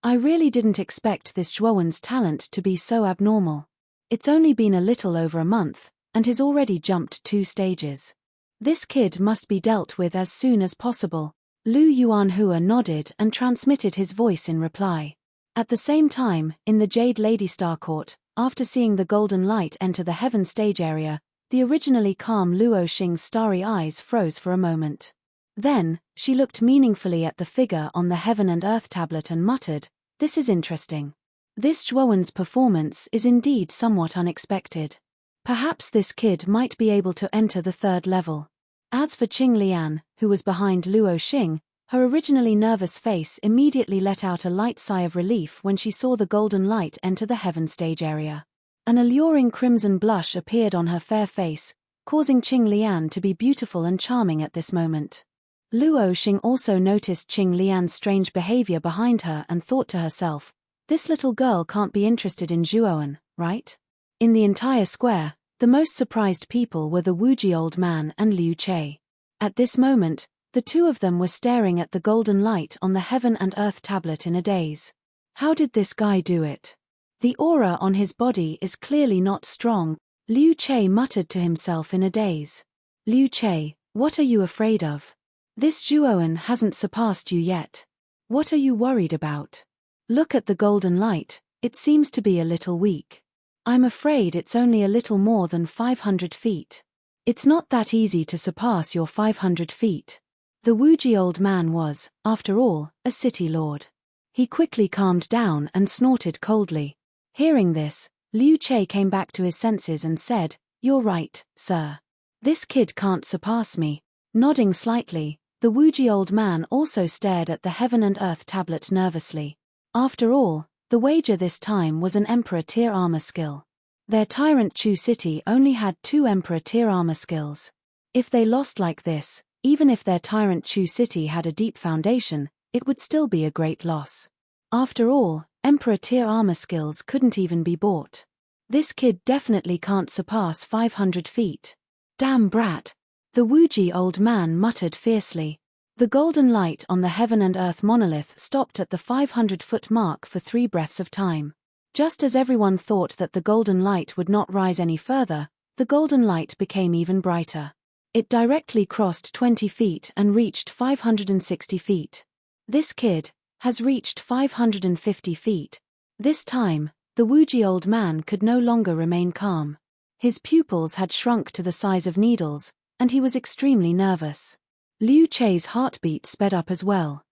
I really didn't expect this Zhuowen's talent to be so abnormal. It's only been a little over a month, and he's already jumped 2 stages. This kid must be dealt with as soon as possible. Lu Yuanhua nodded and transmitted his voice in reply. At the same time, in the Jade Lady Star Court, after seeing the golden light enter the heaven stage area, the originally calm Luo Xing's starry eyes froze for a moment. Then, she looked meaningfully at the figure on the heaven and earth tablet and muttered, "This is interesting. This Zhuowen's performance is indeed somewhat unexpected. Perhaps this kid might be able to enter the 3rd level." As for Qing Lian, who was behind Luo Xing, her originally nervous face immediately let out a light sigh of relief when she saw the golden light enter the heaven stage area. An alluring crimson blush appeared on her fair face, causing Qing Lian to be beautiful and charming at this moment. Luo Xing also noticed Qing Lian's strange behavior behind her and thought to herself, this little girl can't be interested in Zhuowen, right? In the entire square, the most surprised people were the Wuji old man and Liu Che. At this moment, the two of them were staring at the golden light on the heaven and earth tablet in a daze. How did this guy do it? The aura on his body is clearly not strong, Liu Che muttered to himself in a daze. Liu Che, what are you afraid of? This Zhuowen hasn't surpassed you yet. What are you worried about? Look at the golden light, it seems to be a little weak. I'm afraid it's only a little more than 500 feet. It's not that easy to surpass your 500 feet. The Wuji old man was, after all, a city lord. He quickly calmed down and snorted coldly. Hearing this, Liu Che came back to his senses and said, "You're right, sir. This kid can't surpass me." Nodding slightly, the Wuji old man also stared at the heaven and earth tablet nervously. After all, the wager this time was an Emperor tier armor skill. Their Tyrant Chu city only had 2 Emperor tier armor skills. If they lost like this, even if their Tyrant Chu city had a deep foundation, it would still be a great loss. After all, Emperor tier armor skills couldn't even be bought. This kid definitely can't surpass 500 feet. Damn brat! The Wuji old man muttered fiercely. The golden light on the heaven and earth monolith stopped at the 500-foot mark for 3 breaths of time. Just as everyone thought that the golden light would not rise any further, the golden light became even brighter. It directly crossed 20 feet and reached 560 feet. This kid has reached 550 feet. This time, the Wuji old man could no longer remain calm. His pupils had shrunk to the size of needles, and he was extremely nervous. Liu Che's heartbeat sped up as well.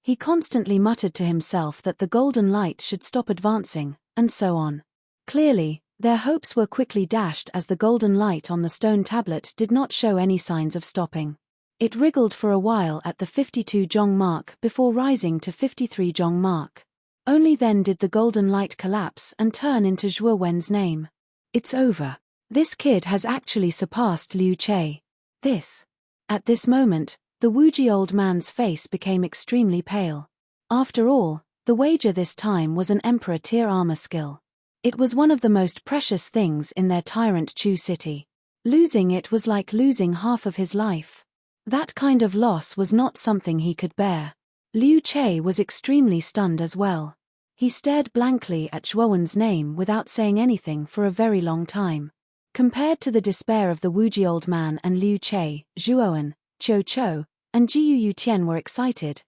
He constantly muttered to himself that the golden light should stop advancing, and so on. Clearly, their hopes were quickly dashed as the golden light on the stone tablet did not show any signs of stopping. It wriggled for a while at the 52 zhong mark before rising to 53 zhong mark. Only then did the golden light collapse and turn into Zhuo Wen's name. It's over. This kid has actually surpassed Liu Che. At this moment, the Wuji old man's face became extremely pale. After all, the wager this time was an Emperor tier armor skill. It was one of the most precious things in their Tyrant Chu city. Losing it was like losing half of his life. That kind of loss was not something he could bear. Liu Che was extremely stunned as well. He stared blankly at Zhuowen's name without saying anything for a very long time. Compared to the despair of the Wuji old man and Liu Che, Zhuowen, Qiu Chou, and Jiu Yutian were excited,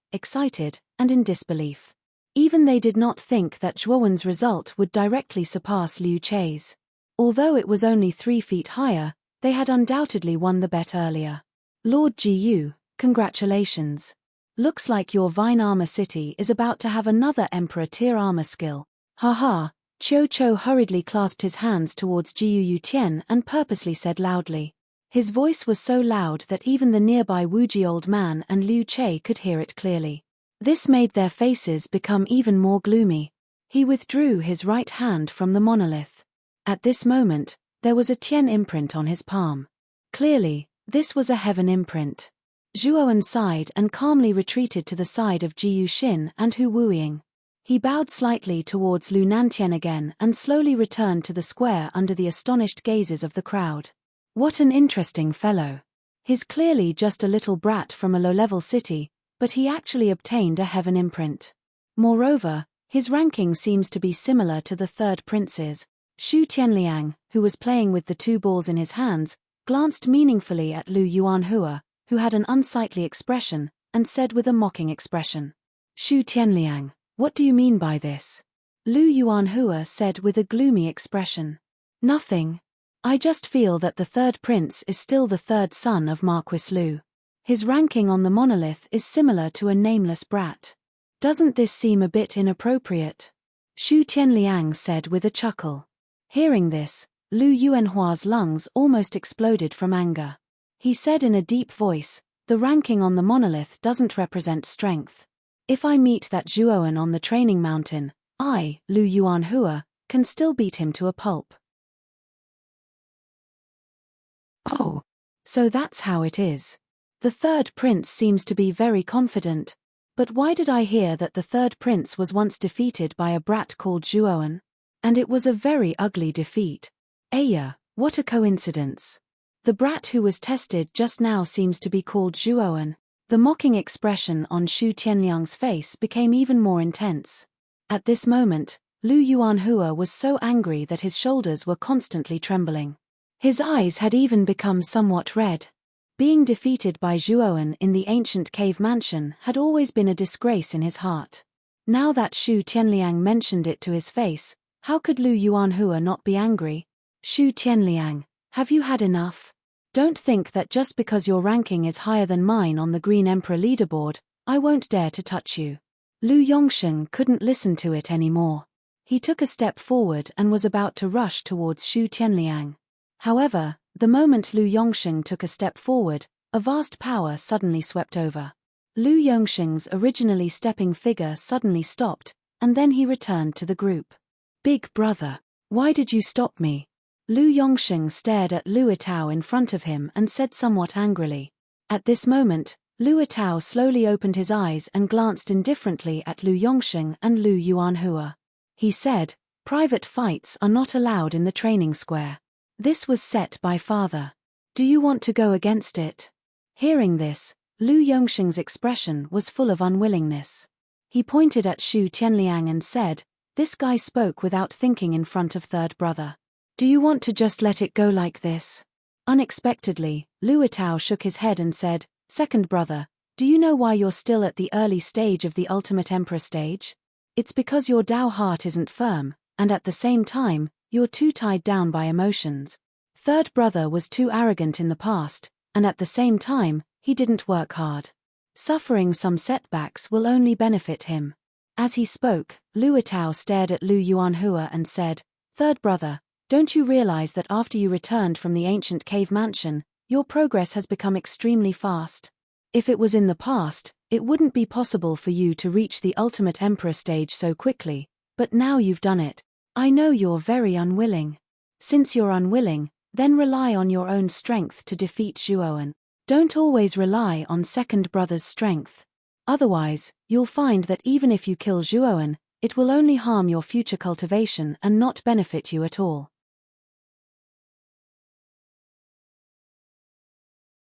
and in disbelief. Even they did not think that Zhuowen's result would directly surpass Liu Che's. Although it was only 3 feet higher, they had undoubtedly won the bet earlier. Lord Jiu, congratulations. Looks like your Vine Armor City is about to have another Emperor tier armor skill. Haha. Qiu Chou hurriedly clasped his hands towards Jiu Yutian and purposely said loudly. His voice was so loud that even the nearby Wuji old man and Liu Che could hear it clearly. This made their faces become even more gloomy. He withdrew his right hand from the monolith. At this moment, there was a Tian imprint on his palm. Clearly, this was a heaven imprint. Zhuowen sighed and calmly retreated to the side of Jiu Xin and Hu Wuiying. He bowed slightly towards Lu Nantian again and slowly returned to the square under the astonished gazes of the crowd. What an interesting fellow. He's clearly just a little brat from a low-level city, but he actually obtained a heaven imprint. Moreover, his ranking seems to be similar to the third prince's. Xu Tianliang, who was playing with the 2 balls in his hands, glanced meaningfully at Lu Yuanhua, who had an unsightly expression, and said with a mocking expression. Xu Tianliang, what do you mean by this? Lu Yuanhua said with a gloomy expression. Nothing. I just feel that the third prince is still the third son of Marquis Lu. His ranking on the monolith is similar to a nameless brat. Doesn't this seem a bit inappropriate? Xu Tianliang said with a chuckle. Hearing this, Lu Yuanhua's lungs almost exploded from anger. He said in a deep voice, the ranking on the monolith doesn't represent strength. If I meet that Zhuowen on the training mountain, I, Lu Yuanhua, can still beat him to a pulp. Oh, so that's how it is. The third prince seems to be very confident, but why did I hear that the third prince was once defeated by a brat called Zhuowen? And it was a very ugly defeat. Aya, what a coincidence. The brat who was tested just now seems to be called Zhuowen. The mocking expression on Xu Tianliang's face became even more intense. At this moment, Lu Yuanhua was so angry that his shoulders were constantly trembling. His eyes had even become somewhat red. Being defeated by Zhuowen in the ancient cave mansion had always been a disgrace in his heart. Now that Xu Tianliang mentioned it to his face, how could Lu Yuanhua not be angry? Xu Tianliang, have you had enough? Don't think that just because your ranking is higher than mine on the Green Emperor leaderboard, I won't dare to touch you. Lu Yongsheng couldn't listen to it anymore. He took a step forward and was about to rush towards Xu Tianliang. However, the moment Lu Yongsheng took a step forward, a vast power suddenly swept over. Lu Yongsheng's originally stepping figure suddenly stopped, and then he returned to the group. Big brother, why did you stop me? Lu Yongsheng stared at Lu Yitao in front of him and said somewhat angrily. At this moment, Lu Yitao slowly opened his eyes and glanced indifferently at Lu Yongsheng and Lu Yuanhua. He said, private fights are not allowed in the training square. This was set by father. Do you want to go against it? Hearing this, Lu Yongsheng's expression was full of unwillingness. He pointed at Xu Tianliang and said, this guy spoke without thinking in front of third brother. Do you want to just let it go like this? Unexpectedly, Lu Yitao shook his head and said, second brother, do you know why you're still at the early stage of the ultimate emperor stage? It's because your Dao heart isn't firm, and at the same time, you're too tied down by emotions. Third brother was too arrogant in the past, and at the same time, he didn't work hard. Suffering some setbacks will only benefit him. As he spoke, Lu Yitao stared at Lu Yuanhua and said, third brother, don't you realize that after you returned from the ancient cave mansion, your progress has become extremely fast? If it was in the past, it wouldn't be possible for you to reach the ultimate emperor stage so quickly, but now you've done it. I know you're very unwilling. Since you're unwilling, then rely on your own strength to defeat Zhuowen. Don't always rely on second brother's strength. Otherwise, you'll find that even if you kill Zhuowen, it will only harm your future cultivation and not benefit you at all.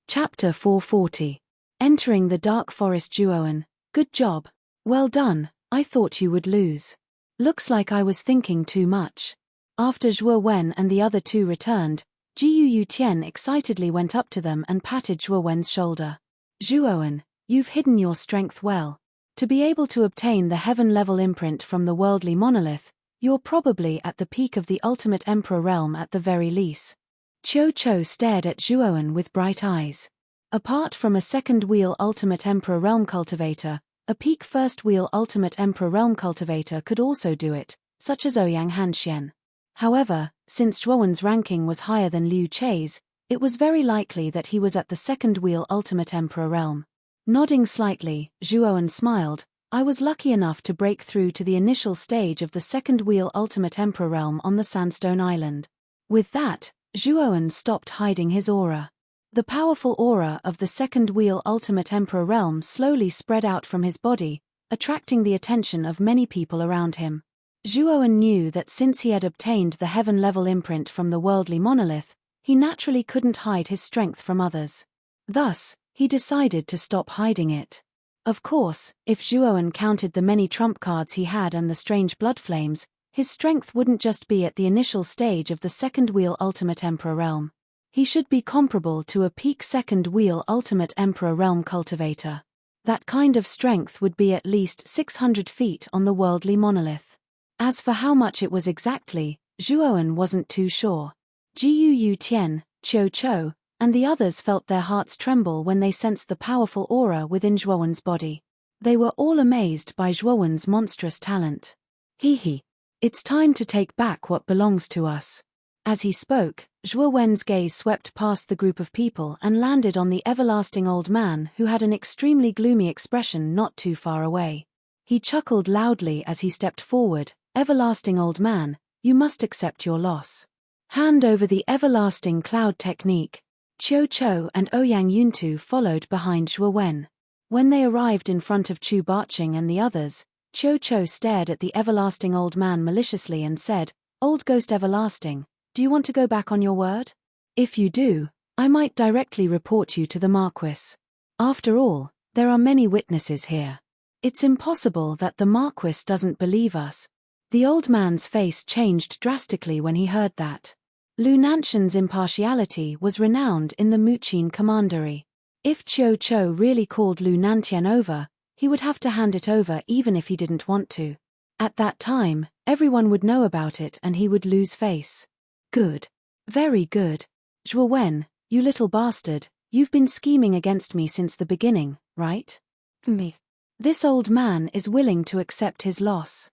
Chapter 440. Entering the Dark Forest. Zhuowen, good job. Well done, I thought you would lose. Looks like I was thinking too much. After Zhuowen and the other two returned, Jiu Tian excitedly went up to them and patted Zhuowen's shoulder. Zhuowen, you've hidden your strength well. To be able to obtain the heaven-level imprint from the worldly monolith, you're probably at the peak of the ultimate emperor realm at the very least. Qiu Chou stared at Zhuowen with bright eyes. Apart from a second wheel ultimate emperor realm cultivator, a peak first wheel ultimate emperor realm cultivator could also do it, such as Ouyang Hanxian. However, since Zhuowen's ranking was higher than Liu Chei's, it was very likely that he was at the second wheel ultimate emperor realm. Nodding slightly, Zhuowen smiled. I was lucky enough to break through to the initial stage of the second wheel ultimate emperor realm on the Sandstone Island. With that, Zhuowen stopped hiding his aura. The powerful aura of the second wheel ultimate emperor realm slowly spread out from his body, attracting the attention of many people around him. Zhuowen knew that since he had obtained the heaven-level imprint from the worldly monolith, he naturally couldn't hide his strength from others. Thus, he decided to stop hiding it. Of course, if Zhuowen counted the many trump cards he had and the strange blood flames, his strength wouldn't just be at the initial stage of the second wheel ultimate emperor realm. He should be comparable to a peak second wheel ultimate emperor realm cultivator. That kind of strength would be at least 600 feet on the worldly monolith. As for how much it was exactly, Zhuowen wasn't too sure. Jiu Tian, Qiu Chou, and the others felt their hearts tremble when they sensed the powerful aura within Zhuowen's body. They were all amazed by Zhuowen's monstrous talent. He. It's time to take back what belongs to us. As he spoke, Zhuowen's gaze swept past the group of people and landed on the everlasting old man who had an extremely gloomy expression not too far away. He chuckled loudly as he stepped forward. Everlasting old man, you must accept your loss. Hand over the everlasting cloud technique. Qiu Chou and Ouyang Yuntu followed behind Zhuowen. When they arrived in front of Chu Barqing and the others, Qiu Chou stared at the everlasting old man maliciously and said, Old Ghost Everlasting, do you want to go back on your word? If you do, I might directly report you to the Marquis. After all, there are many witnesses here. It's impossible that the Marquis doesn't believe us. The old man's face changed drastically when he heard that. Lu Nanshan's impartiality was renowned in the Muqin commandery. If Qiu Chou really called Lu Nantian over, he would have to hand it over even if he didn't want to. At that time, everyone would know about it and he would lose face. Good. Very good. Zhuowen, you little bastard, you've been scheming against me since the beginning, right? Me. This old man is willing to accept his loss.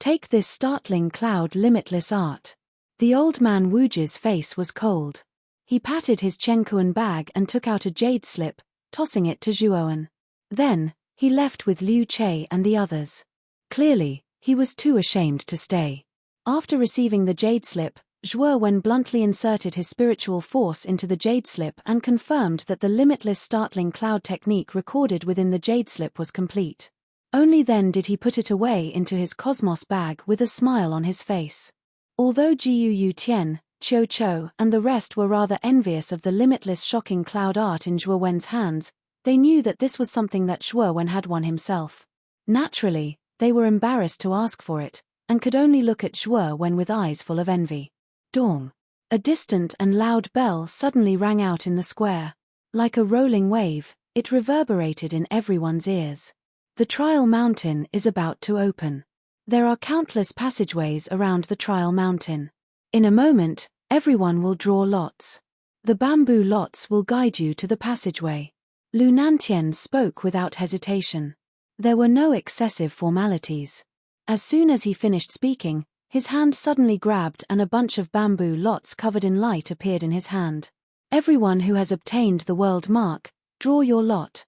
Take this startling cloud limitless art. The old man Wuji's face was cold. He patted his Chenkuan bag and took out a jade slip, tossing it to Zhuowen. Then, he left with Liu Chei and the others. Clearly, he was too ashamed to stay. After receiving the jade slip, Zhuowen bluntly inserted his spiritual force into the jade slip and confirmed that the limitless startling cloud technique recorded within the jade slip was complete. Only then did he put it away into his cosmos bag with a smile on his face. Although Jiu Tian, Qiu Chou and the rest were rather envious of the limitless shocking cloud art in Zhuowen's hands, they knew that this was something that Zhuowen had won himself. Naturally, they were embarrassed to ask for it, and could only look at Zhuowen with eyes full of envy. Dong. A distant and loud bell suddenly rang out in the square. Like a rolling wave, it reverberated in everyone's ears. The Trial Mountain is about to open. There are countless passageways around the Trial Mountain. In a moment, everyone will draw lots. The bamboo lots will guide you to the passageway. Lu Nantian spoke without hesitation. There were no excessive formalities. As soon as he finished speaking, his hand suddenly grabbed and a bunch of bamboo lots covered in light appeared in his hand. Everyone who has obtained the world mark, draw your lot.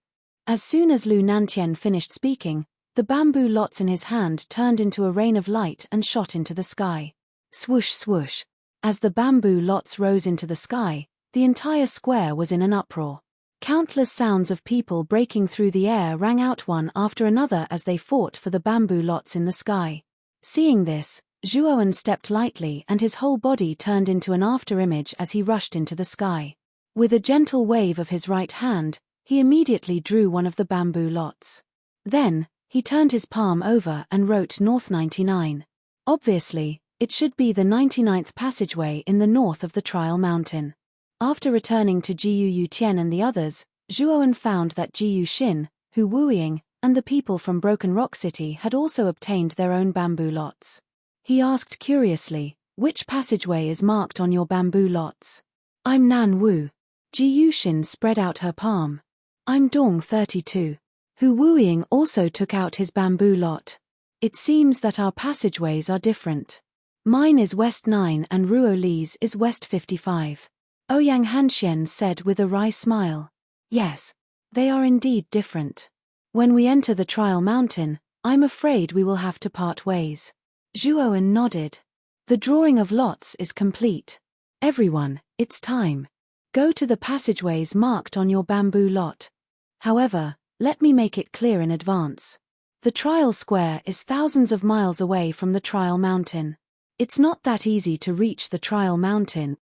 As soon as Lu Nantian finished speaking, the bamboo lots in his hand turned into a rain of light and shot into the sky. Swoosh swoosh. As the bamboo lots rose into the sky, the entire square was in an uproar. Countless sounds of people breaking through the air rang out one after another as they fought for the bamboo lots in the sky. Seeing this, Zhuowen stepped lightly and his whole body turned into an after-image as he rushed into the sky. With a gentle wave of his right hand, he immediately drew one of the bamboo lots. Then, he turned his palm over and wrote North 99. Obviously, it should be the 99th passageway in the north of the Trial Mountain. After returning to Jiu Tian and the others, Zhuowen found that Jiu Xin, Hu Wuying, and the people from Broken Rock City had also obtained their own bamboo lots. He asked curiously, "Which passageway is marked on your bamboo lots?" "I'm Nan Wu." Jiu Xin spread out her palm. "I'm Dong 32. Hu Wuying also took out his bamboo lot. "It seems that our passageways are different. Mine is West 9 and Ruo Li's is West 55. Ouyang Hanxian said with a wry smile. "Yes. They are indeed different. When we enter the Trial Mountain, I'm afraid we will have to part ways." Zhuowen nodded. "The drawing of lots is complete. Everyone, it's time. Go to the passageways marked on your bamboo lot. However, let me make it clear in advance. The Trial Square is thousands of miles away from the Trial Mountain. It's not that easy to reach the Trial Mountain."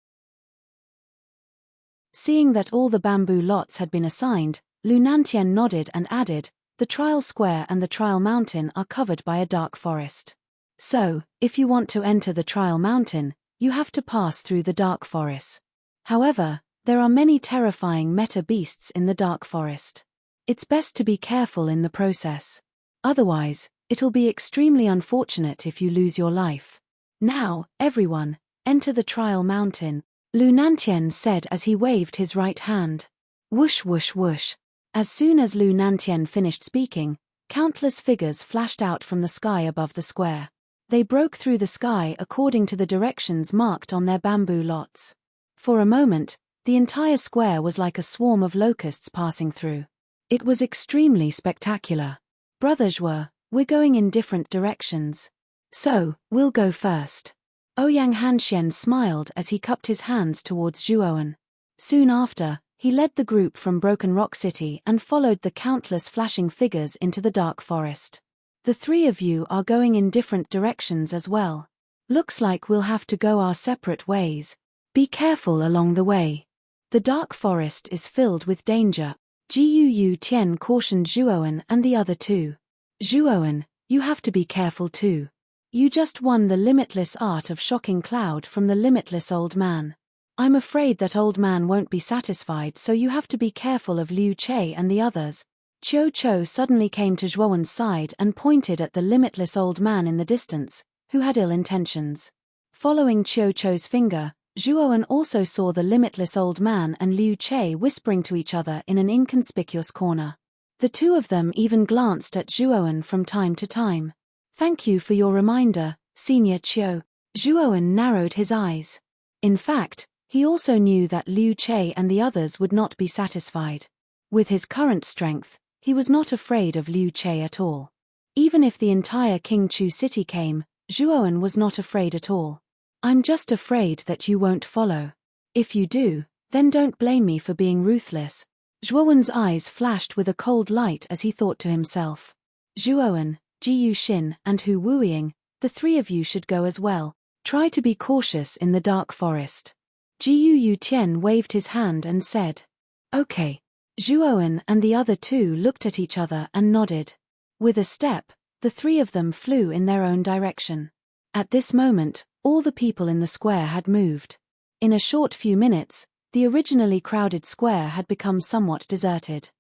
Seeing that all the bamboo lots had been assigned, Lu Nantian nodded and added, "The Trial Square and the Trial Mountain are covered by a dark forest. So, if you want to enter the Trial Mountain, you have to pass through the dark forest. However, there are many terrifying meta beasts in the dark forest. It's best to be careful in the process. Otherwise, it'll be extremely unfortunate if you lose your life. Now, everyone, enter the Trial Mountain," Lu Nantian said as he waved his right hand. Whoosh whoosh whoosh. As soon as Lu Nantian finished speaking, countless figures flashed out from the sky above the square. They broke through the sky according to the directions marked on their bamboo lots. For a moment, the entire square was like a swarm of locusts passing through. It was extremely spectacular. "Brother Zhuo, we're going in different directions. So, we'll go first." Ouyang Hanxian smiled as he cupped his hands towards Zhuowen. Soon after, he led the group from Broken Rock City and followed the countless flashing figures into the dark forest. "The three of you are going in different directions as well. Looks like we'll have to go our separate ways. Be careful along the way. The dark forest is filled with danger." Jiu Tian cautioned Zhuowen and the other two. "Zhuowen, you have to be careful too. You just won the limitless art of shocking cloud from the limitless old man. I'm afraid that old man won't be satisfied, so you have to be careful of Liu Che and the others." Qiu Chou suddenly came to Zhuowen's side and pointed at the limitless old man in the distance, who had ill intentions. Following Qiu Chou's finger, Zhuowen also saw the limitless old man and Liu Che whispering to each other in an inconspicuous corner. The two of them even glanced at Zhuowen from time to time. "Thank you for your reminder, Senior Qiu." Zhuowen narrowed his eyes. In fact, he also knew that Liu Che and the others would not be satisfied. With his current strength, he was not afraid of Liu Che at all. Even if the entire Qingchu city came, Zhuowen was not afraid at all. "I'm just afraid that you won't follow. If you do, then don't blame me for being ruthless." Zhuowen's eyes flashed with a cold light as he thought to himself. "Zhuowen, Jiu Xin, and Hu Wuiying, the three of you should go as well. Try to be cautious in the dark forest." Jiu Tian waved his hand and said, "Okay." Zhuowen and the other two looked at each other and nodded. With a step, the three of them flew in their own direction. At this moment, all the people in the square had moved. In a short few minutes, the originally crowded square had become somewhat deserted.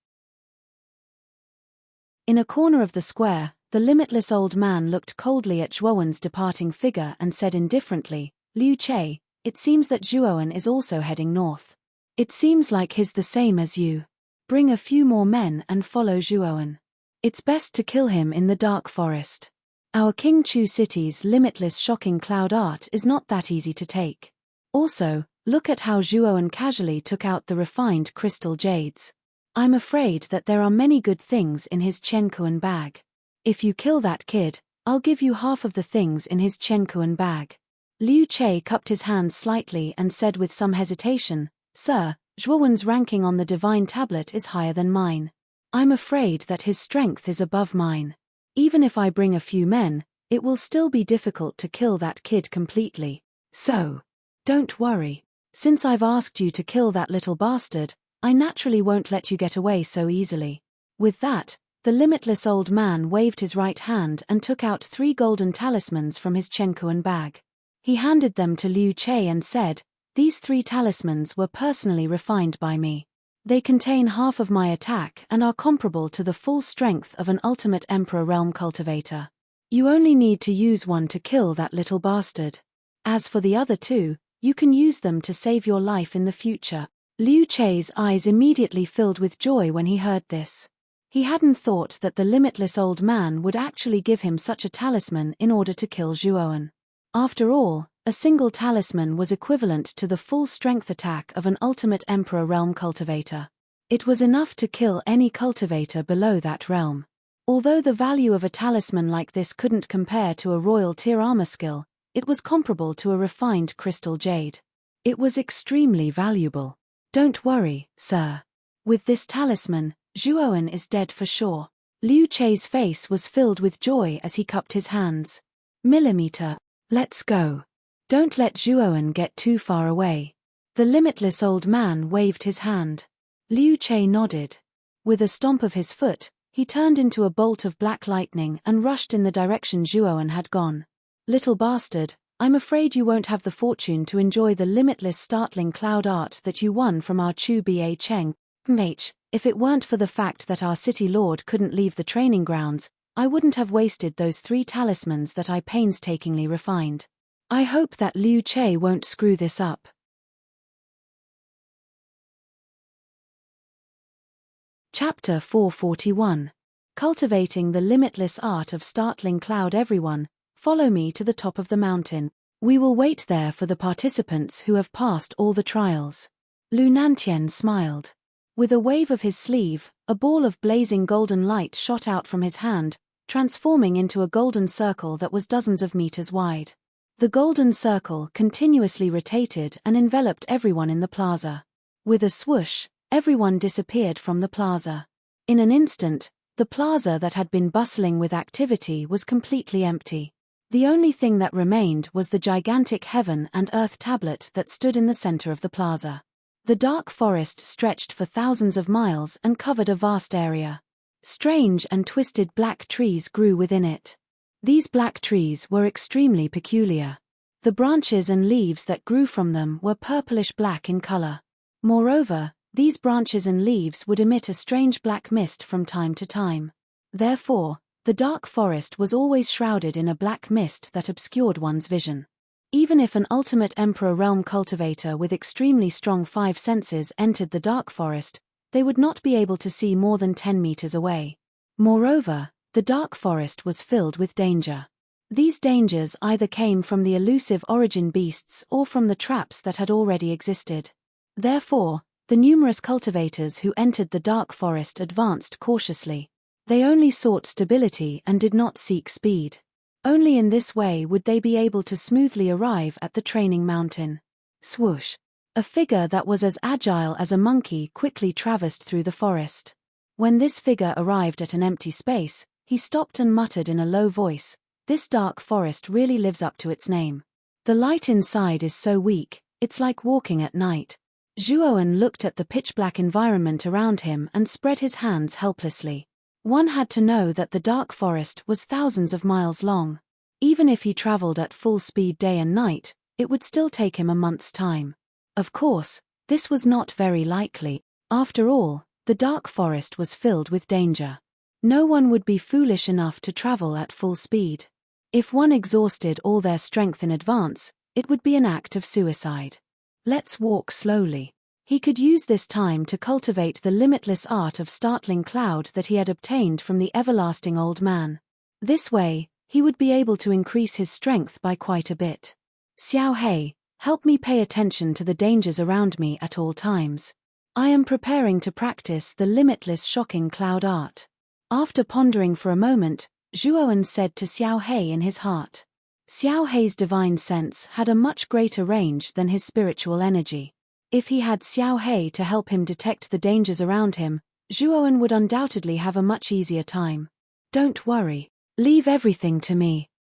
In a corner of the square, the limitless old man looked coldly at Zhuowen's departing figure and said indifferently, "Liu Che, it seems that Zhuowen is also heading north. It seems like he's the same as you. Bring a few more men and follow Zhuowen. It's best to kill him in the dark forest. Our Qingchu city's limitless shocking cloud art is not that easy to take. Also, look at how Zhuowen casually took out the refined crystal jades. I'm afraid that there are many good things in his Chenkuan bag. If you kill that kid, I'll give you half of the things in his Chenkuan bag." Liu Che cupped his hands slightly and said with some hesitation, "Sir, Zhuowen's ranking on the divine tablet is higher than mine. I'm afraid that his strength is above mine. Even if I bring a few men, it will still be difficult to kill that kid completely. So, don't worry. Since I've asked you to kill that little bastard, I naturally won't let you get away so easily. With that, the limitless old man waved his right hand and took out 3 golden talismans from his chenkuan bag. He handed them to Liu Che and said, "These 3 talismans were personally refined by me. They contain half of my attack and are comparable to the full strength of an ultimate Emperor Realm cultivator. You only need to use one to kill that little bastard. As for the other 2, you can use them to save your life in the future." Liu Che's eyes immediately filled with joy when he heard this. He hadn't thought that the limitless old man would actually give him such a talisman in order to kill Zhuoan. After all, a single talisman was equivalent to the full strength attack of an ultimate Emperor Realm cultivator. It was enough to kill any cultivator below that realm. Although the value of a talisman like this couldn't compare to a royal tier armor skill, it was comparable to a refined crystal jade. It was extremely valuable. "Don't worry, sir. With this talisman, Zhuoan is dead for sure." Liu Che's face was filled with joy as he cupped his hands. "Millimeter, let's go. Don't let Zhuoan get too far away." The limitless old man waved his hand. Liu Che nodded. With a stomp of his foot, he turned into a bolt of black lightning and rushed in the direction Zhuoan had gone. "Little bastard, I'm afraid you won't have the fortune to enjoy the limitless startling cloud art that you won from our Chu Ba Cheng. If it weren't for the fact that our city lord couldn't leave the training grounds, I wouldn't have wasted those 3 talismans that I painstakingly refined. I hope that Liu Che won't screw this up." Chapter 441. Cultivating the Limitless Art of Startling Cloud. Everyone, follow me to the top of the mountain. We will wait there for the participants who have passed all the trials. Lu Nantian smiled. With a wave of his sleeve, a ball of blazing golden light shot out from his hand, transforming into a golden circle that was dozens of meters wide. The golden circle continuously rotated and enveloped everyone in the plaza. With a swoosh, everyone disappeared from the plaza. In an instant, the plaza that had been bustling with activity was completely empty. The only thing that remained was the gigantic heaven and earth tablet that stood in the center of the plaza. The dark forest stretched for thousands of miles and covered a vast area. Strange and twisted black trees grew within it. These black trees were extremely peculiar. The branches and leaves that grew from them were purplish-black in color. Moreover, these branches and leaves would emit a strange black mist from time to time. Therefore, the dark forest was always shrouded in a black mist that obscured one's vision. Even if an ultimate Emperor Realm cultivator with extremely strong 5 senses entered the dark forest, they would not be able to see more than 10 meters away. Moreover, the dark forest was filled with danger. These dangers either came from the elusive origin beasts or from the traps that had already existed. Therefore, the numerous cultivators who entered the dark forest advanced cautiously. They only sought stability and did not seek speed. Only in this way would they be able to smoothly arrive at the training mountain. Swoosh! A figure that was as agile as a monkey quickly traversed through the forest. When this figure arrived at an empty space, he stopped and muttered in a low voice, "This dark forest really lives up to its name. The light inside is so weak, it's like walking at night." Zhuoan looked at the pitch-black environment around him and spread his hands helplessly. One had to know that the dark forest was thousands of miles long. Even if he traveled at full speed day and night, it would still take him a month's time. Of course, this was not very likely. After all, the dark forest was filled with danger. No one would be foolish enough to travel at full speed. If one exhausted all their strength in advance, it would be an act of suicide. Let's walk slowly. He could use this time to cultivate the limitless art of startling cloud that he had obtained from the everlasting old man. This way, he would be able to increase his strength by quite a bit. Xiao Hei, help me pay attention to the dangers around me at all times. I am preparing to practice the limitless shocking cloud art. After pondering for a moment, Zhuoan said to Xiao Hei in his heart. Xiao Hei's divine sense had a much greater range than his spiritual energy. If he had Xiao Hei to help him detect the dangers around him, Zhuoan would undoubtedly have a much easier time. Don't worry. Leave everything to me.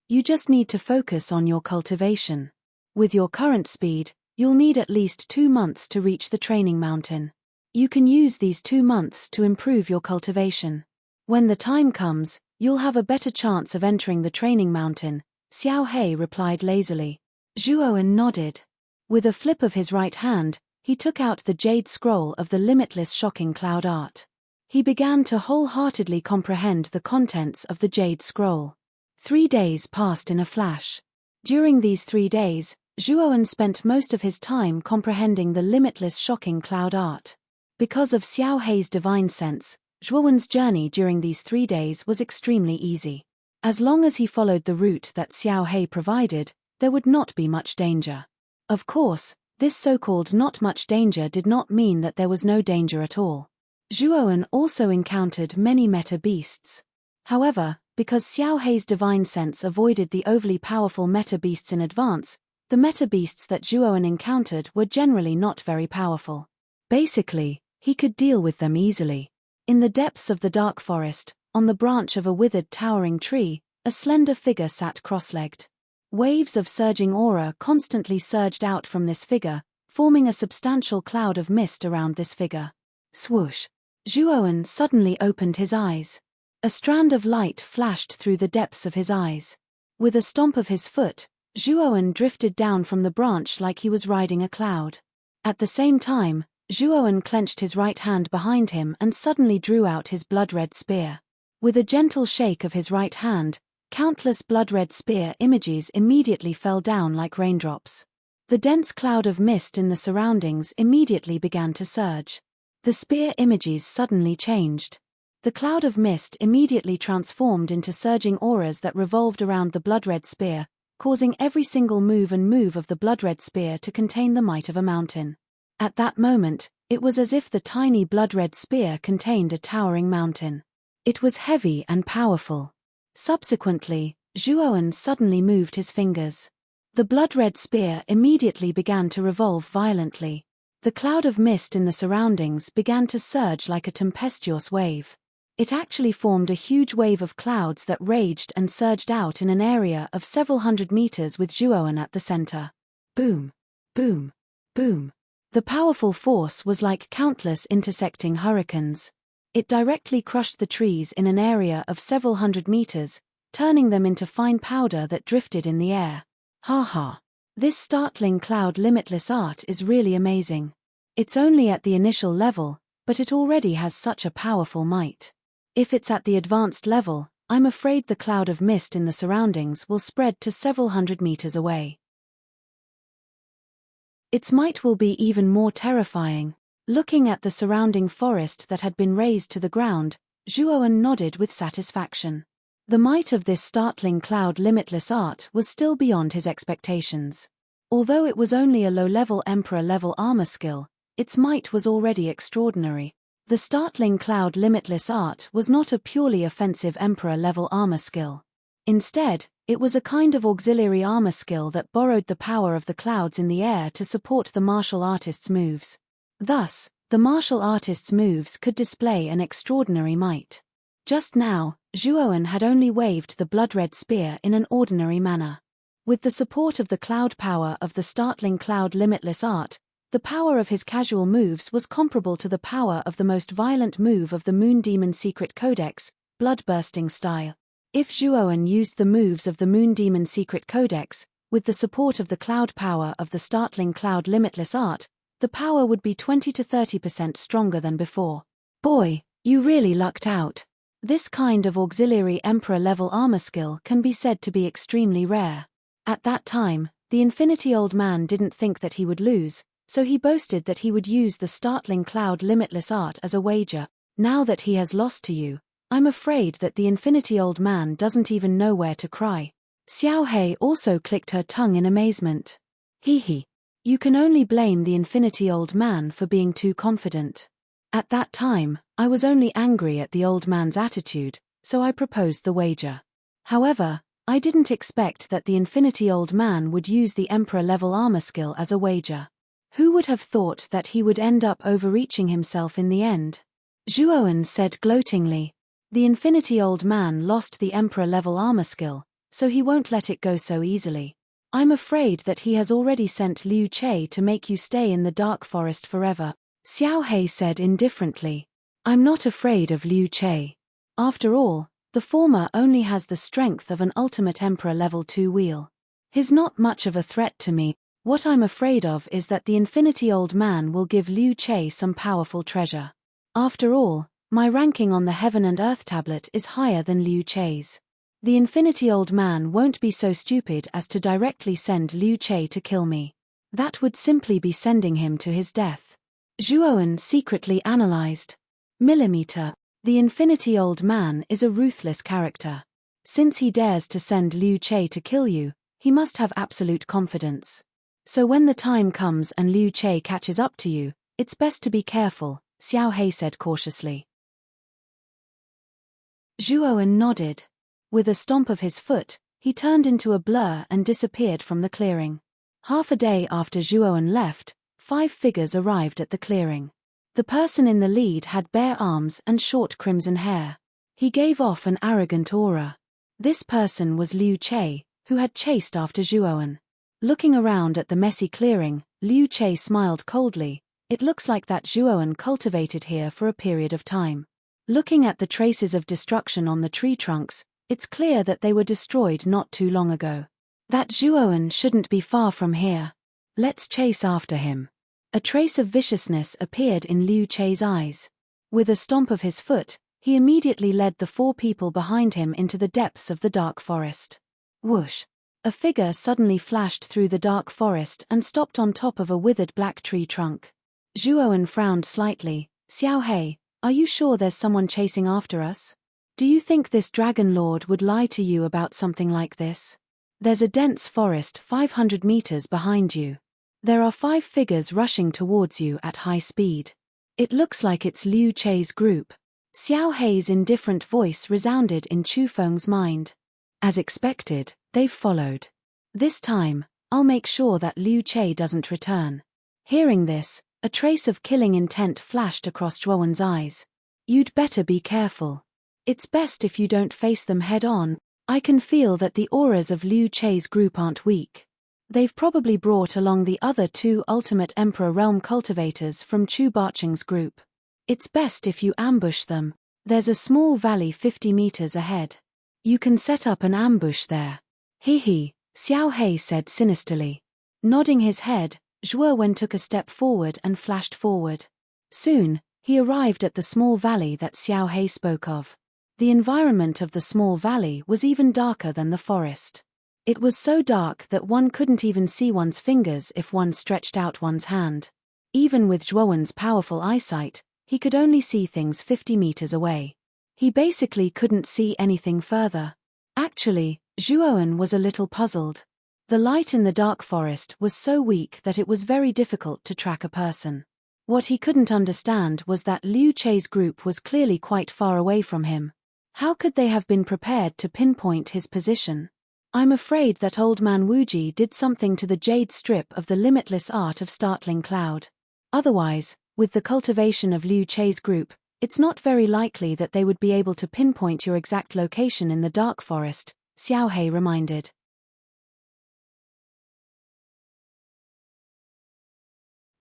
You just need to focus on your cultivation. With your current speed, you'll need at least 2 months to reach the training mountain. You can use these 2 months to improve your cultivation. When the time comes, you'll have a better chance of entering the training mountain, Xiao He replied lazily. Zhuowen nodded. With a flip of his right hand, he took out the jade scroll of the limitless shocking cloud art. He began to wholeheartedly comprehend the contents of the jade scroll. 3 days passed in a flash. During these 3 days, Zhuowen spent most of his time comprehending the limitless shocking cloud art. Because of Xiao He's divine sense, Zhuowen's journey during these 3 days was extremely easy. As long as he followed the route that Xiao He provided, there would not be much danger. Of course, this so-called not much danger did not mean that there was no danger at all. Zhuowen also encountered many meta beasts. However, because Xiao He's divine sense avoided the overly powerful meta beasts in advance, the meta beasts that Zhuowen encountered were generally not very powerful. Basically, he could deal with them easily. In the depths of the dark forest, on the branch of a withered towering tree, a slender figure sat cross-legged. Waves of surging aura constantly surged out from this figure, forming a substantial cloud of mist around this figure. Swoosh! Zhuowen suddenly opened his eyes. A strand of light flashed through the depths of his eyes. With a stomp of his foot, Zhuowen drifted down from the branch like he was riding a cloud. At the same time, Zhuowen clenched his right hand behind him and suddenly drew out his blood-red spear. With a gentle shake of his right hand, countless blood-red spear images immediately fell down like raindrops. The dense cloud of mist in the surroundings immediately began to surge. The spear images suddenly changed. The cloud of mist immediately transformed into surging auras that revolved around the blood-red spear, causing every single move of the blood-red spear to contain the might of a mountain. At that moment, it was as if the tiny blood-red spear contained a towering mountain. It was heavy and powerful. Subsequently, Zhuowen suddenly moved his fingers. The blood-red spear immediately began to revolve violently. The cloud of mist in the surroundings began to surge like a tempestuous wave. It actually formed a huge wave of clouds that raged and surged out in an area of several hundred meters with Zhuowen at the center. Boom! Boom! Boom! The powerful force was like countless intersecting hurricanes. It directly crushed the trees in an area of several hundred meters, turning them into fine powder that drifted in the air. Ha ha! This startling cloud limitless art is really amazing. It's only at the initial level, but it already has such a powerful might. If it's at the advanced level, I'm afraid the cloud of mist in the surroundings will spread to several hundred meters away. Its might will be even more terrifying. Looking at the surrounding forest that had been razed to the ground, Zhuowen nodded with satisfaction. The might of this startling cloud limitless art was still beyond his expectations. Although it was only a low-level Emperor-level armor skill, its might was already extraordinary. The startling cloud limitless art was not a purely offensive Emperor-level armor skill. Instead, it was a kind of auxiliary armor skill that borrowed the power of the clouds in the air to support the martial artist's moves. Thus, the martial artist's moves could display an extraordinary might. Just now, Zhuowen had only waved the blood-red spear in an ordinary manner. With the support of the cloud power of the startling cloud limitless art, the power of his casual moves was comparable to the power of the most violent move of the Moon Demon Secret Codex, blood-bursting style. If Zhuowen used the moves of the Moon Demon Secret Codex, with the support of the cloud power of the startling cloud limitless art, the power would be 20 to 30% stronger than before. Boy, you really lucked out. This kind of auxiliary Emperor-level armor skill can be said to be extremely rare. At that time, the Infinity Old Man didn't think that he would lose, so he boasted that he would use the startling cloud limitless art as a wager. Now that he has lost to you, I'm afraid that the Infinity Old Man doesn't even know where to cry. Xiao He also clicked her tongue in amazement. Hee. You can only blame the Infinity Old Man for being too confident. At that time, I was only angry at the old man's attitude, so I proposed the wager. However, I didn't expect that the Infinity Old Man would use the Emperor-level armor skill as a wager. Who would have thought that he would end up overreaching himself in the end? Zhuowen said gloatingly. The Infinity Old Man lost the Emperor-level armor skill, so he won't let it go so easily. I'm afraid that he has already sent Liu Che to make you stay in the dark forest forever, Xiao He said indifferently. I'm not afraid of Liu Che. After all, the former only has the strength of an ultimate emperor level 2 wheel. He's not much of a threat to me. What I'm afraid of is that the Infinity Old Man will give Liu Che some powerful treasure. After all, my ranking on the Heaven and Earth tablet is higher than Liu Che's. The Infinity Old Man won't be so stupid as to directly send Liu Che to kill me. That would simply be sending him to his death. Zhuowen secretly analyzed. Millimeter. The Infinity Old Man is a ruthless character. Since he dares to send Liu Che to kill you, he must have absolute confidence. So when the time comes and Liu Che catches up to you, it's best to be careful, Xiao He said cautiously. Zhuowen nodded. With a stomp of his foot, he turned into a blur and disappeared from the clearing. Half a day after Zhuowen left, 5 figures arrived at the clearing. The person in the lead had bare arms and short crimson hair. He gave off an arrogant aura. This person was Liu Che, who had chased after Zhuowen. Looking around at the messy clearing, Liu Che smiled coldly. It looks like that Zhuowen cultivated here for a period of time. Looking at the traces of destruction on the tree trunks, it's clear that they were destroyed not too long ago. That Zhuowen shouldn't be far from here. Let's chase after him. A trace of viciousness appeared in Liu Che's eyes. With a stomp of his foot, he immediately led the 4 people behind him into the depths of the dark forest. Whoosh! A figure suddenly flashed through the dark forest and stopped on top of a withered black tree trunk. Zhuowen frowned slightly. Xiao He, are you sure there's someone chasing after us? Do you think this Dragon Lord would lie to you about something like this? There's a dense forest 500 meters behind you. There are 5 figures rushing towards you at high speed. It looks like it's Liu Che's group. Xiao He's indifferent voice resounded in Chu Feng's mind. As expected, they've followed. This time, I'll make sure that Liu Che doesn't return. Hearing this, a trace of killing intent flashed across Zhuowen's eyes. You'd better be careful. It's best if you don't face them head-on. I can feel that the auras of Liu Che's group aren't weak. They've probably brought along the other 2 Ultimate Emperor Realm cultivators from Chu Bacheng's group. It's best if you ambush them. There's a small valley 50 meters ahead. You can set up an ambush there. He, Xiao He said sinisterly. Nodding his head, Zhuowen took a step forward and flashed forward. Soon, he arrived at the small valley that Xiao He spoke of. The environment of the small valley was even darker than the forest. It was so dark that one couldn't even see one's fingers if one stretched out one's hand. Even with Zhuowen's powerful eyesight, he could only see things 50 meters away. He basically couldn't see anything further. Actually, Zhuowen was a little puzzled. The light in the dark forest was so weak that it was very difficult to track a person. What he couldn't understand was that Liu Che's group was clearly quite far away from him. How could they have been prepared to pinpoint his position? I'm afraid that Old Man Wuji did something to the jade strip of the limitless art of startling cloud. Otherwise, with the cultivation of Liu Che's group, it's not very likely that they would be able to pinpoint your exact location in the dark forest, Xiao He reminded.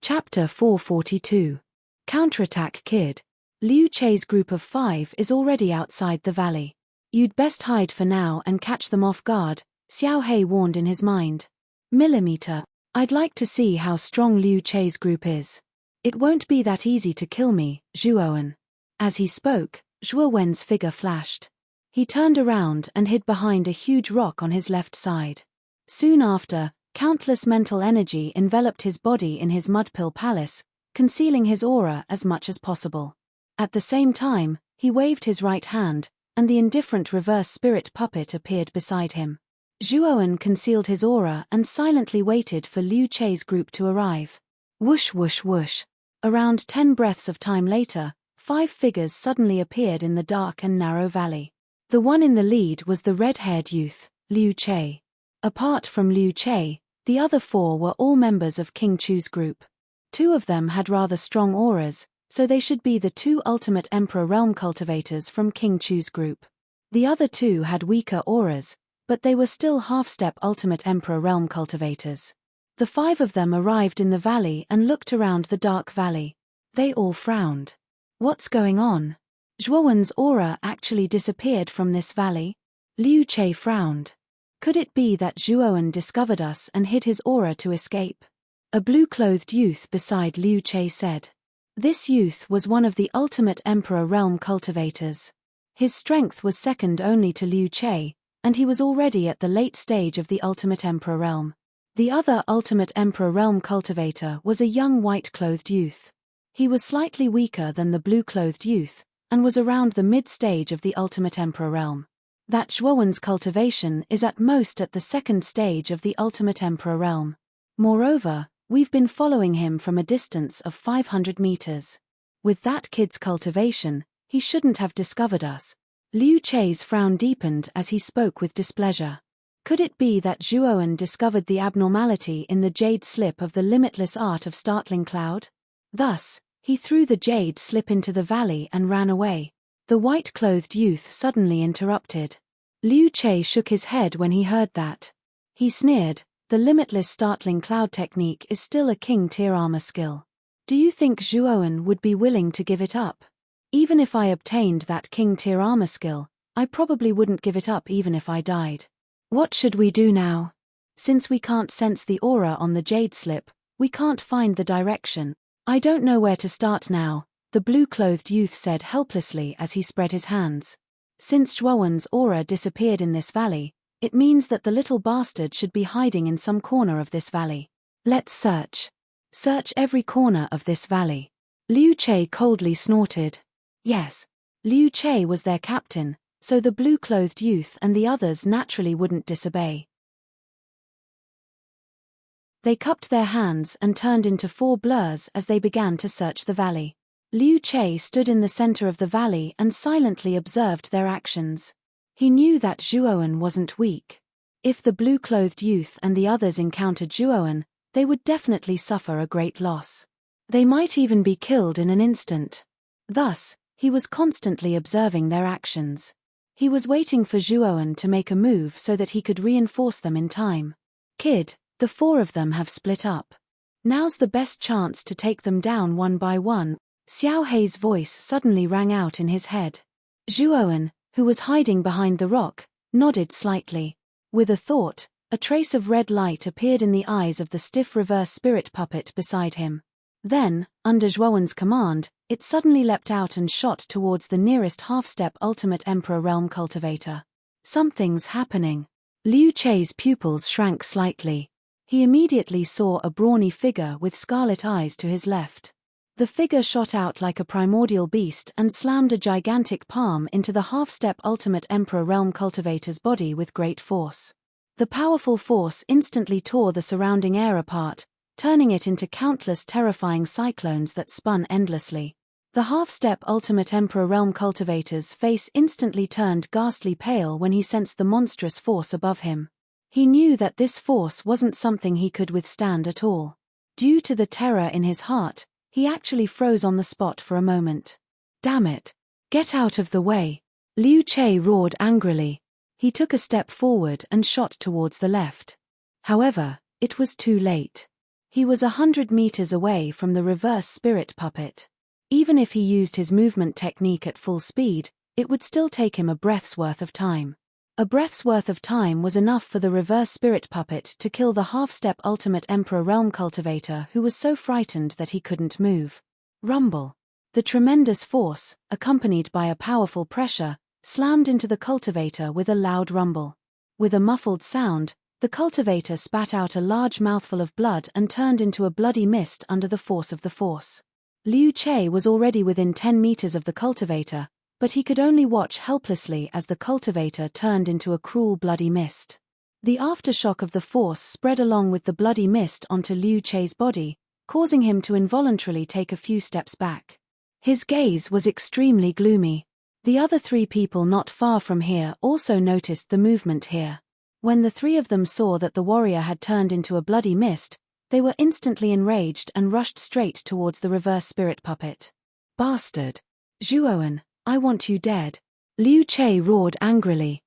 Chapter 442. Counterattack Kid. Liu Che's group of 5 is already outside the valley. You'd best hide for now and catch them off guard, Xiao He warned in his mind. Millimeter. I'd like to see how strong Liu Che's group is. It won't be that easy to kill me, Zhuowen. As he spoke, Zhuowen's figure flashed. He turned around and hid behind a huge rock on his left side. Soon after, countless mental energy enveloped his body in his mudpill palace, concealing his aura as much as possible. At the same time, he waved his right hand, and the indifferent reverse spirit puppet appeared beside him. Zhuowen concealed his aura and silently waited for Liu Che's group to arrive. Whoosh whoosh whoosh. Around 10 breaths of time later, 5 figures suddenly appeared in the dark and narrow valley. The one in the lead was the red-haired youth, Liu Che. Apart from Liu Che, the other 4 were all members of King Chu's group. 2 of them had rather strong auras, so they should be the 2 Ultimate Emperor Realm cultivators from King Chu's group. The other 2 had weaker auras, But they were still half-step Ultimate Emperor realm cultivators. The 5 of them arrived in the valley and looked around the dark valley. They all frowned. What's going on? Zhuowen's aura actually disappeared from this valley? Liu Che frowned. Could it be that Zhuowen discovered us and hid his aura to escape? A blue-clothed youth beside Liu Che said. This youth was one of the Ultimate Emperor realm cultivators. His strength was second only to Liu Che, and he was already at the late stage of the Ultimate Emperor realm. The other Ultimate Emperor realm cultivator was a young white-clothed youth. He was slightly weaker than the blue-clothed youth, and was around the mid-stage of the Ultimate Emperor realm. That Zhuowen's cultivation is at most at the second stage of the Ultimate Emperor realm. Moreover, we've been following him from a distance of 500 meters. With that kid's cultivation, he shouldn't have discovered us. Liu Che's frown deepened as he spoke with displeasure. Could it be that Zhuowen discovered the abnormality in the jade slip of the limitless art of startling cloud? Thus, he threw the jade slip into the valley and ran away. The white-clothed youth suddenly interrupted. Liu Che shook his head when he heard that. He sneered, the limitless startling cloud technique is still a king-tier armor skill. Do you think Zhuowen would be willing to give it up? Even if I obtained that king-tier armor skill, I probably wouldn't give it up even if I died. What should we do now? Since we can't sense the aura on the jade slip, we can't find the direction. I don't know where to start now, the blue-clothed youth said helplessly as he spread his hands. Since Zhuowen's aura disappeared in this valley, it means that the little bastard should be hiding in some corner of this valley. Let's search. Search every corner of this valley. Liu Che coldly snorted. Yes. Liu Che was their captain, so the blue-clothed youth and the others naturally wouldn't disobey. They cupped their hands and turned into 4 blurs as they began to search the valley. Liu Che stood in the center of the valley and silently observed their actions. He knew that Zhuowen wasn't weak. If the blue-clothed youth and the others encountered Zhuowen, they would definitely suffer a great loss. They might even be killed in an instant. Thus, he was constantly observing their actions. He was waiting for Zhuowen to make a move so that he could reinforce them in time. Kid, the 4 of them have split up. Now's the best chance to take them down one by one. Xiao Hei's voice suddenly rang out in his head. Zhuowen, who was hiding behind the rock, nodded slightly. With a thought, a trace of red light appeared in the eyes of the stiff reverse spirit puppet beside him. Then, under Zhuowen's command, it suddenly leapt out and shot towards the nearest half-step Ultimate Emperor realm cultivator. Something's happening. Liu Che's pupils shrank slightly. He immediately saw a brawny figure with scarlet eyes to his left. The figure shot out like a primordial beast and slammed a gigantic palm into the half-step Ultimate Emperor realm cultivator's body with great force. The powerful force instantly tore the surrounding air apart, turning it into countless terrifying cyclones that spun endlessly. The half-step Ultimate Emperor realm cultivator's face instantly turned ghastly pale when he sensed the monstrous force above him. He knew that this force wasn't something he could withstand at all. Due to the terror in his heart, he actually froze on the spot for a moment. Damn it! Get out of the way! Liu Che roared angrily. He took a step forward and shot towards the left. However, it was too late. He was 100 meters away from the reverse spirit puppet. Even if he used his movement technique at full speed, it would still take him a breath's worth of time. A breath's worth of time was enough for the reverse spirit puppet to kill the half-step Ultimate Emperor realm cultivator who was so frightened that he couldn't move. Rumble. The tremendous force, accompanied by a powerful pressure, slammed into the cultivator with a loud rumble. With a muffled sound, the cultivator spat out a large mouthful of blood and turned into a bloody mist under the force of the force. Liu Che was already within 10 meters of the cultivator, but he could only watch helplessly as the cultivator turned into a cruel bloody mist. The aftershock of the force spread along with the bloody mist onto Liu Che's body, causing him to involuntarily take a few steps back. His gaze was extremely gloomy. The other 3 people not far from here also noticed the movement here. When the 3 of them saw that the warrior had turned into a bloody mist, they were instantly enraged and rushed straight towards the reverse spirit puppet. Bastard! Zhuowen, I want you dead! Liu Che roared angrily.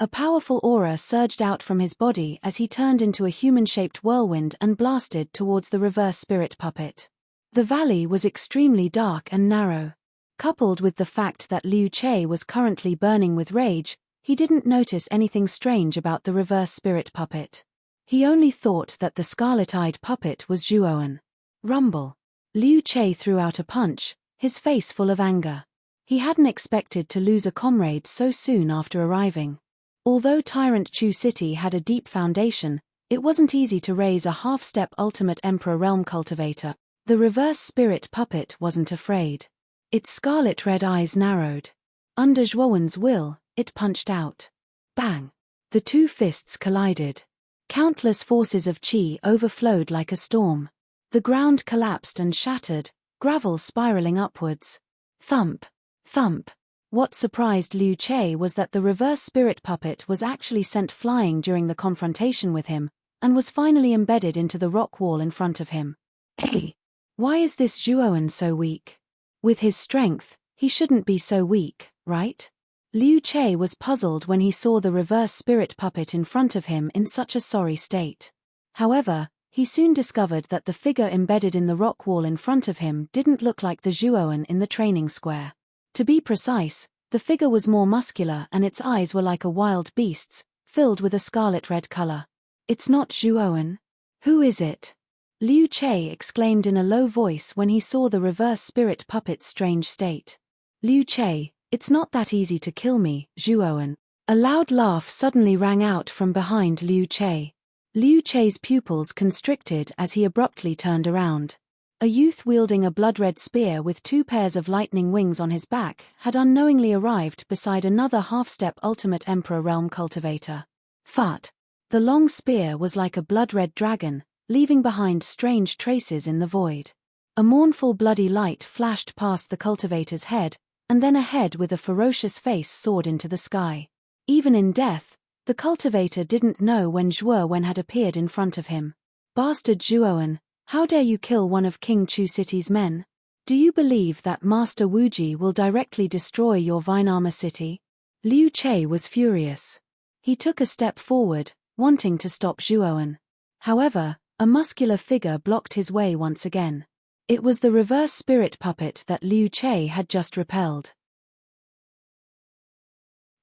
A powerful aura surged out from his body as he turned into a human-shaped whirlwind and blasted towards the reverse spirit puppet. The valley was extremely dark and narrow. Coupled with the fact that Liu Che was currently burning with rage, he didn't notice anything strange about the reverse spirit puppet. He only thought that the scarlet-eyed puppet was Zhuowen. Rumble. Liu Che threw out a punch, his face full of anger. He hadn't expected to lose a comrade so soon after arriving. Although Tyrant Chu City had a deep foundation, it wasn't easy to raise a half-step Ultimate Emperor Realm cultivator. The reverse spirit puppet wasn't afraid. Its scarlet-red eyes narrowed. Under Zhuowen's will, it punched out. Bang! The two fists collided. Countless forces of qi overflowed like a storm. The ground collapsed and shattered, gravel spiraling upwards. Thump! Thump! What surprised Liu Che was that the reverse spirit puppet was actually sent flying during the confrontation with him, and was finally embedded into the rock wall in front of him. Hey! Why is this Zhuowen so weak? With his strength, he shouldn't be so weak, right? Liu Che was puzzled when he saw the reverse spirit puppet in front of him in such a sorry state. However, he soon discovered that the figure embedded in the rock wall in front of him didn't look like the Zhuowen in the training square. To be precise, the figure was more muscular and its eyes were like a wild beast's, filled with a scarlet-red color. It's not Zhuowen. Who is it? Liu Che exclaimed in a low voice when he saw the reverse spirit puppet's strange state. Liu Che, it's not that easy to kill me, Zhuowen. A loud laugh suddenly rang out from behind Liu Che. Liu Che's pupils constricted as he abruptly turned around. A youth wielding a blood-red spear with 2 pairs of lightning wings on his back had unknowingly arrived beside another half-step Ultimate Emperor Realm cultivator. Fart! The long spear was like a blood-red dragon, leaving behind strange traces in the void. A mournful bloody light flashed past the cultivator's head, and then a head with a ferocious face soared into the sky. Even in death, the cultivator didn't know when Zhuowen had appeared in front of him. Bastard Zhuowen! How dare you kill one of King Chu City's men? Do you believe that Master Wuji will directly destroy your Vine Armor City? Liu Che was furious. He took a step forward, wanting to stop Zhuowen. However, a muscular figure blocked his way once again. It was the reverse spirit puppet that Liu Che had just repelled.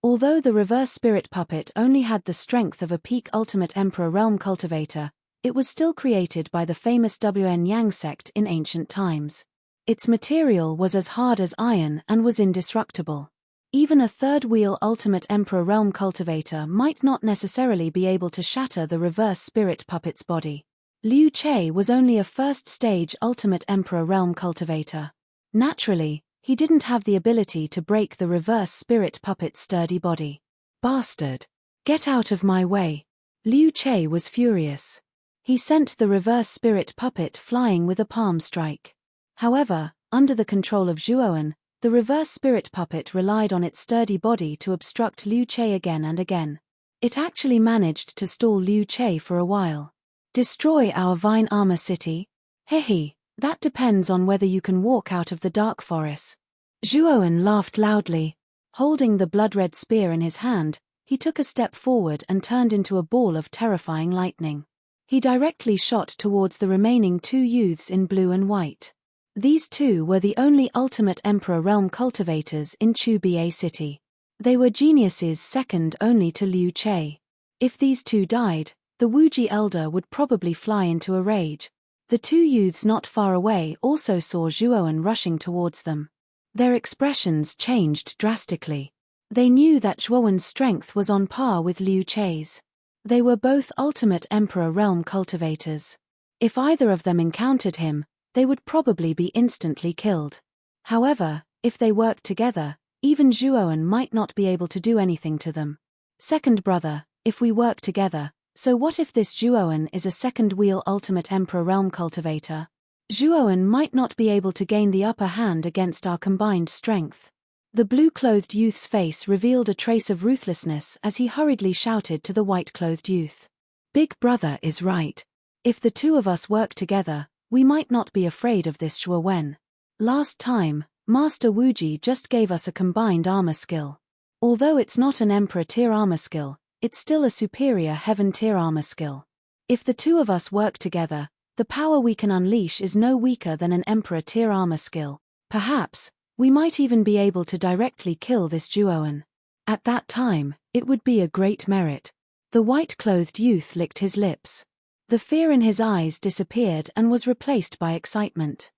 Although the reverse spirit puppet only had the strength of a peak Ultimate Emperor Realm cultivator, it was still created by the famous Wn Yang sect in ancient times. Its material was as hard as iron and was indestructible. Even a third-wheel Ultimate Emperor Realm cultivator might not necessarily be able to shatter the reverse spirit puppet's body. Liu Che was only a first-stage Ultimate Emperor Realm cultivator. Naturally, he didn't have the ability to break the reverse spirit puppet's sturdy body. Bastard! Get out of my way! Liu Che was furious. He sent the reverse spirit puppet flying with a palm strike. However, under the control of Zhuowen, the reverse spirit puppet relied on its sturdy body to obstruct Liu Che again and again. It actually managed to stall Liu Che for a while. Destroy our Vine Armor City? Hehe, that depends on whether you can walk out of the dark forest. Zhuowen laughed loudly. Holding the blood-red spear in his hand, he took a step forward and turned into a ball of terrifying lightning. He directly shot towards the remaining 2 youths in blue and white. These 2 were the only Ultimate Emperor Realm cultivators in Chu Ba City. They were geniuses second only to Liu Che. If these 2 died, the Wuji Elder would probably fly into a rage. The 2 youths not far away also saw Zhuowen rushing towards them. Their expressions changed drastically. They knew that Zhuowen's strength was on par with Liu Che's. They were both Ultimate Emperor Realm cultivators. If either of them encountered him, they would probably be instantly killed. However, if they worked together, even Zhuowen might not be able to do anything to them. Second brother, if we work together, so what if this Zhuowen is a second-wheel Ultimate Emperor Realm cultivator? Zhuowen might not be able to gain the upper hand against our combined strength. The blue-clothed youth's face revealed a trace of ruthlessness as he hurriedly shouted to the white-clothed youth. Big brother is right. If the 2 of us work together, we might not be afraid of this Zhuowen. Last time, Master Wuji just gave us a combined armor skill. Although it's not an Emperor tier armor skill, it's still a superior Heaven tier armor skill. If the two of us work together, the power we can unleash is no weaker than an Emperor tier armor skill. Perhaps, we might even be able to directly kill this Juoan. At that time, it would be a great merit. The white-clothed youth licked his lips. The fear in his eyes disappeared and was replaced by excitement.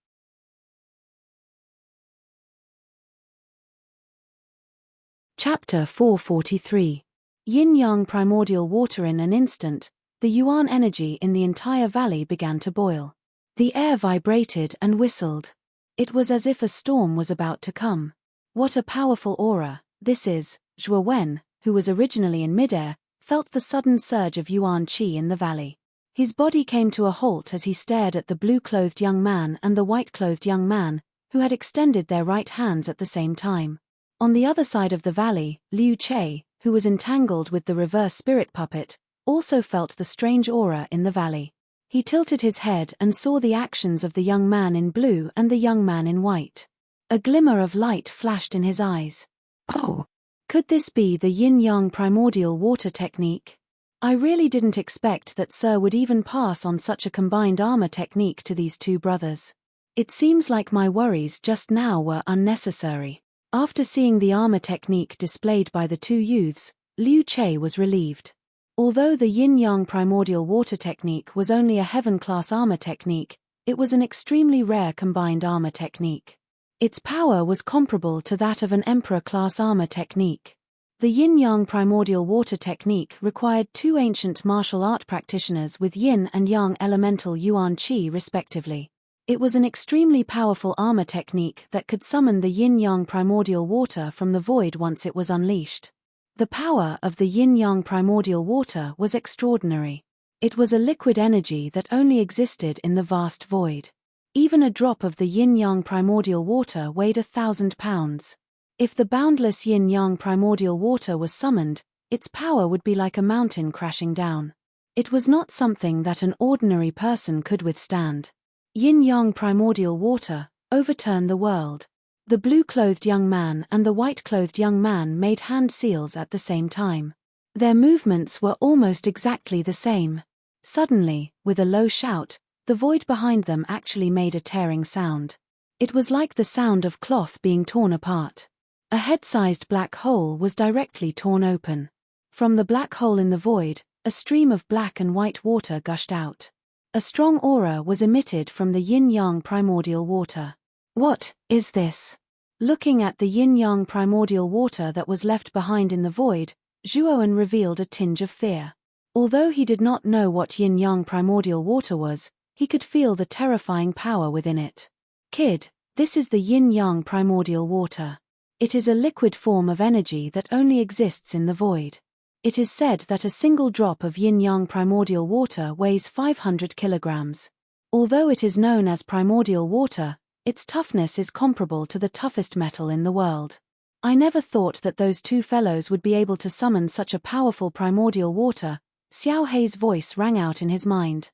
Chapter 443. Yin-Yang Primordial Water. In an instant, the Yuan energy in the entire valley began to boil. The air vibrated and whistled. It was as if a storm was about to come. What a powerful aura. This is, Zhuo Wen, who was originally in midair, felt the sudden surge of Yuan Qi in the valley. His body came to a halt as he stared at the blue-clothed young man and the white-clothed young man, who had extended their right hands at the same time. On the other side of the valley, Liu Che, who was entangled with the reverse spirit puppet, also felt the strange aura in the valley. He tilted his head and saw the actions of the young man in blue and the young man in white. A glimmer of light flashed in his eyes. Oh! Could this be the yin-yang primordial water technique? I really didn't expect that Sir would even pass on such a combined armor technique to these two brothers. It seems like my worries just now were unnecessary. After seeing the armor technique displayed by the two youths, Liu Che was relieved. Although the yin-yang primordial water technique was only a heaven-class armor technique, it was an extremely rare combined armor technique. Its power was comparable to that of an emperor-class armor technique. The yin-yang primordial water technique required two ancient martial art practitioners with yin and yang elemental Yuan Qi respectively. It was an extremely powerful armor technique that could summon the yin-yang primordial water from the void once it was unleashed. The power of the yin-yang primordial water was extraordinary. It was a liquid energy that only existed in the vast void. Even a drop of the yin-yang primordial water weighed 1,000 pounds. If the boundless yin-yang primordial water was summoned, its power would be like a mountain crashing down. It was not something that an ordinary person could withstand. Yin-yang primordial water, overturn the world. The blue-clothed young man and the white-clothed young man made hand seals at the same time. Their movements were almost exactly the same. Suddenly, with a low shout, the void behind them actually made a tearing sound. It was like the sound of cloth being torn apart. A head-sized black hole was directly torn open. From the black hole in the void, a stream of black and white water gushed out. A strong aura was emitted from the yin-yang primordial water. What is this? Looking at the yin-yang primordial water that was left behind in the void, Zhuoan revealed a tinge of fear. Although he did not know what yin-yang primordial water was, he could feel the terrifying power within it. Kid, this is the yin-yang primordial water. It is a liquid form of energy that only exists in the void. It is said that a single drop of yin-yang primordial water weighs 500 kilograms. Although it is known as primordial water, its toughness is comparable to the toughest metal in the world. I never thought that those two fellows would be able to summon such a powerful primordial water. Xiao Hei's voice rang out in his mind.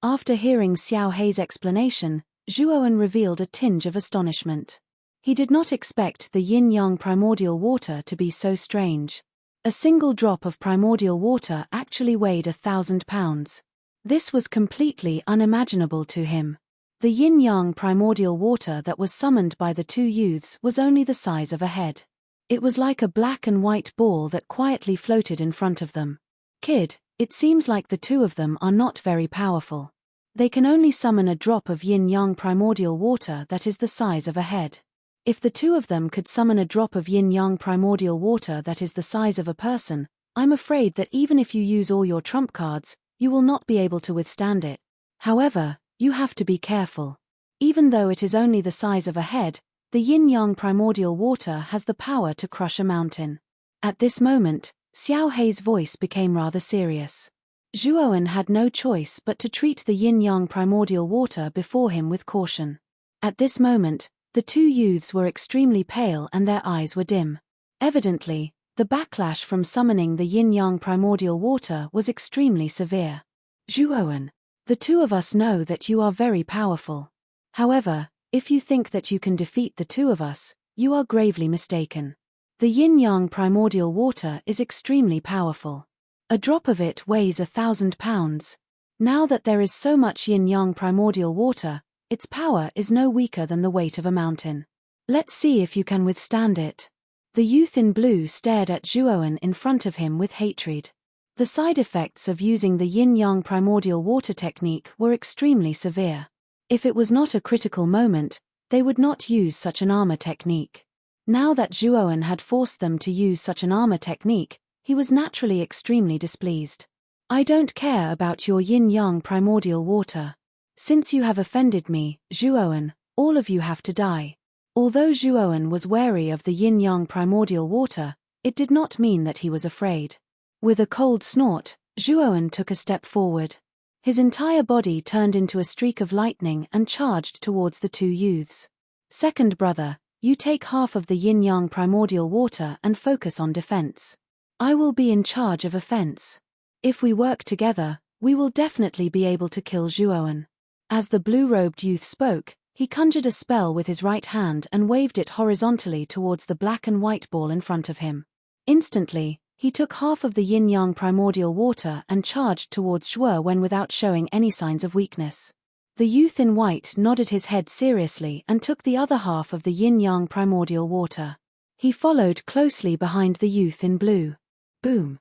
After hearing Xiao Hei's explanation, Zhuoan revealed a tinge of astonishment. He did not expect the yin-yang primordial water to be so strange. A single drop of primordial water actually weighed 1,000 pounds. This was completely unimaginable to him. The yin-yang primordial water that was summoned by the two youths was only the size of a head. It was like a black and white ball that quietly floated in front of them. Kid, it seems like the two of them are not very powerful. They can only summon a drop of yin-yang primordial water that is the size of a head. If the two of them could summon a drop of yin-yang primordial water that is the size of a person, I'm afraid that even if you use all your trump cards, you will not be able to withstand it. However, you have to be careful. Even though it is only the size of a head, the yin-yang primordial water has the power to crush a mountain. At this moment, Xiao Hei's voice became rather serious. Zhuoan had no choice but to treat the yin-yang primordial water before him with caution. At this moment, the two youths were extremely pale and their eyes were dim. Evidently, the backlash from summoning the yin-yang primordial water was extremely severe. Zhuoan, the two of us know that you are very powerful. However, if you think that you can defeat the two of us, you are gravely mistaken. The yin-yang primordial water is extremely powerful. A drop of it weighs 1,000 pounds. Now that there is so much yin-yang primordial water, its power is no weaker than the weight of a mountain. Let's see if you can withstand it. The youth in blue stared at Zhuowen in front of him with hatred. The side effects of using the yin-yang primordial water technique were extremely severe. If it was not a critical moment, they would not use such an armor technique. Now that Zhuowen had forced them to use such an armor technique, he was naturally extremely displeased. I don't care about your yin-yang primordial water. Since you have offended me, Zhuowen, all of you have to die. Although Zhuowen was wary of the yin-yang primordial water, it did not mean that he was afraid. With a cold snort, Zhuowen took a step forward. His entire body turned into a streak of lightning and charged towards the two youths. Second brother, you take half of the yin-yang primordial water and focus on defense. I will be in charge of offense. If we work together, we will definitely be able to kill Zhuowen. As the blue-robed youth spoke, he conjured a spell with his right hand and waved it horizontally towards the black and white ball in front of him. Instantly, he took half of the yin-yang primordial water and charged towards Zhuowen without showing any signs of weakness. The youth in white nodded his head seriously and took the other half of the yin-yang primordial water. He followed closely behind the youth in blue. Boom!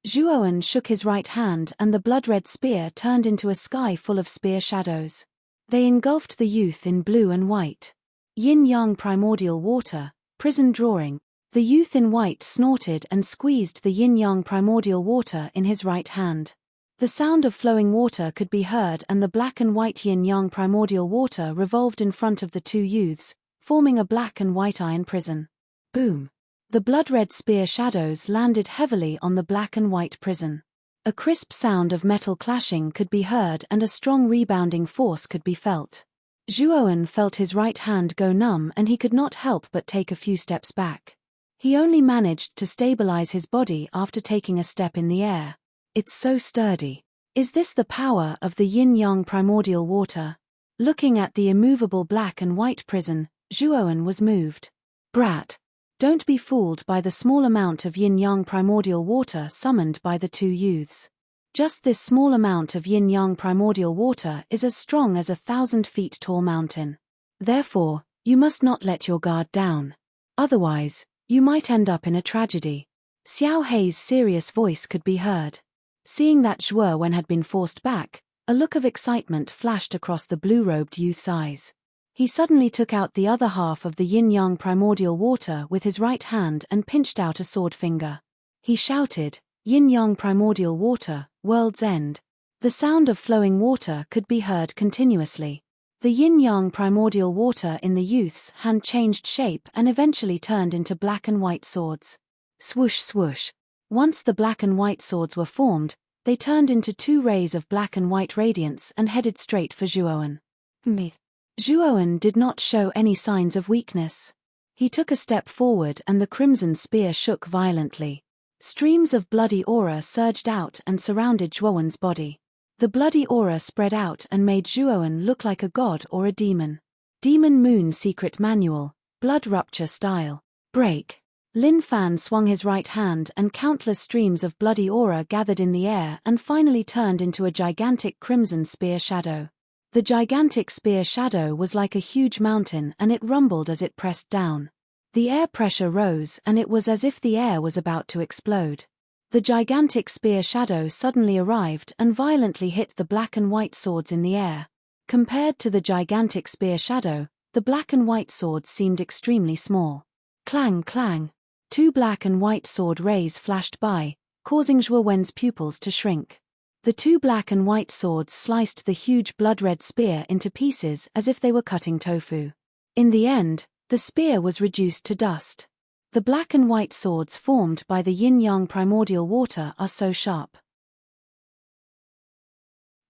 Zhuowen shook his right hand and the blood-red spear turned into a sky full of spear shadows. They engulfed the youth in blue and white. Yin-yang primordial water, prison drawing. The youth in white snorted and squeezed the yin-yang primordial water in his right hand. The sound of flowing water could be heard and the black and white yin-yang primordial water revolved in front of the two youths, forming a black and white iron prison. Boom! The blood-red spear shadows landed heavily on the black and white prison. A crisp sound of metal clashing could be heard and a strong rebounding force could be felt. Zhuowen felt his right hand go numb and he could not help but take a few steps back. He only managed to stabilize his body after taking a step in the air. It's so sturdy. Is this the power of the yin-yang primordial water? Looking at the immovable black and white prison, Zhuowen was moved. Brat! Don't be fooled by the small amount of yin-yang primordial water summoned by the two youths. Just this small amount of yin-yang primordial water is as strong as 1,000 feet tall mountain. Therefore, you must not let your guard down. Otherwise, you might end up in a tragedy. Xiao Hei's serious voice could be heard. Seeing that Zhuowen had been forced back, a look of excitement flashed across the blue-robed youth's eyes. He suddenly took out the other half of the yin-yang primordial water with his right hand and pinched out a sword finger. He shouted, "Yin-yang primordial water, world's end." The sound of flowing water could be heard continuously. The yin-yang primordial water in the youth's hand changed shape and eventually turned into black and white swords. Swoosh swoosh. Once the black and white swords were formed, they turned into two rays of black and white radiance and headed straight for Zhuowen. Zhuowen did not show any signs of weakness. He took a step forward and the crimson spear shook violently. Streams of bloody aura surged out and surrounded Zhuowen's body. The bloody aura spread out and made Zhuowen look like a god or a demon. Demon Moon Secret Manual, Blood Rupture Style. Break. Lin Fan swung his right hand and countless streams of bloody aura gathered in the air and finally turned into a gigantic crimson spear shadow. The gigantic spear shadow was like a huge mountain and it rumbled as it pressed down. The air pressure rose and it was as if the air was about to explode. The gigantic spear shadow suddenly arrived and violently hit the black and white swords in the air. Compared to the gigantic spear shadow, the black and white swords seemed extremely small. Clang clang. Two black and white sword rays flashed by, causing Zhuowen's pupils to shrink. The two black and white swords sliced the huge blood-red spear into pieces as if they were cutting tofu. In the end, the spear was reduced to dust. The black and white swords formed by the yin-yang primordial water are so sharp.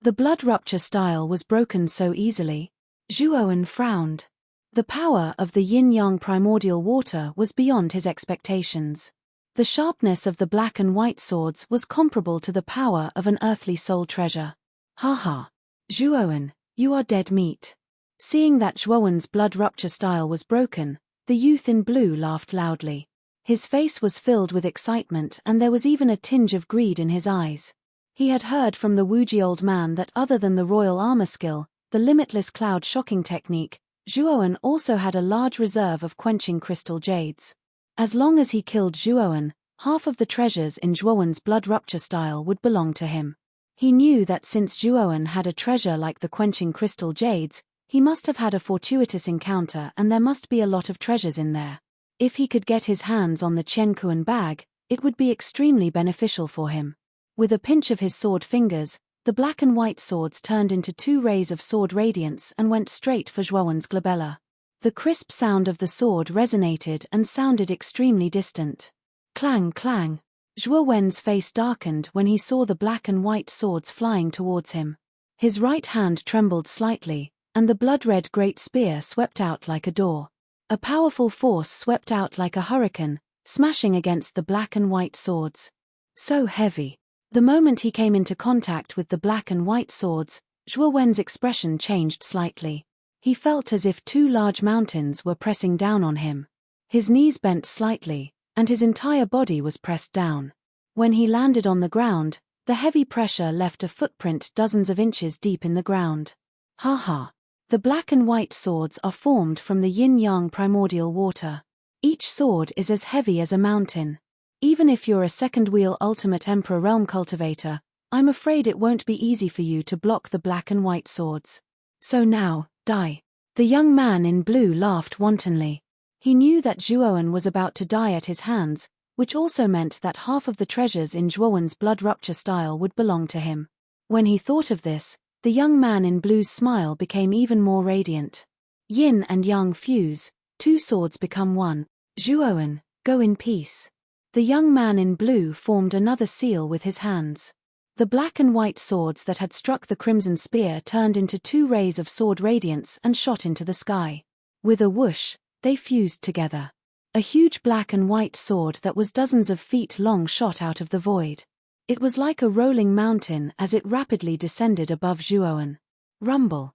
The blood rupture style was broken so easily. Zhuowen frowned. The power of the yin-yang primordial water was beyond his expectations. The sharpness of the black and white swords was comparable to the power of an earthly soul treasure. Ha ha! Zhuowen, you are dead meat. Seeing that Zhuowen's blood rupture style was broken, the youth in blue laughed loudly. His face was filled with excitement and there was even a tinge of greed in his eyes. He had heard from the Wuji old man that other than the royal armor skill, the limitless cloud shocking technique, Zhuowen also had a large reserve of quenching crystal jades. As long as he killed Zhuowen, half of the treasures in Zhuowen's blood rupture style would belong to him. He knew that since Zhuowen had a treasure like the quenching crystal jades, he must have had a fortuitous encounter and there must be a lot of treasures in there. If he could get his hands on the Qianquan bag, it would be extremely beneficial for him. With a pinch of his sword fingers, the black and white swords turned into 2 rays of sword radiance and went straight for Zhuowen's glabella. The crisp sound of the sword resonated and sounded extremely distant. Clang, clang. Zhuowen's face darkened when he saw the black and white swords flying towards him. His right hand trembled slightly, and the blood-red great spear swept out like a door. A powerful force swept out like a hurricane, smashing against the black and white swords. So heavy. The moment he came into contact with the black and white swords, Zhuowen's expression changed slightly. He felt as if 2 large mountains were pressing down on him. His knees bent slightly, and his entire body was pressed down. When he landed on the ground, the heavy pressure left a footprint dozens of inches deep in the ground. Ha ha. The black and white swords are formed from the yin-yang primordial water. Each sword is as heavy as a mountain. Even if you're a second wheel ultimate Emperor realm cultivator, I'm afraid it won't be easy for you to block the black and white swords. So now, die. The young man in blue laughed wantonly. He knew that Zhuowen was about to die at his hands, which also meant that half of the treasures in Zhuowen's blood rupture style would belong to him. When he thought of this, the young man in blue's smile became even more radiant. Yin and yang fuse, 2 swords become one. Zhuowen, go in peace. The young man in blue formed another seal with his hands. The black and white swords that had struck the crimson spear turned into 2 rays of sword radiance and shot into the sky. With a whoosh, they fused together. A huge black and white sword that was dozens of feet long shot out of the void. It was like a rolling mountain as it rapidly descended above Zhuowen. Rumble.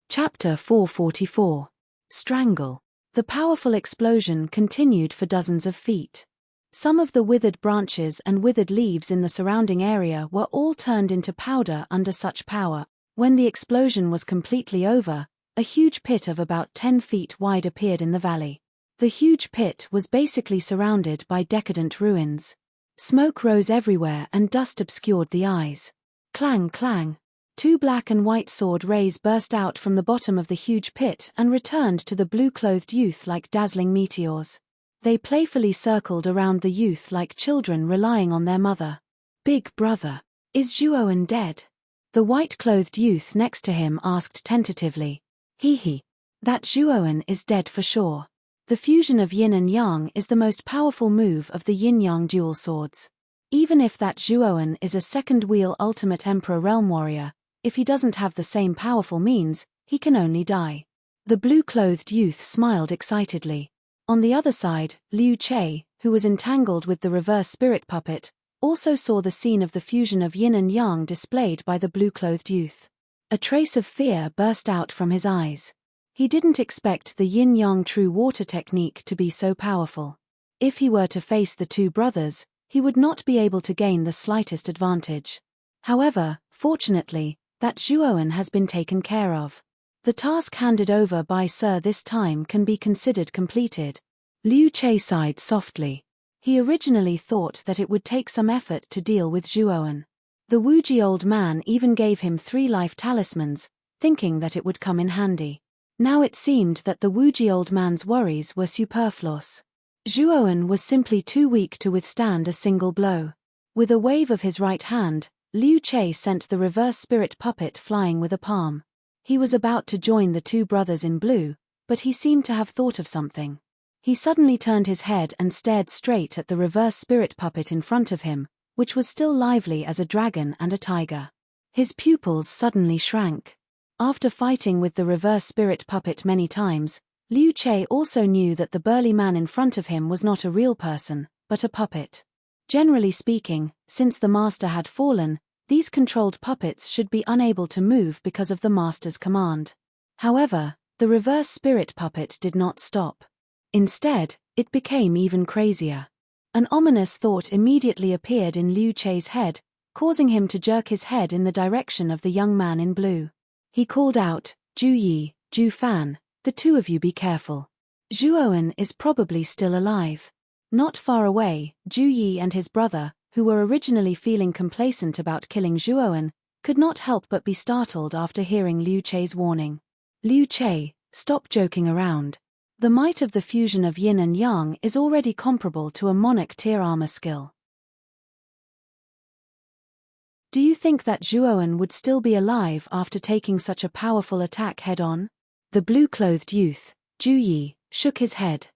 Chapter 444. Strangle. The powerful explosion continued for dozens of feet. Some of the withered branches and withered leaves in the surrounding area were all turned into powder under such power. When the explosion was completely over, a huge pit of about 10 feet wide appeared in the valley. The huge pit was basically surrounded by decadent ruins. Smoke rose everywhere and dust obscured the eyes. Clang, clang. 2 black and white sword rays burst out from the bottom of the huge pit and returned to the blue-clothed youth like dazzling meteors. They playfully circled around the youth like children relying on their mother. Big brother, is Zhuowen dead? The white-clothed youth next to him asked tentatively. He. That Zhuowen is dead for sure. The fusion of yin and yang is the most powerful move of the yin-yang dual swords. Even if that Zhuowen is a second-wheel ultimate Emperor realm warrior, if he doesn't have the same powerful means, he can only die. The blue-clothed youth smiled excitedly. On the other side, Liu Che, who was entangled with the reverse spirit puppet, also saw the scene of the fusion of yin and yang displayed by the blue-clothed youth. A trace of fear burst out from his eyes. He didn't expect the yin-yang true water technique to be so powerful. If he were to face the 2 brothers, he would not be able to gain the slightest advantage. However, fortunately, that Zhuowen has been taken care of. The task handed over by Sir this time can be considered completed. Liu Che sighed softly. He originally thought that it would take some effort to deal with Zhuowen. The Wuji old man even gave him 3 life talismans, thinking that it would come in handy. Now it seemed that the Wuji old man's worries were superfluous. Zhuowen was simply too weak to withstand a single blow. With a wave of his right hand, Liu Che sent the reverse spirit puppet flying with a palm. He was about to join the 2 brothers in blue, but he seemed to have thought of something. He suddenly turned his head and stared straight at the reverse spirit puppet in front of him, which was still lively as a dragon and a tiger. His pupils suddenly shrank. After fighting with the reverse spirit puppet many times, Liu Che also knew that the burly man in front of him was not a real person, but a puppet. Generally speaking, since the master had fallen, These controlled puppets should be unable to move because of the master's command. However, the reverse spirit puppet did not stop. Instead, it became even crazier. An ominous thought immediately appeared in Liu Chei's head, causing him to jerk his head in the direction of the young man in blue. He called out, "Zhu Yi, Zhu Fan, the two of you be careful. Zhuowen is probably still alive." Not far away, Zhu Yi and his brother, who were originally feeling complacent about killing Zhuowen, could not help but be startled after hearing Liu Chei's warning. "Liu Chei, stop joking around. The might of the fusion of yin and yang is already comparable to a monarch tier armor skill. Do you think that Zhuowen would still be alive after taking such a powerful attack head-on?" The blue-clothed youth, Zhu Yi, shook his head.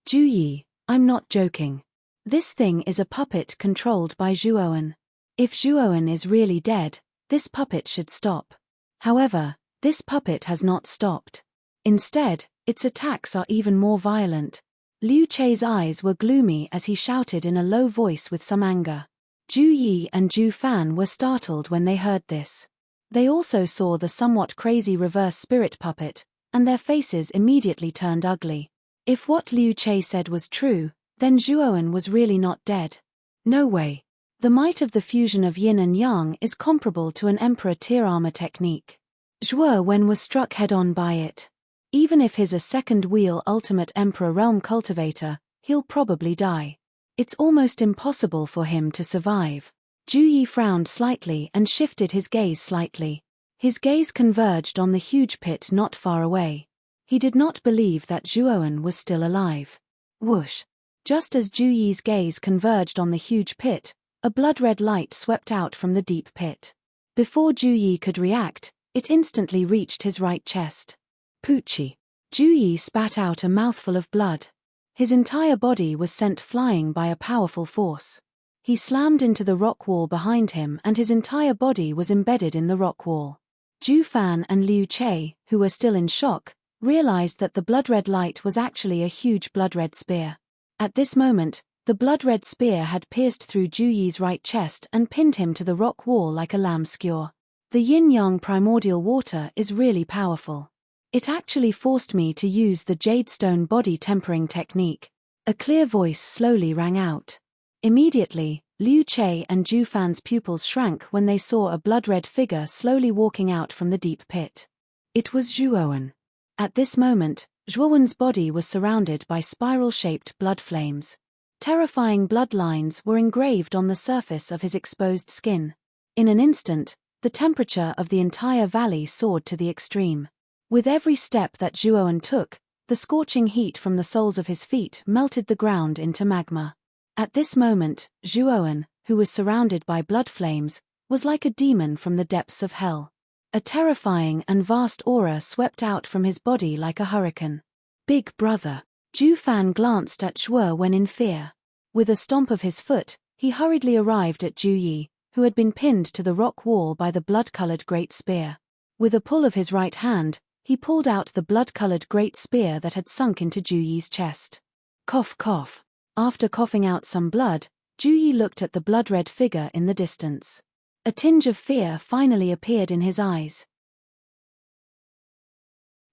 "Zhu Yi, I'm not joking. This thing is a puppet controlled by Zhuowen. If Zhuowen is really dead, this puppet should stop. However, this puppet has not stopped. Instead, its attacks are even more violent." Liu Chei's eyes were gloomy as he shouted in a low voice with some anger. Zhu Yi and Zhu Fan were startled when they heard this. They also saw the somewhat crazy reverse spirit puppet, and their faces immediately turned ugly. If what Liu Chei said was true, then Zhuowen was really not dead. No way. The might of the fusion of yin and yang is comparable to an emperor tier armor technique. Zhuowen was struck head-on by it. Even if he's a second-wheel ultimate emperor realm cultivator, he'll probably die. It's almost impossible for him to survive. Zhu Yi frowned slightly and shifted his gaze slightly. His gaze converged on the huge pit not far away. He did not believe that Zhuowen was still alive. Whoosh! Just as Zhu Yi's gaze converged on the huge pit, a blood-red light swept out from the deep pit. Before Zhu Yi could react, it instantly reached his right chest. Poochie! Zhu Yi spat out a mouthful of blood. His entire body was sent flying by a powerful force. He slammed into the rock wall behind him and his entire body was embedded in the rock wall. Zhu Fan and Liu Chei, who were still in shock, realized that the blood-red light was actually a huge blood-red spear. At this moment, the blood-red spear had pierced through Zhu Yi's right chest and pinned him to the rock wall like a lamb skewer. The yin-yang primordial water is really powerful. It actually forced me to use the jadestone body tempering technique. A clear voice slowly rang out. Immediately, Liu Chei and Zhu Fan's pupils shrank when they saw a blood-red figure slowly walking out from the deep pit. It was Zhuowen. At this moment, Zhuowen's body was surrounded by spiral-shaped blood flames. Terrifying bloodlines were engraved on the surface of his exposed skin. In an instant, the temperature of the entire valley soared to the extreme. With every step that Zhuowen took, the scorching heat from the soles of his feet melted the ground into magma. At this moment, Zhuowen, who was surrounded by blood flames, was like a demon from the depths of hell. A terrifying and vast aura swept out from his body like a hurricane. "Big brother." Zhu Fan glanced at Zhuowen in fear. With a stomp of his foot, he hurriedly arrived at Zhu Yi, who had been pinned to the rock wall by the blood-colored great spear. With a pull of his right hand, he pulled out the blood-colored great spear that had sunk into Zhu Yi's chest. Cough cough. After coughing out some blood, Zhu Yi looked at the blood-red figure in the distance. A tinge of fear finally appeared in his eyes.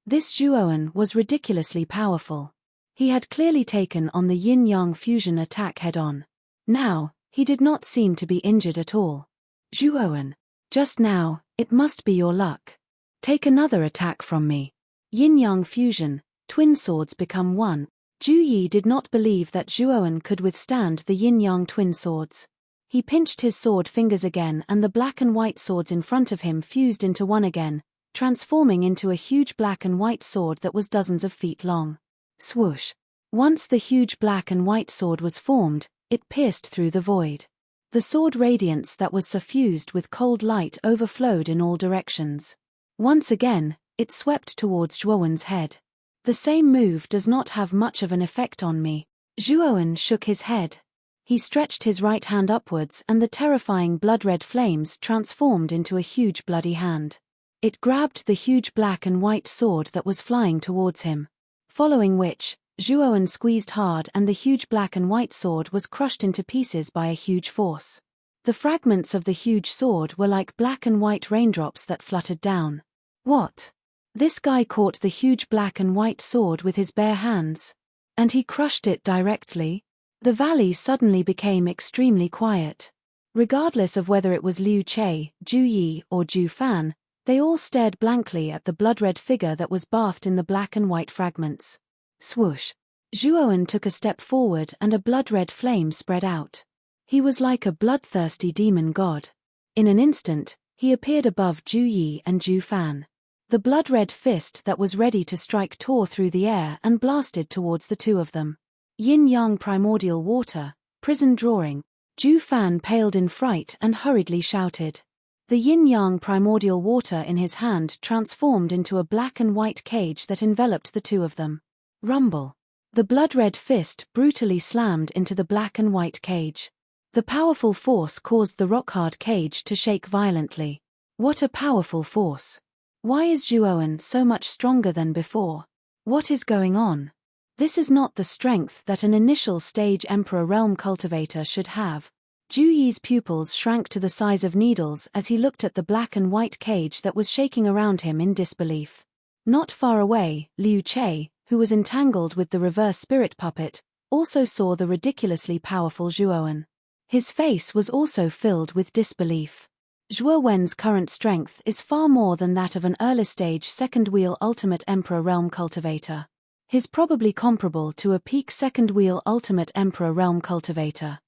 This Zhuowen was ridiculously powerful. He had clearly taken on the yin-yang fusion attack head-on. Now, he did not seem to be injured at all. "Zhuowen, just now, it must be your luck. Take another attack from me." Yin-yang fusion, twin swords become one. Zhu Yi did not believe that Zhuowen could withstand the yin-yang twin swords. He pinched his sword fingers again and the black and white swords in front of him fused into one again, transforming into a huge black and white sword that was dozens of feet long. Swoosh! Once the huge black and white sword was formed, it pierced through the void. The sword radiance that was suffused with cold light overflowed in all directions. Once again, it swept towards Zhuowen's head. "The same move does not have much of an effect on me." Zhuowen shook his head. He stretched his right hand upwards and the terrifying blood-red flames transformed into a huge bloody hand. It grabbed the huge black and white sword that was flying towards him. Following which, Zhuowen squeezed hard and the huge black and white sword was crushed into pieces by a huge force. The fragments of the huge sword were like black and white raindrops that fluttered down. What? This guy caught the huge black and white sword with his bare hands. And he crushed it directly? The valley suddenly became extremely quiet. Regardless of whether it was Liu Che, Ju Yi, or Ju Fan, they all stared blankly at the blood-red figure that was bathed in the black and white fragments. Swoosh! Zhuowen took a step forward and a blood-red flame spread out. He was like a bloodthirsty demon god. In an instant, he appeared above Ju Yi and Ju Fan. The blood-red fist that was ready to strike tore through the air and blasted towards the two of them. Yin-yang primordial water, prison drawing. Ju Fan paled in fright and hurriedly shouted. The yin-yang primordial water in his hand transformed into a black and white cage that enveloped the two of them. Rumble. The blood-red fist brutally slammed into the black and white cage. The powerful force caused the rock-hard cage to shake violently. What a powerful force! Why is Zhuowen so much stronger than before? What is going on? This is not the strength that an initial stage Emperor Realm cultivator should have. Ju Yi's pupils shrank to the size of needles as he looked at the black and white cage that was shaking around him in disbelief. Not far away, Liu Che, who was entangled with the reverse spirit puppet, also saw the ridiculously powerful Zhuowen. His face was also filled with disbelief. Zhuowen's current strength is far more than that of an early-stage second-wheel Ultimate Emperor Realm cultivator. He's probably comparable to a peak second-wheel Ultimate Emperor Realm cultivator.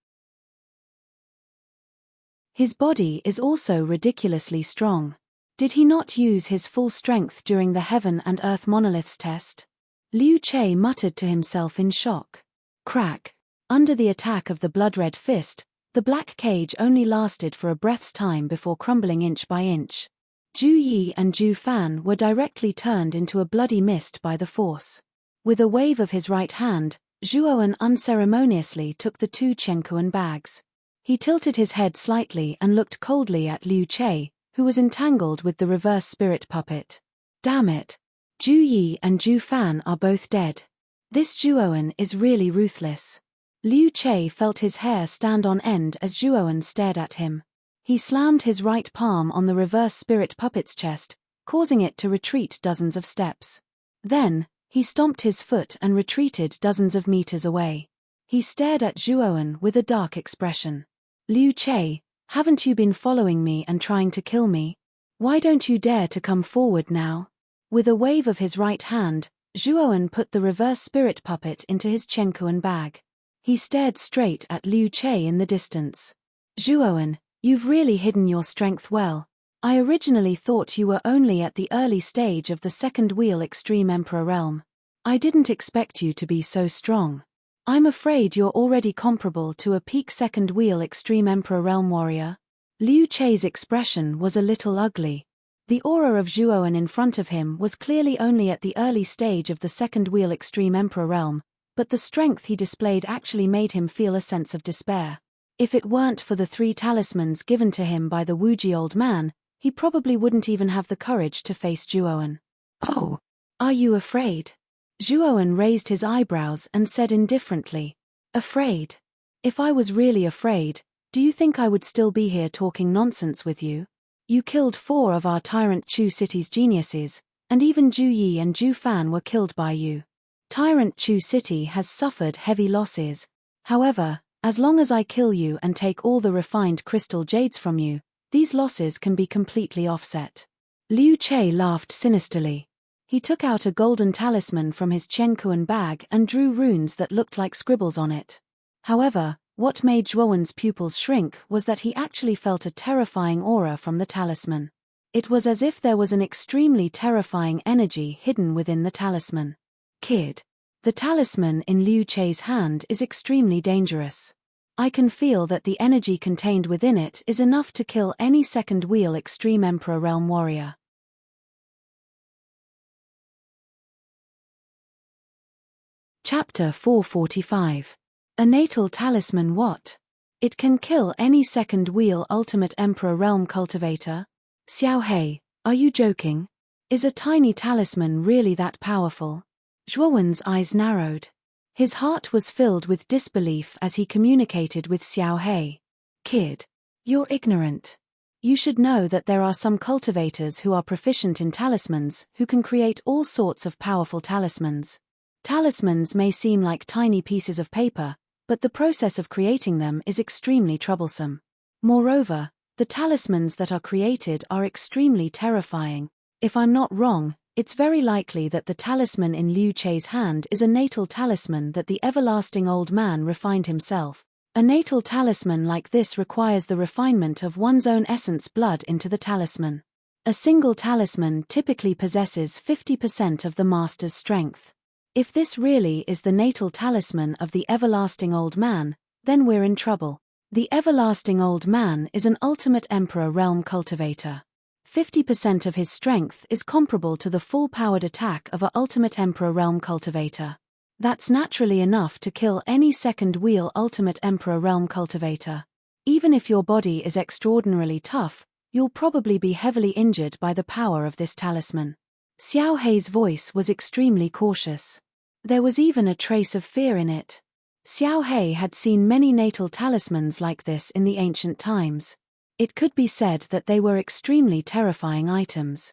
His body is also ridiculously strong. Did he not use his full strength during the Heaven and Earth Monoliths test? Liu Che muttered to himself in shock. Crack. Under the attack of the blood-red fist, the black cage only lasted for a breath's time before crumbling inch by inch. Ju Yi and Ju Fan were directly turned into a bloody mist by the force. With a wave of his right hand, Zhuowen unceremoniously took the two Chenkuan bags. He tilted his head slightly and looked coldly at Liu Che, who was entangled with the reverse spirit puppet. Damn it! Ju Yi and Ju Fan are both dead. This Zhuowen is really ruthless. Liu Che felt his hair stand on end as Zhuowen stared at him. He slammed his right palm on the reverse spirit puppet's chest, causing it to retreat dozens of steps. Then, he stomped his foot and retreated dozens of meters away. He stared at Zhuowen with a dark expression. Liu Che, haven't you been following me and trying to kill me? Why don't you dare to come forward now? With a wave of his right hand, Zhuowen put the reverse spirit puppet into his Chenkuan bag. He stared straight at Liu Che in the distance. Zhuowen, you've really hidden your strength well. I originally thought you were only at the early stage of the second wheel Extreme Emperor Realm. I didn't expect you to be so strong. I'm afraid you're already comparable to a peak second wheel Extreme Emperor Realm warrior. Liu Che's expression was a little ugly. The aura of Zhuowen in front of him was clearly only at the early stage of the second wheel Extreme Emperor Realm, but the strength he displayed actually made him feel a sense of despair. If it weren't for the 3 talismans given to him by the Wuji old man, he probably wouldn't even have the courage to face Zhuowen. Oh, are you afraid? Zhuowen raised his eyebrows and said indifferently, afraid? If I was really afraid, do you think I would still be here talking nonsense with you? You killed 4 of our Tyrant Chu City's geniuses, and even Ju Yi and Ju Fan were killed by you. Tyrant Chu City has suffered heavy losses. However, as long as I kill you and take all the refined crystal jades from you, these losses can be completely offset. Liu Che laughed sinisterly. He took out a golden talisman from his Chenkuan bag and drew runes that looked like scribbles on it. However, what made Zhuowen's pupils shrink was that he actually felt a terrifying aura from the talisman. It was as if there was an extremely terrifying energy hidden within the talisman. Kid. The talisman in Liu Che's hand is extremely dangerous. I can feel that the energy contained within it is enough to kill any second wheel Extreme Emperor Realm warrior. Chapter 445. A natal talisman. What? It can kill any second wheel Ultimate Emperor Realm cultivator? Xiao Hei, are you joking? Is a tiny talisman really that powerful? Zhuowen's eyes narrowed. His heart was filled with disbelief as he communicated with Xiao Hei. Kid. You're ignorant. You should know that there are some cultivators who are proficient in talismans who can create all sorts of powerful talismans. Talismans may seem like tiny pieces of paper, but the process of creating them is extremely troublesome. Moreover, the talismans that are created are extremely terrifying. If I'm not wrong, it's very likely that the talisman in Liu Che's hand is a natal talisman that the everlasting old man refined himself. A natal talisman like this requires the refinement of one's own essence blood into the talisman. A single talisman typically possesses 50% of the master's strength. If this really is the natal talisman of the everlasting old man, then we're in trouble. The everlasting old man is an ultimate emperor realm cultivator. 50% of his strength is comparable to the full-powered attack of a ultimate emperor realm cultivator. That's naturally enough to kill any second-wheel ultimate emperor realm cultivator. Even if your body is extraordinarily tough, you'll probably be heavily injured by the power of this talisman. Xiao Hei's voice was extremely cautious. There was even a trace of fear in it. Xiao Hei had seen many natal talismans like this in the ancient times. It could be said that they were extremely terrifying items.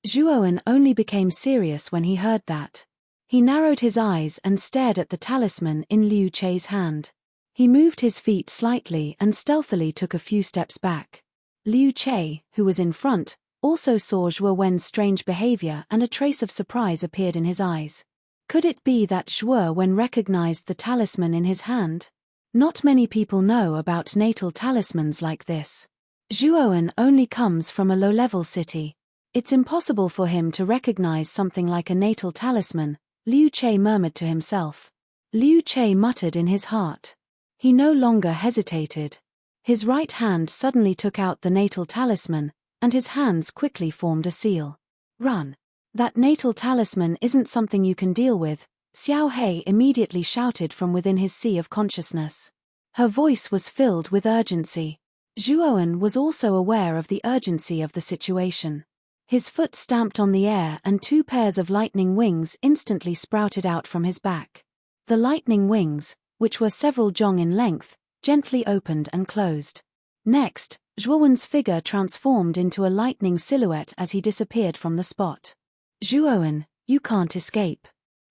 Zhuowen only became serious when he heard that. He narrowed his eyes and stared at the talisman in Liu Che's hand. He moved his feet slightly and stealthily took a few steps back. Liu Che, who was in front, also saw Zhuowen's strange behavior and a trace of surprise appeared in his eyes. Could it be that Zhuowen recognized the talisman in his hand? Not many people know about natal talismans like this. Zhuowen only comes from a low-level city. It's impossible for him to recognize something like a natal talisman, Liu Che murmured to himself. Liu Che muttered in his heart. He no longer hesitated. His right hand suddenly took out the natal talisman, and his hands quickly formed a seal. Run. That natal talisman isn't something you can deal with, Xiao Hei immediately shouted from within his sea of consciousness. Her voice was filled with urgency. Zhuowen was also aware of the urgency of the situation. His foot stamped on the air and 2 pairs of lightning wings instantly sprouted out from his back. The lightning wings, which were several zhong in length, gently opened and closed. Next, Zhuowen's figure transformed into a lightning silhouette as he disappeared from the spot. Zhuowen, you can't escape.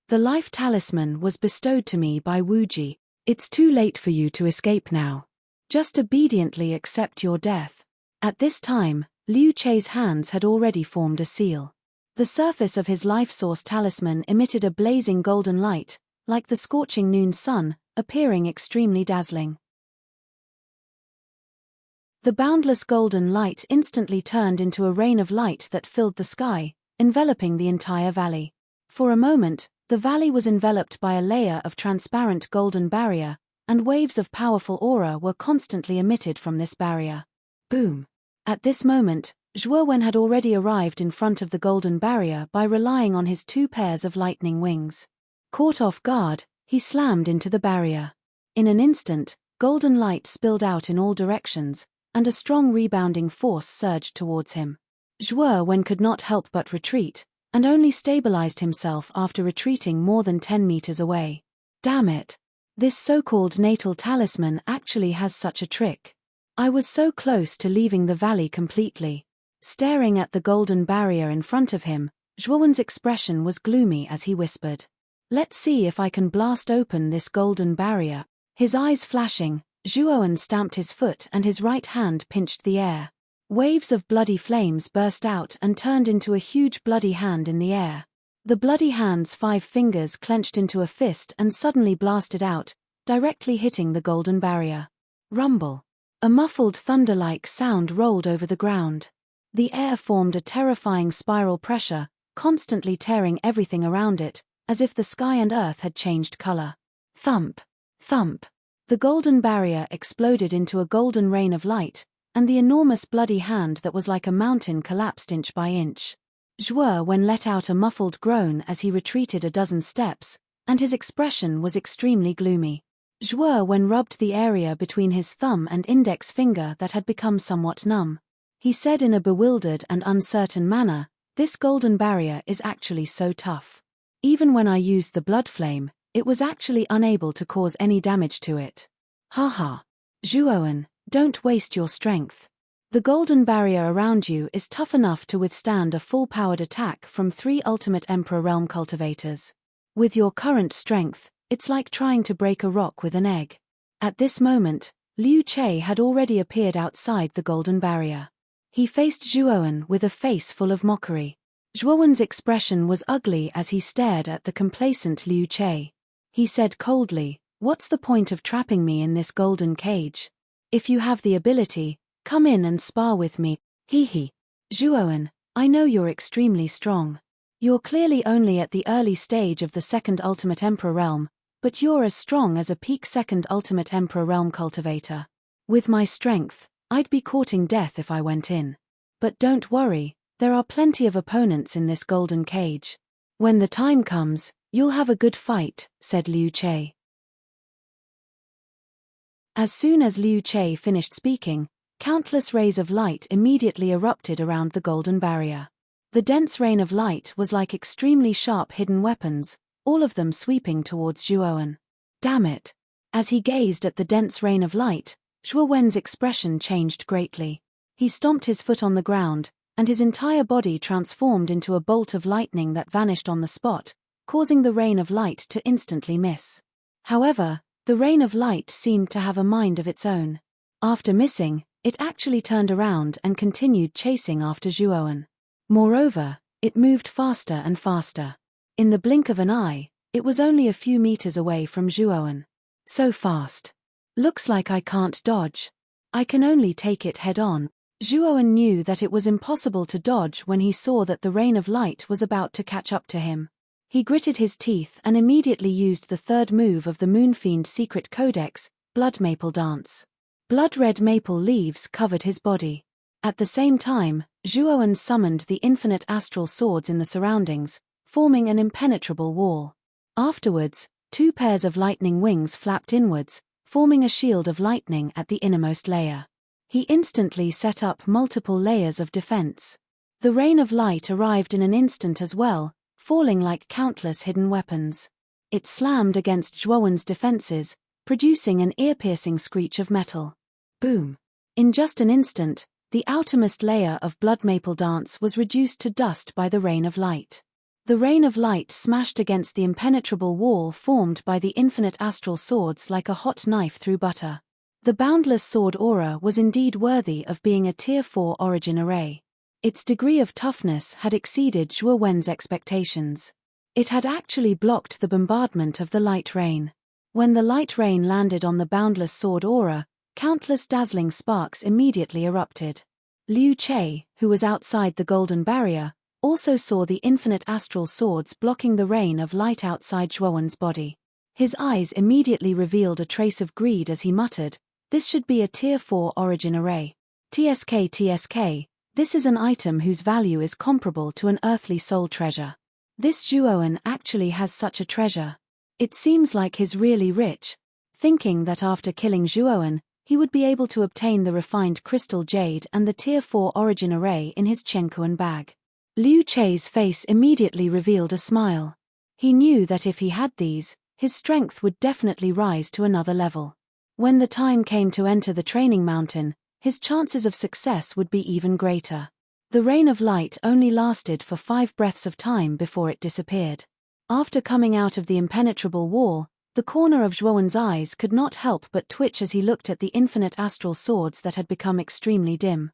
The life talisman was bestowed to me by Wuji. It's too late for you to escape now. Just obediently accept your death. At this time, Liu Che's hands had already formed a seal. The surface of his life source talisman emitted a blazing golden light, like the scorching noon sun, appearing extremely dazzling. The boundless golden light instantly turned into a rain of light that filled the sky, enveloping the entire valley. For a moment, the valley was enveloped by a layer of transparent golden barrier, and waves of powerful aura were constantly emitted from this barrier. Boom! At this moment, Zhuowen had already arrived in front of the golden barrier by relying on his 2 pairs of lightning wings. Caught off guard, he slammed into the barrier. In an instant, golden light spilled out in all directions, and a strong rebounding force surged towards him. Zhuowen could not help but retreat, and only stabilized himself after retreating more than 10 meters away. Damn it! This so-called natal talisman actually has such a trick. I was so close to leaving the valley completely. Staring at the golden barrier in front of him, Zhuowen's expression was gloomy as he whispered. Let's see if I can blast open this golden barrier. His eyes flashing, Zhuowen stamped his foot and his right hand pinched the air. Waves of bloody flames burst out and turned into a huge bloody hand in the air. The bloody hand's 5 fingers clenched into a fist and suddenly blasted out, directly hitting the golden barrier. Rumble. A muffled thunder-like sound rolled over the ground. The air formed a terrifying spiral pressure, constantly tearing everything around it, as if the sky and earth had changed color. Thump. Thump. The golden barrier exploded into a golden rain of light, and the enormous bloody hand that was like a mountain collapsed inch by inch. Zhuowen let out a muffled groan as he retreated a dozen steps, and his expression was extremely gloomy. Zhuowen rubbed the area between his thumb and index finger that had become somewhat numb. He said in a bewildered and uncertain manner, "This golden barrier is actually so tough. Even when I used the blood flame, it was actually unable to cause any damage to it." Haha. Zhuowen, Don't waste your strength. The golden barrier around you is tough enough to withstand a full-powered attack from 3 ultimate Emperor Realm cultivators. With your current strength, it's like trying to break a rock with an egg. At this moment, Liu Che had already appeared outside the golden barrier. He faced Zhuowen with a face full of mockery. Zhuowen's expression was ugly as he stared at the complacent Liu Che. He said coldly, "What's the point of trapping me in this golden cage? If you have the ability, come in and spar with me, hee. Zhuowen, I know you're extremely strong. You're clearly only at the early stage of the second Ultimate Emperor Realm, but you're as strong as a peak second Ultimate Emperor Realm cultivator. With my strength, I'd be courting death if I went in. But don't worry, there are plenty of opponents in this golden cage. When the time comes, you'll have a good fight," said Liu Che. As soon as Liu Che finished speaking, countless rays of light immediately erupted around the golden barrier. The dense rain of light was like extremely sharp hidden weapons, all of them sweeping towards Zhuowen. Damn it! As he gazed at the dense rain of light, Zhuowen's expression changed greatly. He stomped his foot on the ground, and his entire body transformed into a bolt of lightning that vanished on the spot, causing the rain of light to instantly miss. However, the rain of light seemed to have a mind of its own. After missing, it actually turned around and continued chasing after Zhuowen. Moreover, it moved faster and faster. In the blink of an eye, it was only a few meters away from Zhuowen. So fast. Looks like I can't dodge. I can only take it head-on. Zhuowen knew that it was impossible to dodge when he saw that the rain of light was about to catch up to him. He gritted his teeth and immediately used the third move of the Moonfiend secret codex, Blood Maple Dance. Blood-red maple leaves covered his body. At the same time, Zhuowen summoned the infinite astral swords in the surroundings, forming an impenetrable wall. Afterwards, 2 pairs of lightning wings flapped inwards, forming a shield of lightning at the innermost layer. He instantly set up multiple layers of defense. The rain of light arrived in an instant as well, falling like countless hidden weapons. It slammed against Zhuowen's defenses, producing an ear-piercing screech of metal. Boom! In just an instant, the outermost layer of Blood Maple Dance was reduced to dust by the rain of light. The rain of light smashed against the impenetrable wall formed by the infinite astral swords like a hot knife through butter. The boundless sword aura was indeed worthy of being a Tier 4 origin array. Its degree of toughness had exceeded Zhuowen's expectations. It had actually blocked the bombardment of the light rain. When the light rain landed on the boundless sword aura, countless dazzling sparks immediately erupted. Liu Che, who was outside the golden barrier, also saw the infinite astral swords blocking the rain of light outside Zhuowen's body. His eyes immediately revealed a trace of greed as he muttered, "This should be a Tier 4 origin array. TSK, this is an item whose value is comparable to an earthly soul treasure. This Zhuowen actually has such a treasure. It seems like he's really rich." Thinking that after killing Zhuowen, he would be able to obtain the refined crystal jade and the Tier 4 origin array in his Chenkuan bag. Liu Che's face immediately revealed a smile. He knew that if he had these, his strength would definitely rise to another level. When the time came to enter the training mountain, his chances of success would be even greater. The rain of light only lasted for 5 breaths of time before it disappeared. After coming out of the impenetrable wall, the corner of Zhuowen's eyes could not help but twitch as he looked at the infinite astral swords that had become extremely dim.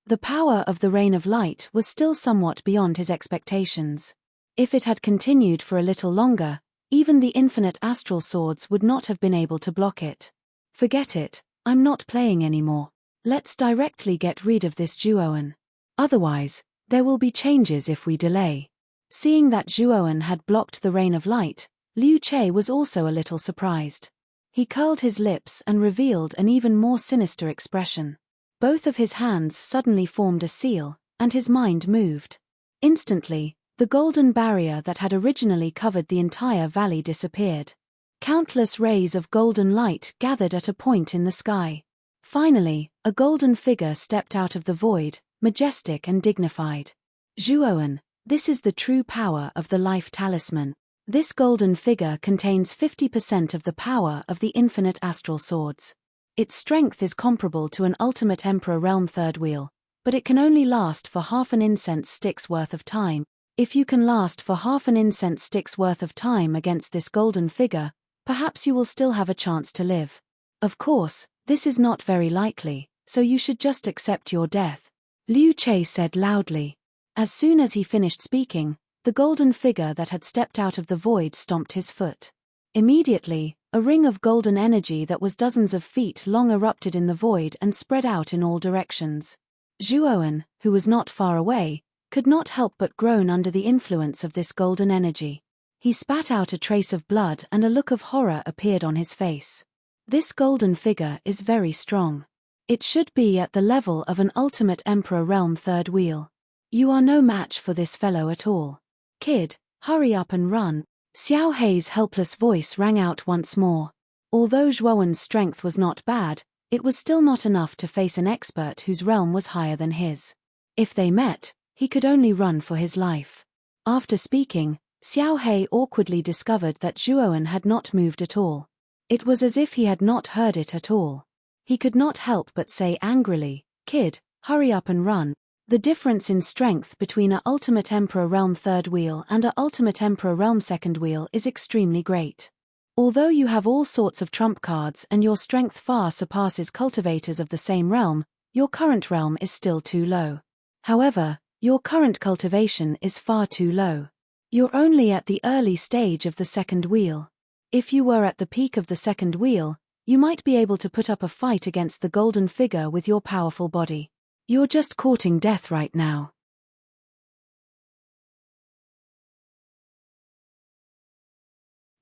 The power of the rain of light was still somewhat beyond his expectations. If it had continued for a little longer, even the infinite astral swords would not have been able to block it. Forget it, I'm not playing anymore. Let's directly get rid of this Zhuowen. Otherwise, there will be changes if we delay. Seeing that Zhuowen had blocked the rain of light, Liu Che was also a little surprised. He curled his lips and revealed an even more sinister expression. Both of his hands suddenly formed a seal, and his mind moved. Instantly, the golden barrier that had originally covered the entire valley disappeared. Countless rays of golden light gathered at a point in the sky. Finally, a golden figure stepped out of the void, majestic and dignified. "Zhuowen, this is the true power of the life talisman. This golden figure contains 50% of the power of the infinite astral swords. Its strength is comparable to an ultimate Emperor realm third wheel, but it can only last for half an incense stick's worth of time. If you can last for half an incense stick's worth of time against this golden figure, perhaps you will still have a chance to live. Of course, this is not very likely, so you should just accept your death, Liu Che said loudly. As soon as he finished speaking, the golden figure that had stepped out of the void stomped his foot. Immediately, a ring of golden energy that was dozens of feet long erupted in the void and spread out in all directions. Zhuowen, who was not far away, could not help but groan under the influence of this golden energy. He spat out a trace of blood and a look of horror appeared on his face. This golden figure is very strong. It should be at the level of an ultimate Emperor realm third wheel. You are no match for this fellow at all. Kid, hurry up and run. Xiao Hei's helpless voice rang out once more. Although Zhuowen's strength was not bad, it was still not enough to face an expert whose realm was higher than his. If they met, he could only run for his life. After speaking, Xiao Hei awkwardly discovered that Zhuowen had not moved at all. It was as if he had not heard it at all. He could not help but say angrily, "Kid, hurry up and run." The difference in strength between a Ultimate Emperor Realm third wheel and a Ultimate Emperor Realm second wheel is extremely great. Although you have all sorts of trump cards and your strength far surpasses cultivators of the same realm, your current realm is still too low. However, your current cultivation is far too low. You're only at the early stage of the second wheel. If you were at the peak of the second wheel, you might be able to put up a fight against the golden figure with your powerful body. You're just courting death right now.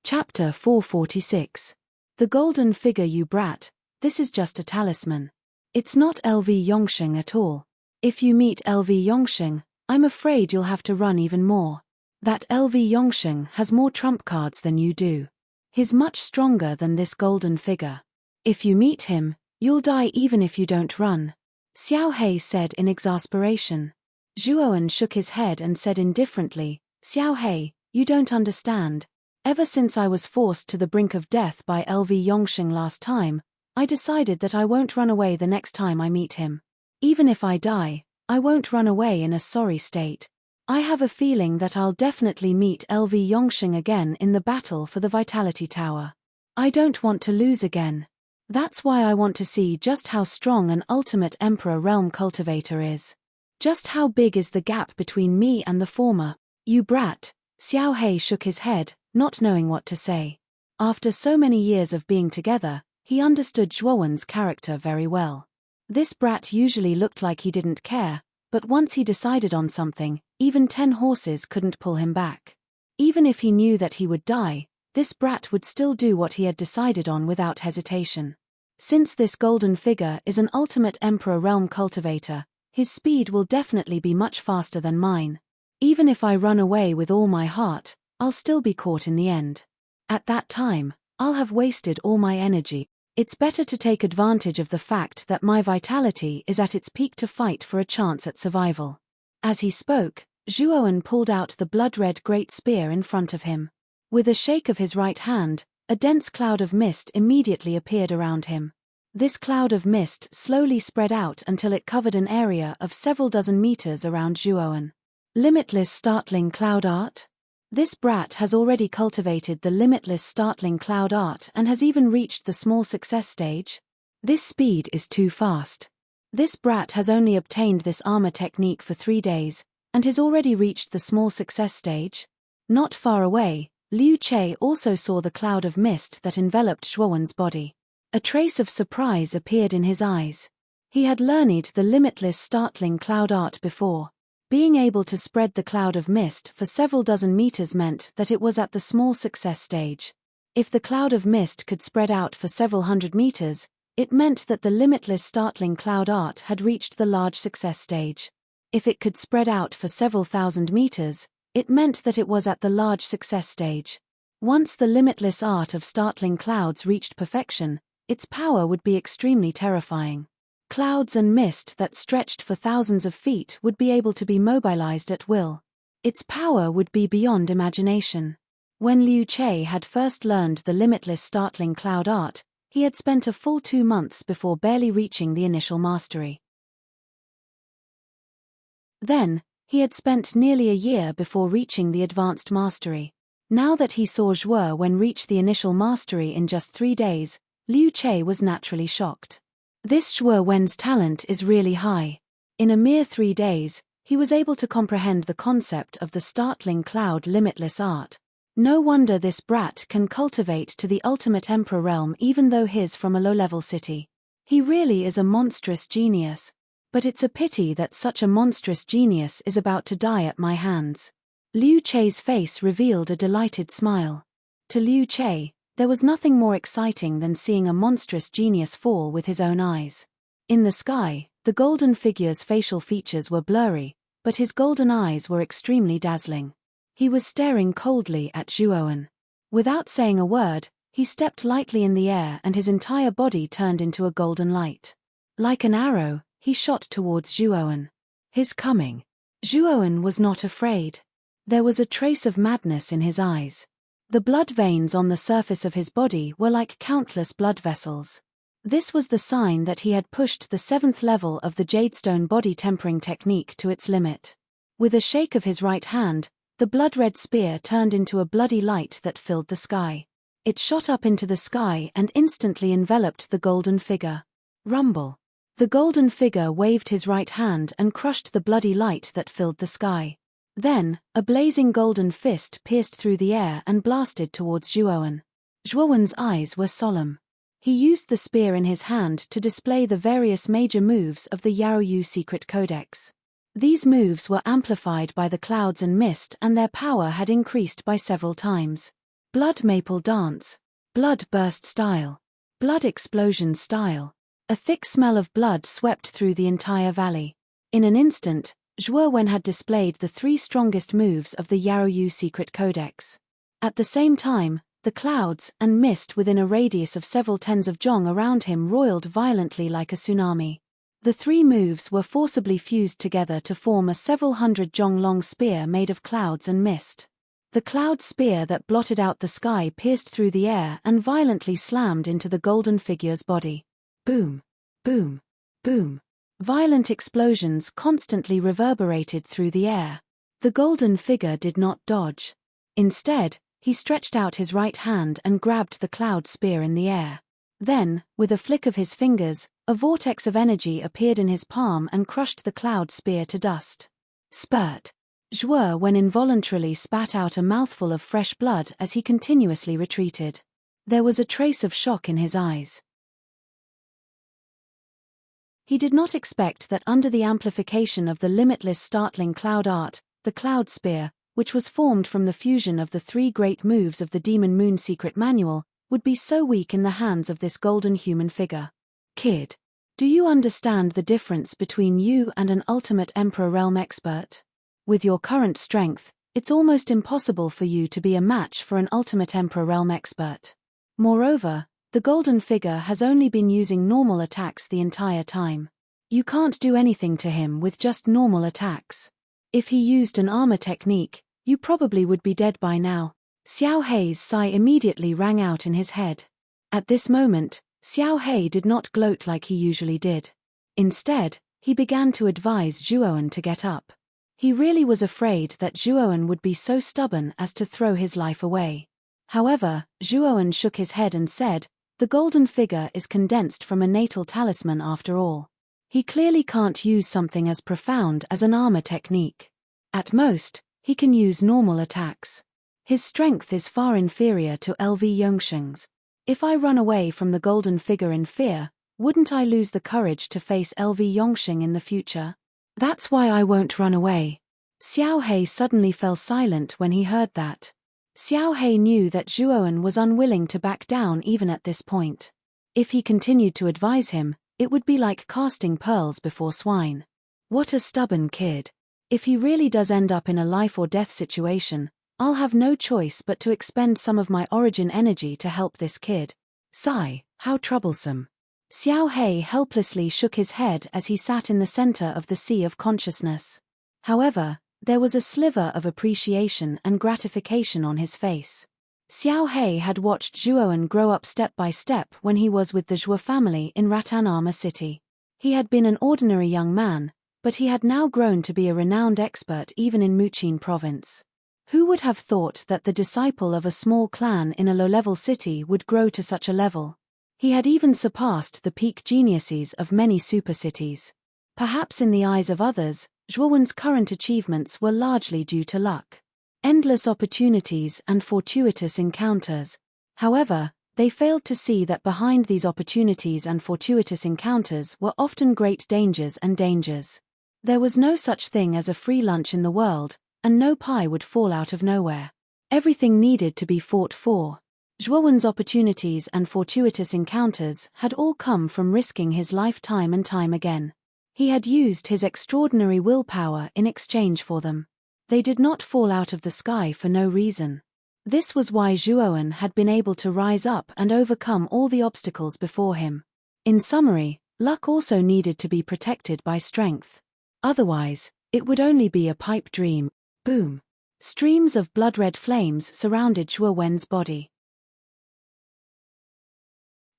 Chapter 446. The golden figure, you brat. This is just a talisman. It's not LV Yongsheng at all. If you meet LV Yongsheng, I'm afraid you'll have to run even more. That LV Yongsheng has more trump cards than you do. He's much stronger than this golden figure. If you meet him, you'll die even if you don't run, Xiao Hei said in exasperation. Zhuowen shook his head and said indifferently, "Xiao Hei, you don't understand. Ever since I was forced to the brink of death by LV Yongsheng last time, I decided that I won't run away the next time I meet him. Even if I die, I won't run away in a sorry state. I have a feeling that I'll definitely meet LV Yongsheng again in the battle for the Vitality Tower. I don't want to lose again. That's why I want to see just how strong an Ultimate Emperor Realm Cultivator is. Just how big is the gap between me and the former, you brat." Xiao Hei shook his head, not knowing what to say. After so many years of being together, he understood Zhuowen's character very well. This brat usually looked like he didn't care, but once he decided on something, even 10 horses couldn't pull him back. Even if he knew that he would die, this brat would still do what he had decided on without hesitation. Since this golden figure is an Ultimate Emperor Realm Cultivator, his speed will definitely be much faster than mine. Even if I run away with all my heart, I'll still be caught in the end. At that time, I'll have wasted all my energy. It's better to take advantage of the fact that my vitality is at its peak to fight for a chance at survival. As he spoke, Zhuowen pulled out the blood-red great spear in front of him. With a shake of his right hand, a dense cloud of mist immediately appeared around him. This cloud of mist slowly spread out until it covered an area of several dozen meters around Zhuowen. Limitless Startling Cloud Art? This brat has already cultivated the Limitless Startling Cloud Art and has even reached the small success stage? This speed is too fast. This brat has only obtained this armor technique for 3 days, and has already reached the small success stage? Not far away, Liu Che also saw the cloud of mist that enveloped Zhuowen's body. A trace of surprise appeared in his eyes. He had learned the Limitless Startling Cloud Art before. Being able to spread the cloud of mist for several dozen meters meant that it was at the small success stage. If the cloud of mist could spread out for several hundred meters, it meant that the Limitless Startling Cloud Art had reached the large success stage. If it could spread out for several thousand meters, it meant that it was at the large success stage. Once the limitless art of startling clouds reached perfection, its power would be extremely terrifying. Clouds and mist that stretched for thousands of feet would be able to be mobilized at will. Its power would be beyond imagination. When Liu Che had first learned the limitless startling cloud art, he had spent a full 2 months before barely reaching the initial mastery. Then, he had spent nearly a year before reaching the advanced mastery. Now that he saw Zhuo Wen reach the initial mastery in just 3 days, Liu Che was naturally shocked. This Zhuo Wen's talent is really high. In a mere 3 days, he was able to comprehend the concept of the startling cloud limitless art. No wonder this brat can cultivate to the ultimate emperor realm even though he's from a low-level city. He really is a monstrous genius. But it's a pity that such a monstrous genius is about to die at my hands. Liu Che's face revealed a delighted smile. To Liu Che, there was nothing more exciting than seeing a monstrous genius fall with his own eyes. In the sky, the golden figure's facial features were blurry, but his golden eyes were extremely dazzling. He was staring coldly at Zhuo Wen. Without saying a word, he stepped lightly in the air and his entire body turned into a golden light. Like an arrow, he shot towards Zhuo Wen. His coming. Zhuo Wen was not afraid. There was a trace of madness in his eyes. The blood veins on the surface of his body were like countless blood vessels. This was the sign that he had pushed the 7th level of the Jadestone body tempering technique to its limit. With a shake of his right hand, the blood-red spear turned into a bloody light that filled the sky. It shot up into the sky and instantly enveloped the golden figure. Rumble. The golden figure waved his right hand and crushed the bloody light that filled the sky. Then, a blazing golden fist pierced through the air and blasted towards Zhuo Wen. Zhuo Wen's eyes were solemn. He used the spear in his hand to display the various major moves of the Yaoyu secret codex. These moves were amplified by the clouds and mist and their power had increased by several times. Blood maple dance. Blood burst style. Blood explosion style. A thick smell of blood swept through the entire valley. In an instant, Zhuo Wen had displayed the 3 strongest moves of the Yaoyu secret codex. At the same time, the clouds and mist within a radius of several tens of zhong around him roiled violently like a tsunami. The 3 moves were forcibly fused together to form a several hundred zhong long spear made of clouds and mist. The cloud spear that blotted out the sky pierced through the air and violently slammed into the golden figure's body. Boom, boom, boom. Violent explosions constantly reverberated through the air. The golden figure did not dodge. Instead, he stretched out his right hand and grabbed the cloud spear in the air. Then, with a flick of his fingers, a vortex of energy appeared in his palm and crushed the cloud spear to dust. Spurt. Zhuo Wen involuntarily spat out a mouthful of fresh blood as he continuously retreated. There was a trace of shock in his eyes. He did not expect that under the amplification of the limitless startling cloud art, the cloud spear, which was formed from the fusion of the 3 great moves of the Demon Moon secret manual, would be so weak in the hands of this golden human figure. Kid, do you understand the difference between you and an ultimate Emperor Realm expert? With your current strength, it's almost impossible for you to be a match for an ultimate Emperor Realm expert. Moreover, the golden figure has only been using normal attacks the entire time. You can't do anything to him with just normal attacks. If he used an armor technique, you probably would be dead by now. Xiao Hei's sigh immediately rang out in his head. At this moment, Xiao Hei did not gloat like he usually did. Instead, he began to advise Zhuo Wen to get up. He really was afraid that Zhuo Wen would be so stubborn as to throw his life away. However, Zhuo Wen shook his head and said, "The golden figure is condensed from a natal talisman after all. He clearly can't use something as profound as an armor technique. At most, he can use normal attacks. His strength is far inferior to LV Yongsheng's. If I run away from the golden figure in fear, wouldn't I lose the courage to face LV Yongsheng in the future? That's why I won't run away." Xiao Hei suddenly fell silent when he heard that. Xiao Hei knew that Zhuo Wen was unwilling to back down even at this point. If he continued to advise him, it would be like casting pearls before swine. What a stubborn kid. If he really does end up in a life-or-death situation, I'll have no choice but to expend some of my origin energy to help this kid. Sigh, how troublesome. Xiao Hei helplessly shook his head as he sat in the center of the sea of consciousness. However, There was a sliver of appreciation and gratification on his face. Xiao He had watched Zhuowen grow up step by step when he was with the Zhuo family in Ratanama City. He had been an ordinary young man, but he had now grown to be a renowned expert even in Muqin province. Who would have thought that the disciple of a small clan in a low-level city would grow to such a level? He had even surpassed the peak geniuses of many super-cities. Perhaps in the eyes of others, Zhuowen's current achievements were largely due to luck. Endless opportunities and fortuitous encounters. However, they failed to see that behind these opportunities and fortuitous encounters were often great dangers and dangers. There was no such thing as a free lunch in the world, and no pie would fall out of nowhere. Everything needed to be fought for. Zhuowen's opportunities and fortuitous encounters had all come from risking his life time and time again. He had used his extraordinary willpower in exchange for them. They did not fall out of the sky for no reason. This was why Zhuowen had been able to rise up and overcome all the obstacles before him. In summary, luck also needed to be protected by strength. Otherwise, it would only be a pipe dream. Boom! Streams of blood-red flames surrounded Zhuowen's body.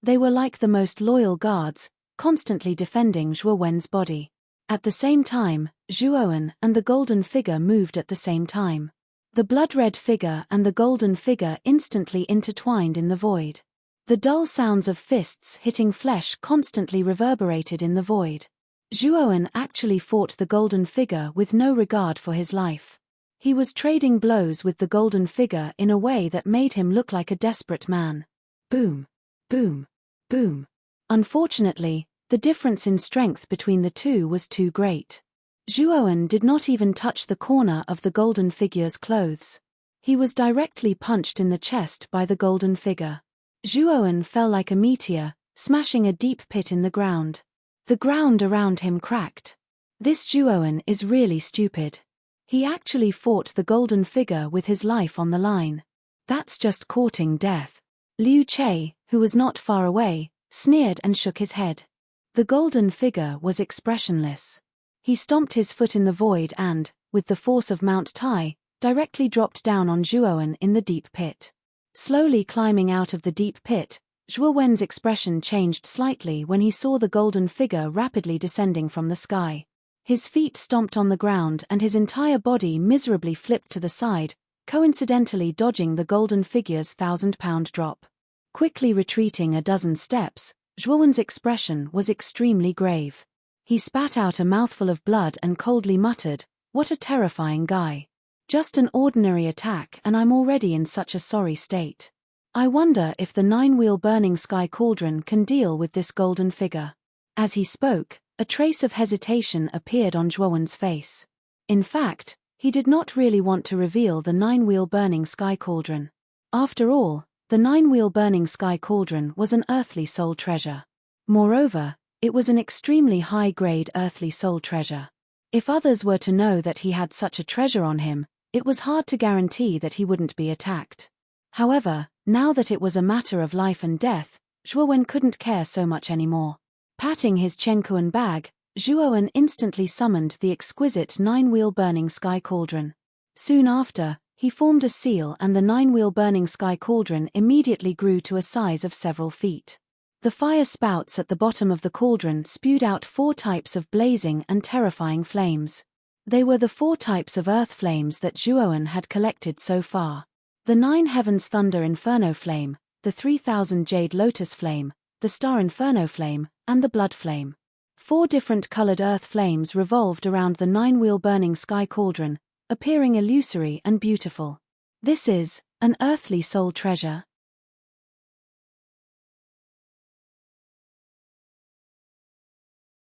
They were like the most loyal guards, constantly defending Zhuowen's body. At the same time, Zhuowen and the golden figure moved at the same time. The blood-red figure and the golden figure instantly intertwined in the void. The dull sounds of fists hitting flesh constantly reverberated in the void. Zhuowen actually fought the golden figure with no regard for his life. He was trading blows with the golden figure in a way that made him look like a desperate man. Boom! Boom! Boom! Unfortunately, the difference in strength between the two was too great. Zhuowen did not even touch the corner of the golden figure's clothes. He was directly punched in the chest by the golden figure. Zhuowen fell like a meteor, smashing a deep pit in the ground. The ground around him cracked. This Zhuowen is really stupid. He actually fought the golden figure with his life on the line. That's just courting death. Liu Che, who was not far away, sneered and shook his head. The golden figure was expressionless. He stomped his foot in the void and, with the force of Mount Tai, directly dropped down on Zhuowen in the deep pit. Slowly climbing out of the deep pit, Zhuowen's expression changed slightly when he saw the golden figure rapidly descending from the sky. His feet stomped on the ground and his entire body miserably flipped to the side, coincidentally dodging the golden figure's 1,000-pound drop. Quickly retreating a dozen steps, Zhuowen's expression was extremely grave. He spat out a mouthful of blood and coldly muttered, "What a terrifying guy. Just an ordinary attack and I'm already in such a sorry state. I wonder if the 9-wheel burning sky cauldron can deal with this golden figure." As he spoke, a trace of hesitation appeared on Zhuowen's face. In fact, he did not really want to reveal the 9-wheel burning sky cauldron. After all, the 9-wheel burning sky cauldron was an earthly soul treasure. Moreover, it was an extremely high-grade earthly soul treasure. If others were to know that he had such a treasure on him, it was hard to guarantee that he wouldn't be attacked. However, now that it was a matter of life and death, Zhuowen couldn't care so much anymore. Patting his Chenkuan bag, Zhuowen instantly summoned the exquisite 9-wheel burning sky cauldron. Soon after, he formed a seal and the 9-wheel burning sky cauldron immediately grew to a size of several feet. The fire spouts at the bottom of the cauldron spewed out 4 types of blazing and terrifying flames. They were the 4 types of earth flames that Zhuowen had collected so far. The 9 heavens thunder inferno flame, the 3000 jade lotus flame, the star inferno flame, and the blood flame. 4 different colored earth flames revolved around the 9-wheel burning sky cauldron, appearing illusory and beautiful. This is an earthly soul treasure.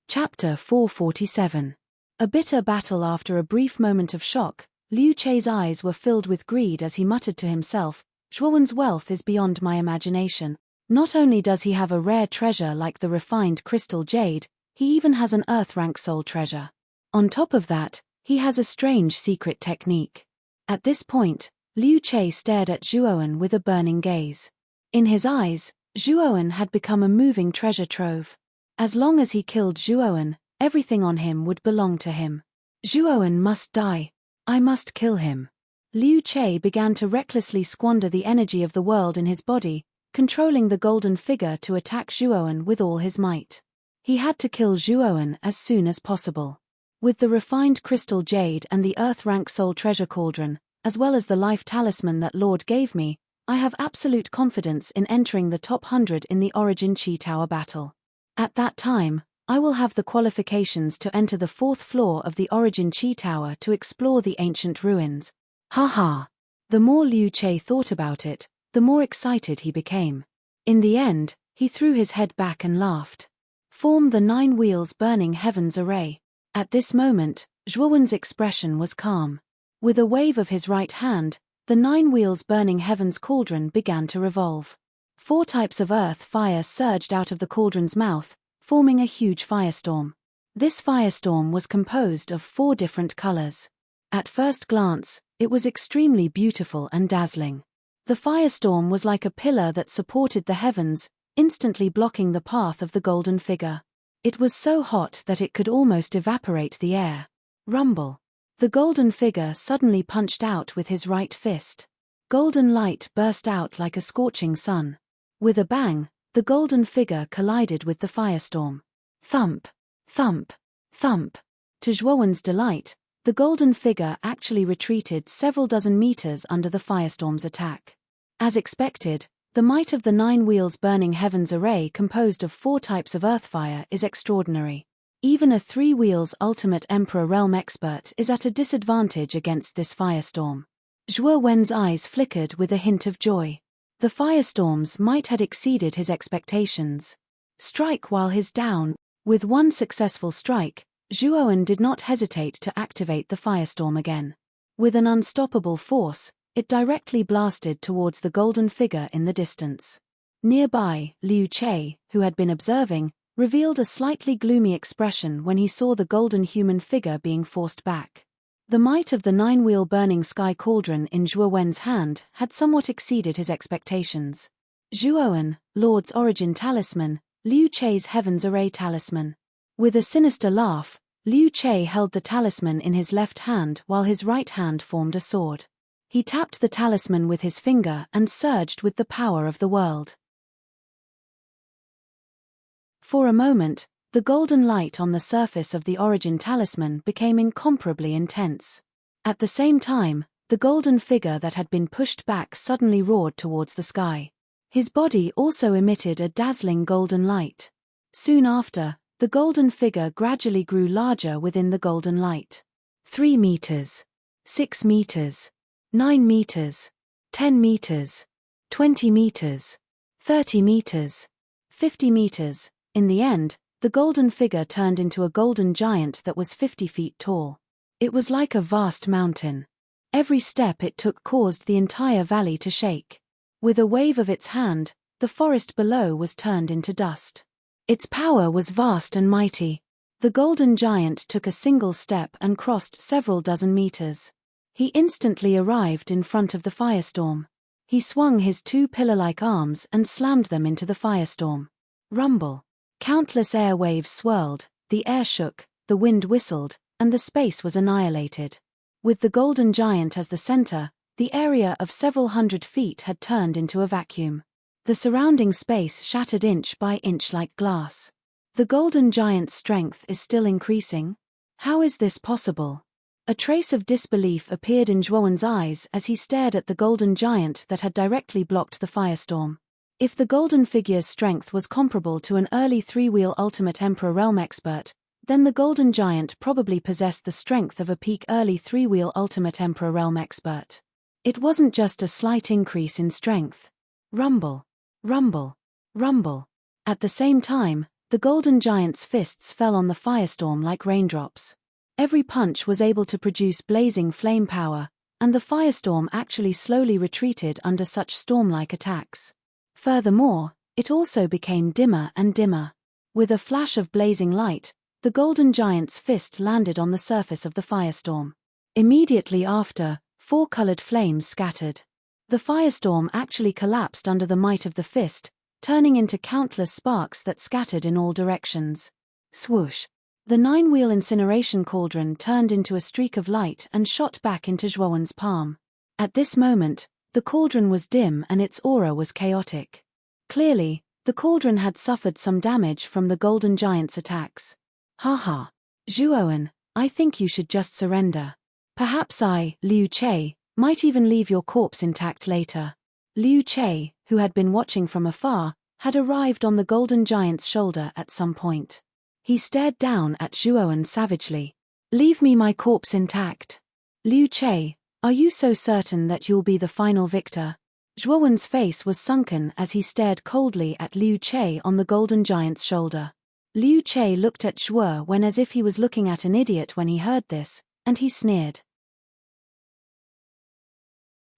Chapter 447. A bitter battle. After a brief moment of shock, Liu Che's eyes were filled with greed as he muttered to himself, "Zhuowen's wealth is beyond my imagination. Not only does he have a rare treasure like the refined crystal jade, he even has an earth-rank soul treasure. On top of that, he has a strange secret technique." At this point, Liu Che stared at Zhuowen with a burning gaze. In his eyes, Zhuowen had become a moving treasure trove. As long as he killed Zhuowen, everything on him would belong to him. "Zhuowen must die. I must kill him. Liu Che began to recklessly squander the energy of the world in his body, controlling the golden figure to attack Zhuowen with all his might. He had to kill Zhuowen as soon as possible. With the refined crystal jade and the earth rank soul treasure cauldron, as well as the life talisman that Lord gave me, I have absolute confidence in entering the top 100 in the Origin Chi Tower battle. At that time, I will have the qualifications to enter the 4th floor of the Origin Chi Tower to explore the ancient ruins. Haha. The more Liu Che thought about it, the more excited he became. In the end, he threw his head back and laughed. Form the 9 wheels burning heavens array. At this moment, Zhuowen's expression was calm. With a wave of his right hand, the 9 wheels burning heavens cauldron began to revolve. 4 types of earth fire surged out of the cauldron's mouth, forming a huge firestorm. This firestorm was composed of 4 different colors. At first glance, it was extremely beautiful and dazzling. The firestorm was like a pillar that supported the heavens, instantly blocking the path of the golden figure. It was so hot that it could almost evaporate the air. Rumble. The golden figure suddenly punched out with his right fist. Golden light burst out like a scorching sun. With a bang, the golden figure collided with the firestorm. Thump, thump, thump. To Zhuowen's delight, the golden figure actually retreated several dozen meters under the firestorm's attack. As expected, the might of the 9 wheels burning heavens array composed of 4 types of earthfire is extraordinary. Even a 3 wheels ultimate Emperor Realm expert is at a disadvantage against this firestorm. Zhuowen's eyes flickered with a hint of joy. The firestorm's might had exceeded his expectations. Strike while he's down. With one successful strike, Zhuowen did not hesitate to activate the firestorm again. With an unstoppable force, it directly blasted towards the golden figure in the distance. Nearby, Liu Che, who had been observing, revealed a slightly gloomy expression when he saw the golden human figure being forced back. The might of the 9-wheel burning sky cauldron in Zhuowen's hand had somewhat exceeded his expectations. Zhuowen, Lord's origin talisman, Liu Che's heavens array talisman. With a sinister laugh, Liu Che held the talisman in his left hand while his right hand formed a sword. He tapped the talisman with his finger and surged with the power of the world. For a moment, the golden light on the surface of the origin talisman became incomparably intense. At the same time, the golden figure that had been pushed back suddenly roared towards the sky. His body also emitted a dazzling golden light. Soon after, the golden figure gradually grew larger within the golden light. 3 meters, 6 meters, 9 meters, 10 meters, 20 meters, 30 meters, 50 meters. In the end, the golden figure turned into a golden giant that was 50 feet tall. It was like a vast mountain. Every step it took caused the entire valley to shake. With a wave of its hand, the forest below was turned into dust. Its power was vast and mighty. The golden giant took a single step and crossed several dozen meters. He instantly arrived in front of the firestorm. He swung his 2 pillar-like arms and slammed them into the firestorm. Rumble. Countless air waves swirled, the air shook, the wind whistled, and the space was annihilated. With the golden giant as the center, the area of several hundred feet had turned into a vacuum. The surrounding space shattered inch by inch like glass. The golden giant's strength is still increasing? How is this possible? A trace of disbelief appeared in Zhuowen's eyes as he stared at the golden giant that had directly blocked the firestorm. If the golden figure's strength was comparable to an early 3-wheel ultimate Emperor Realm expert, then the golden giant probably possessed the strength of a peak early 3-wheel ultimate Emperor Realm expert. It wasn't just a slight increase in strength. Rumble. Rumble. Rumble. At the same time, the golden giant's fists fell on the firestorm like raindrops. Every punch was able to produce blazing flame power, and the firestorm actually slowly retreated under such storm-like attacks. Furthermore, it also became dimmer and dimmer. With a flash of blazing light, the golden giant's fist landed on the surface of the firestorm. Immediately after, 4 colored flames scattered. The firestorm actually collapsed under the might of the fist, turning into countless sparks that scattered in all directions. Swoosh! The 9-wheel incineration cauldron turned into a streak of light and shot back into Zhuowen's palm. At this moment, the cauldron was dim and its aura was chaotic. Clearly, the cauldron had suffered some damage from the golden giant's attacks. Haha. Zhuowen, I think you should just surrender. Perhaps I, Liu Che, might even leave your corpse intact later. Liu Che, who had been watching from afar, had arrived on the golden giant's shoulder at some point. He stared down at Zhuowen savagely. Leave me my corpse intact. Liu Che, are you so certain that you'll be the final victor? Zhuowen's face was sunken as he stared coldly at Liu Che on the golden giant's shoulder. Liu Che looked at Zhuowen as if he was looking at an idiot when he heard this, and he sneered.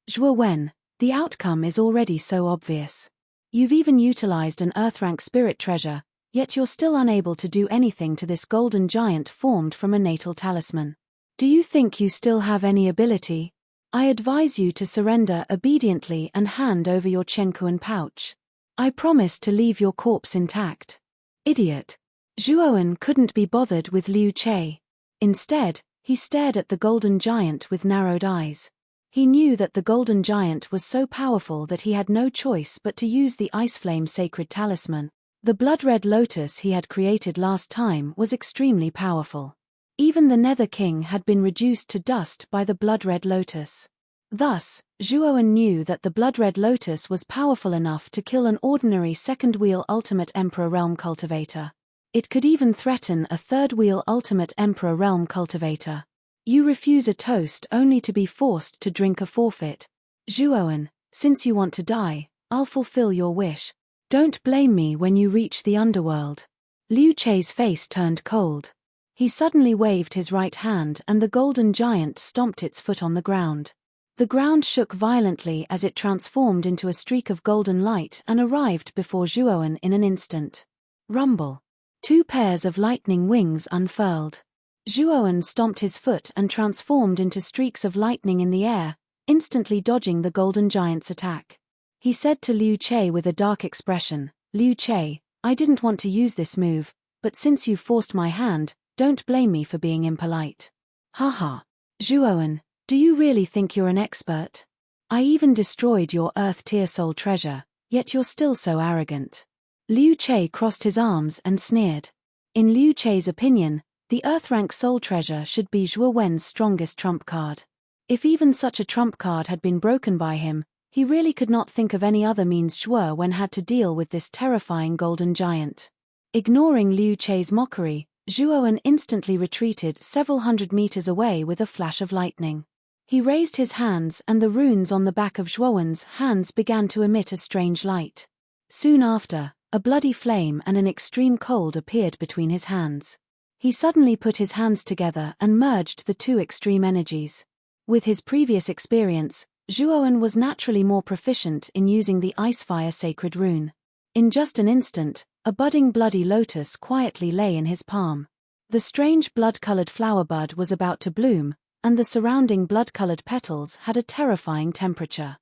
Zhuowen, the outcome is already so obvious. You've even utilized an Earth-rank spirit treasure, yet you're still unable to do anything to this golden giant formed from a natal talisman. Do you think you still have any ability? I advise you to surrender obediently and hand over your Chenkuan pouch. I promise to leave your corpse intact. Idiot. Zhuowen couldn't be bothered with Liu Che. Instead, he stared at the golden giant with narrowed eyes. He knew that the golden giant was so powerful that he had no choice but to use the Ice Flame sacred talisman. The blood-red lotus he had created last time was extremely powerful. Even the Nether King had been reduced to dust by the blood-red lotus. Thus, Zhuowen knew that the blood-red lotus was powerful enough to kill an ordinary second-wheel Ultimate Emperor Realm cultivator. It could even threaten a third-wheel Ultimate Emperor Realm cultivator. You refuse a toast only to be forced to drink a forfeit. Zhuowen, since you want to die, I'll fulfill your wish. Don't blame me when you reach the underworld. Liu Che's face turned cold. He suddenly waved his right hand and the golden giant stomped its foot on the ground. The ground shook violently as it transformed into a streak of golden light and arrived before Zhuowen in an instant. Rumble. 2 pairs of lightning wings unfurled. Zhuowen stomped his foot and transformed into streaks of lightning in the air, instantly dodging the golden giant's attack. He said to Liu Che with a dark expression, Liu Che, I didn't want to use this move, but since you've forced my hand, don't blame me for being impolite. Haha. Zhuowen, do you really think you're an expert? I even destroyed your Earth-tier soul treasure, yet you're still so arrogant. Liu Che crossed his arms and sneered. In Liu Che's opinion, the Earth-rank soul treasure should be Zhuowen's strongest trump card. If even such a trump card had been broken by him, he really could not think of any other means Zhuowen had to deal with this terrifying golden giant. Ignoring Liu Che's mockery, Zhuowen instantly retreated several hundred meters away with a flash of lightning. He raised his hands and the runes on the back of Zhuowen's hands began to emit a strange light. Soon after, a bloody flame and an extreme cold appeared between his hands. He suddenly put his hands together and merged the 2 extreme energies. With his previous experience, Zhuowen was naturally more proficient in using the Ice-Fire sacred rune. In just an instant, a budding bloody lotus quietly lay in his palm. The strange blood-colored flower bud was about to bloom, and the surrounding blood-colored petals had a terrifying temperature.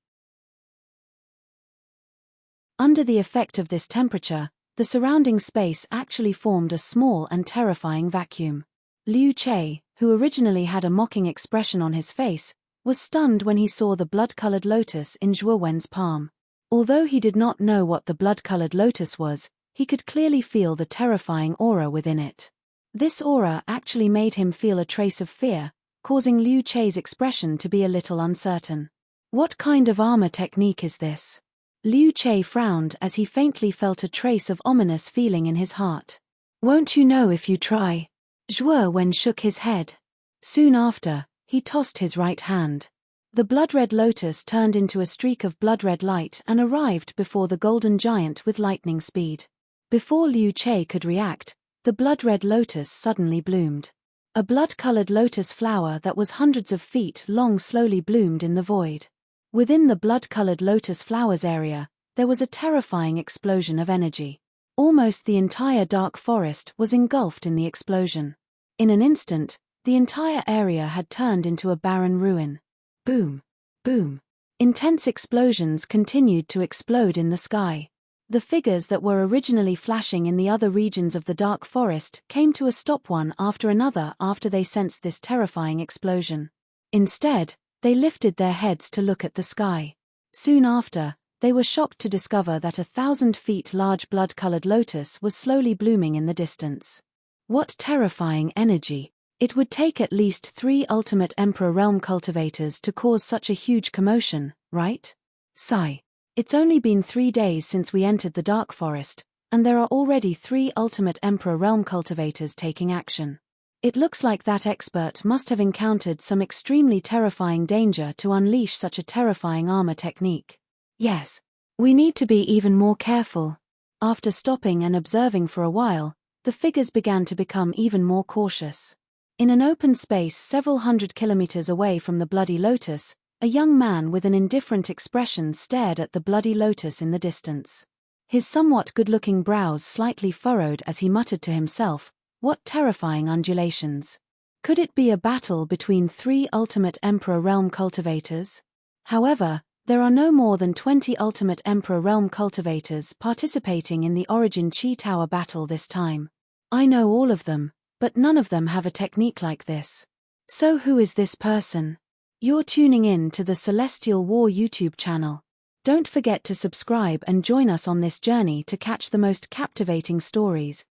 Under the effect of this temperature, the surrounding space actually formed a small and terrifying vacuum. Liu Che, who originally had a mocking expression on his face, was stunned when he saw the blood-colored lotus in Zhuowen's palm. Although he did not know what the blood-colored lotus was, he could clearly feel the terrifying aura within it. This aura actually made him feel a trace of fear, causing Liu Che's expression to be a little uncertain. What kind of armor technique is this? Liu Che frowned as he faintly felt a trace of ominous feeling in his heart. Won't you know if you try? Zhuowen shook his head. Soon after, he tossed his right hand. The blood-red lotus turned into a streak of blood-red light and arrived before the golden giant with lightning speed. Before Liu Che could react, the blood-red lotus suddenly bloomed. A blood-colored lotus flower that was hundreds of feet long slowly bloomed in the void. Within the blood-colored lotus flowers area, there was a terrifying explosion of energy. Almost the entire dark forest was engulfed in the explosion. In an instant, the entire area had turned into a barren ruin. Boom! Boom! Intense explosions continued to explode in the sky. The figures that were originally flashing in the other regions of the dark forest came to a stop one after another after they sensed this terrifying explosion. Instead, they lifted their heads to look at the sky. Soon after, they were shocked to discover that 1,000 feet large blood-colored lotus was slowly blooming in the distance. What terrifying energy! It would take at least 3 ultimate Emperor Realm cultivators to cause such a huge commotion, right? Sigh. It's only been 3 days since we entered the dark forest, and there are already 3 ultimate Emperor Realm cultivators taking action. It looks like that expert must have encountered some extremely terrifying danger to unleash such a terrifying armor technique. Yes. We need to be even more careful. After stopping and observing for a while, the figures began to become even more cautious. In an open space several hundred kilometers away from the Bloody Lotus, a young man with an indifferent expression stared at the Bloody Lotus in the distance. His somewhat good-looking brows slightly furrowed as he muttered to himself, "What terrifying undulations! Could it be a battle between 3 ultimate Emperor Realm cultivators?" However, there are no more than 20 ultimate Emperor Realm cultivators participating in the Origin Chi Tower battle this time. I know all of them, but none of them have a technique like this. So who is this person? You're tuning in to the Celestial War YouTube channel. Don't forget to subscribe and join us on this journey to catch the most captivating stories,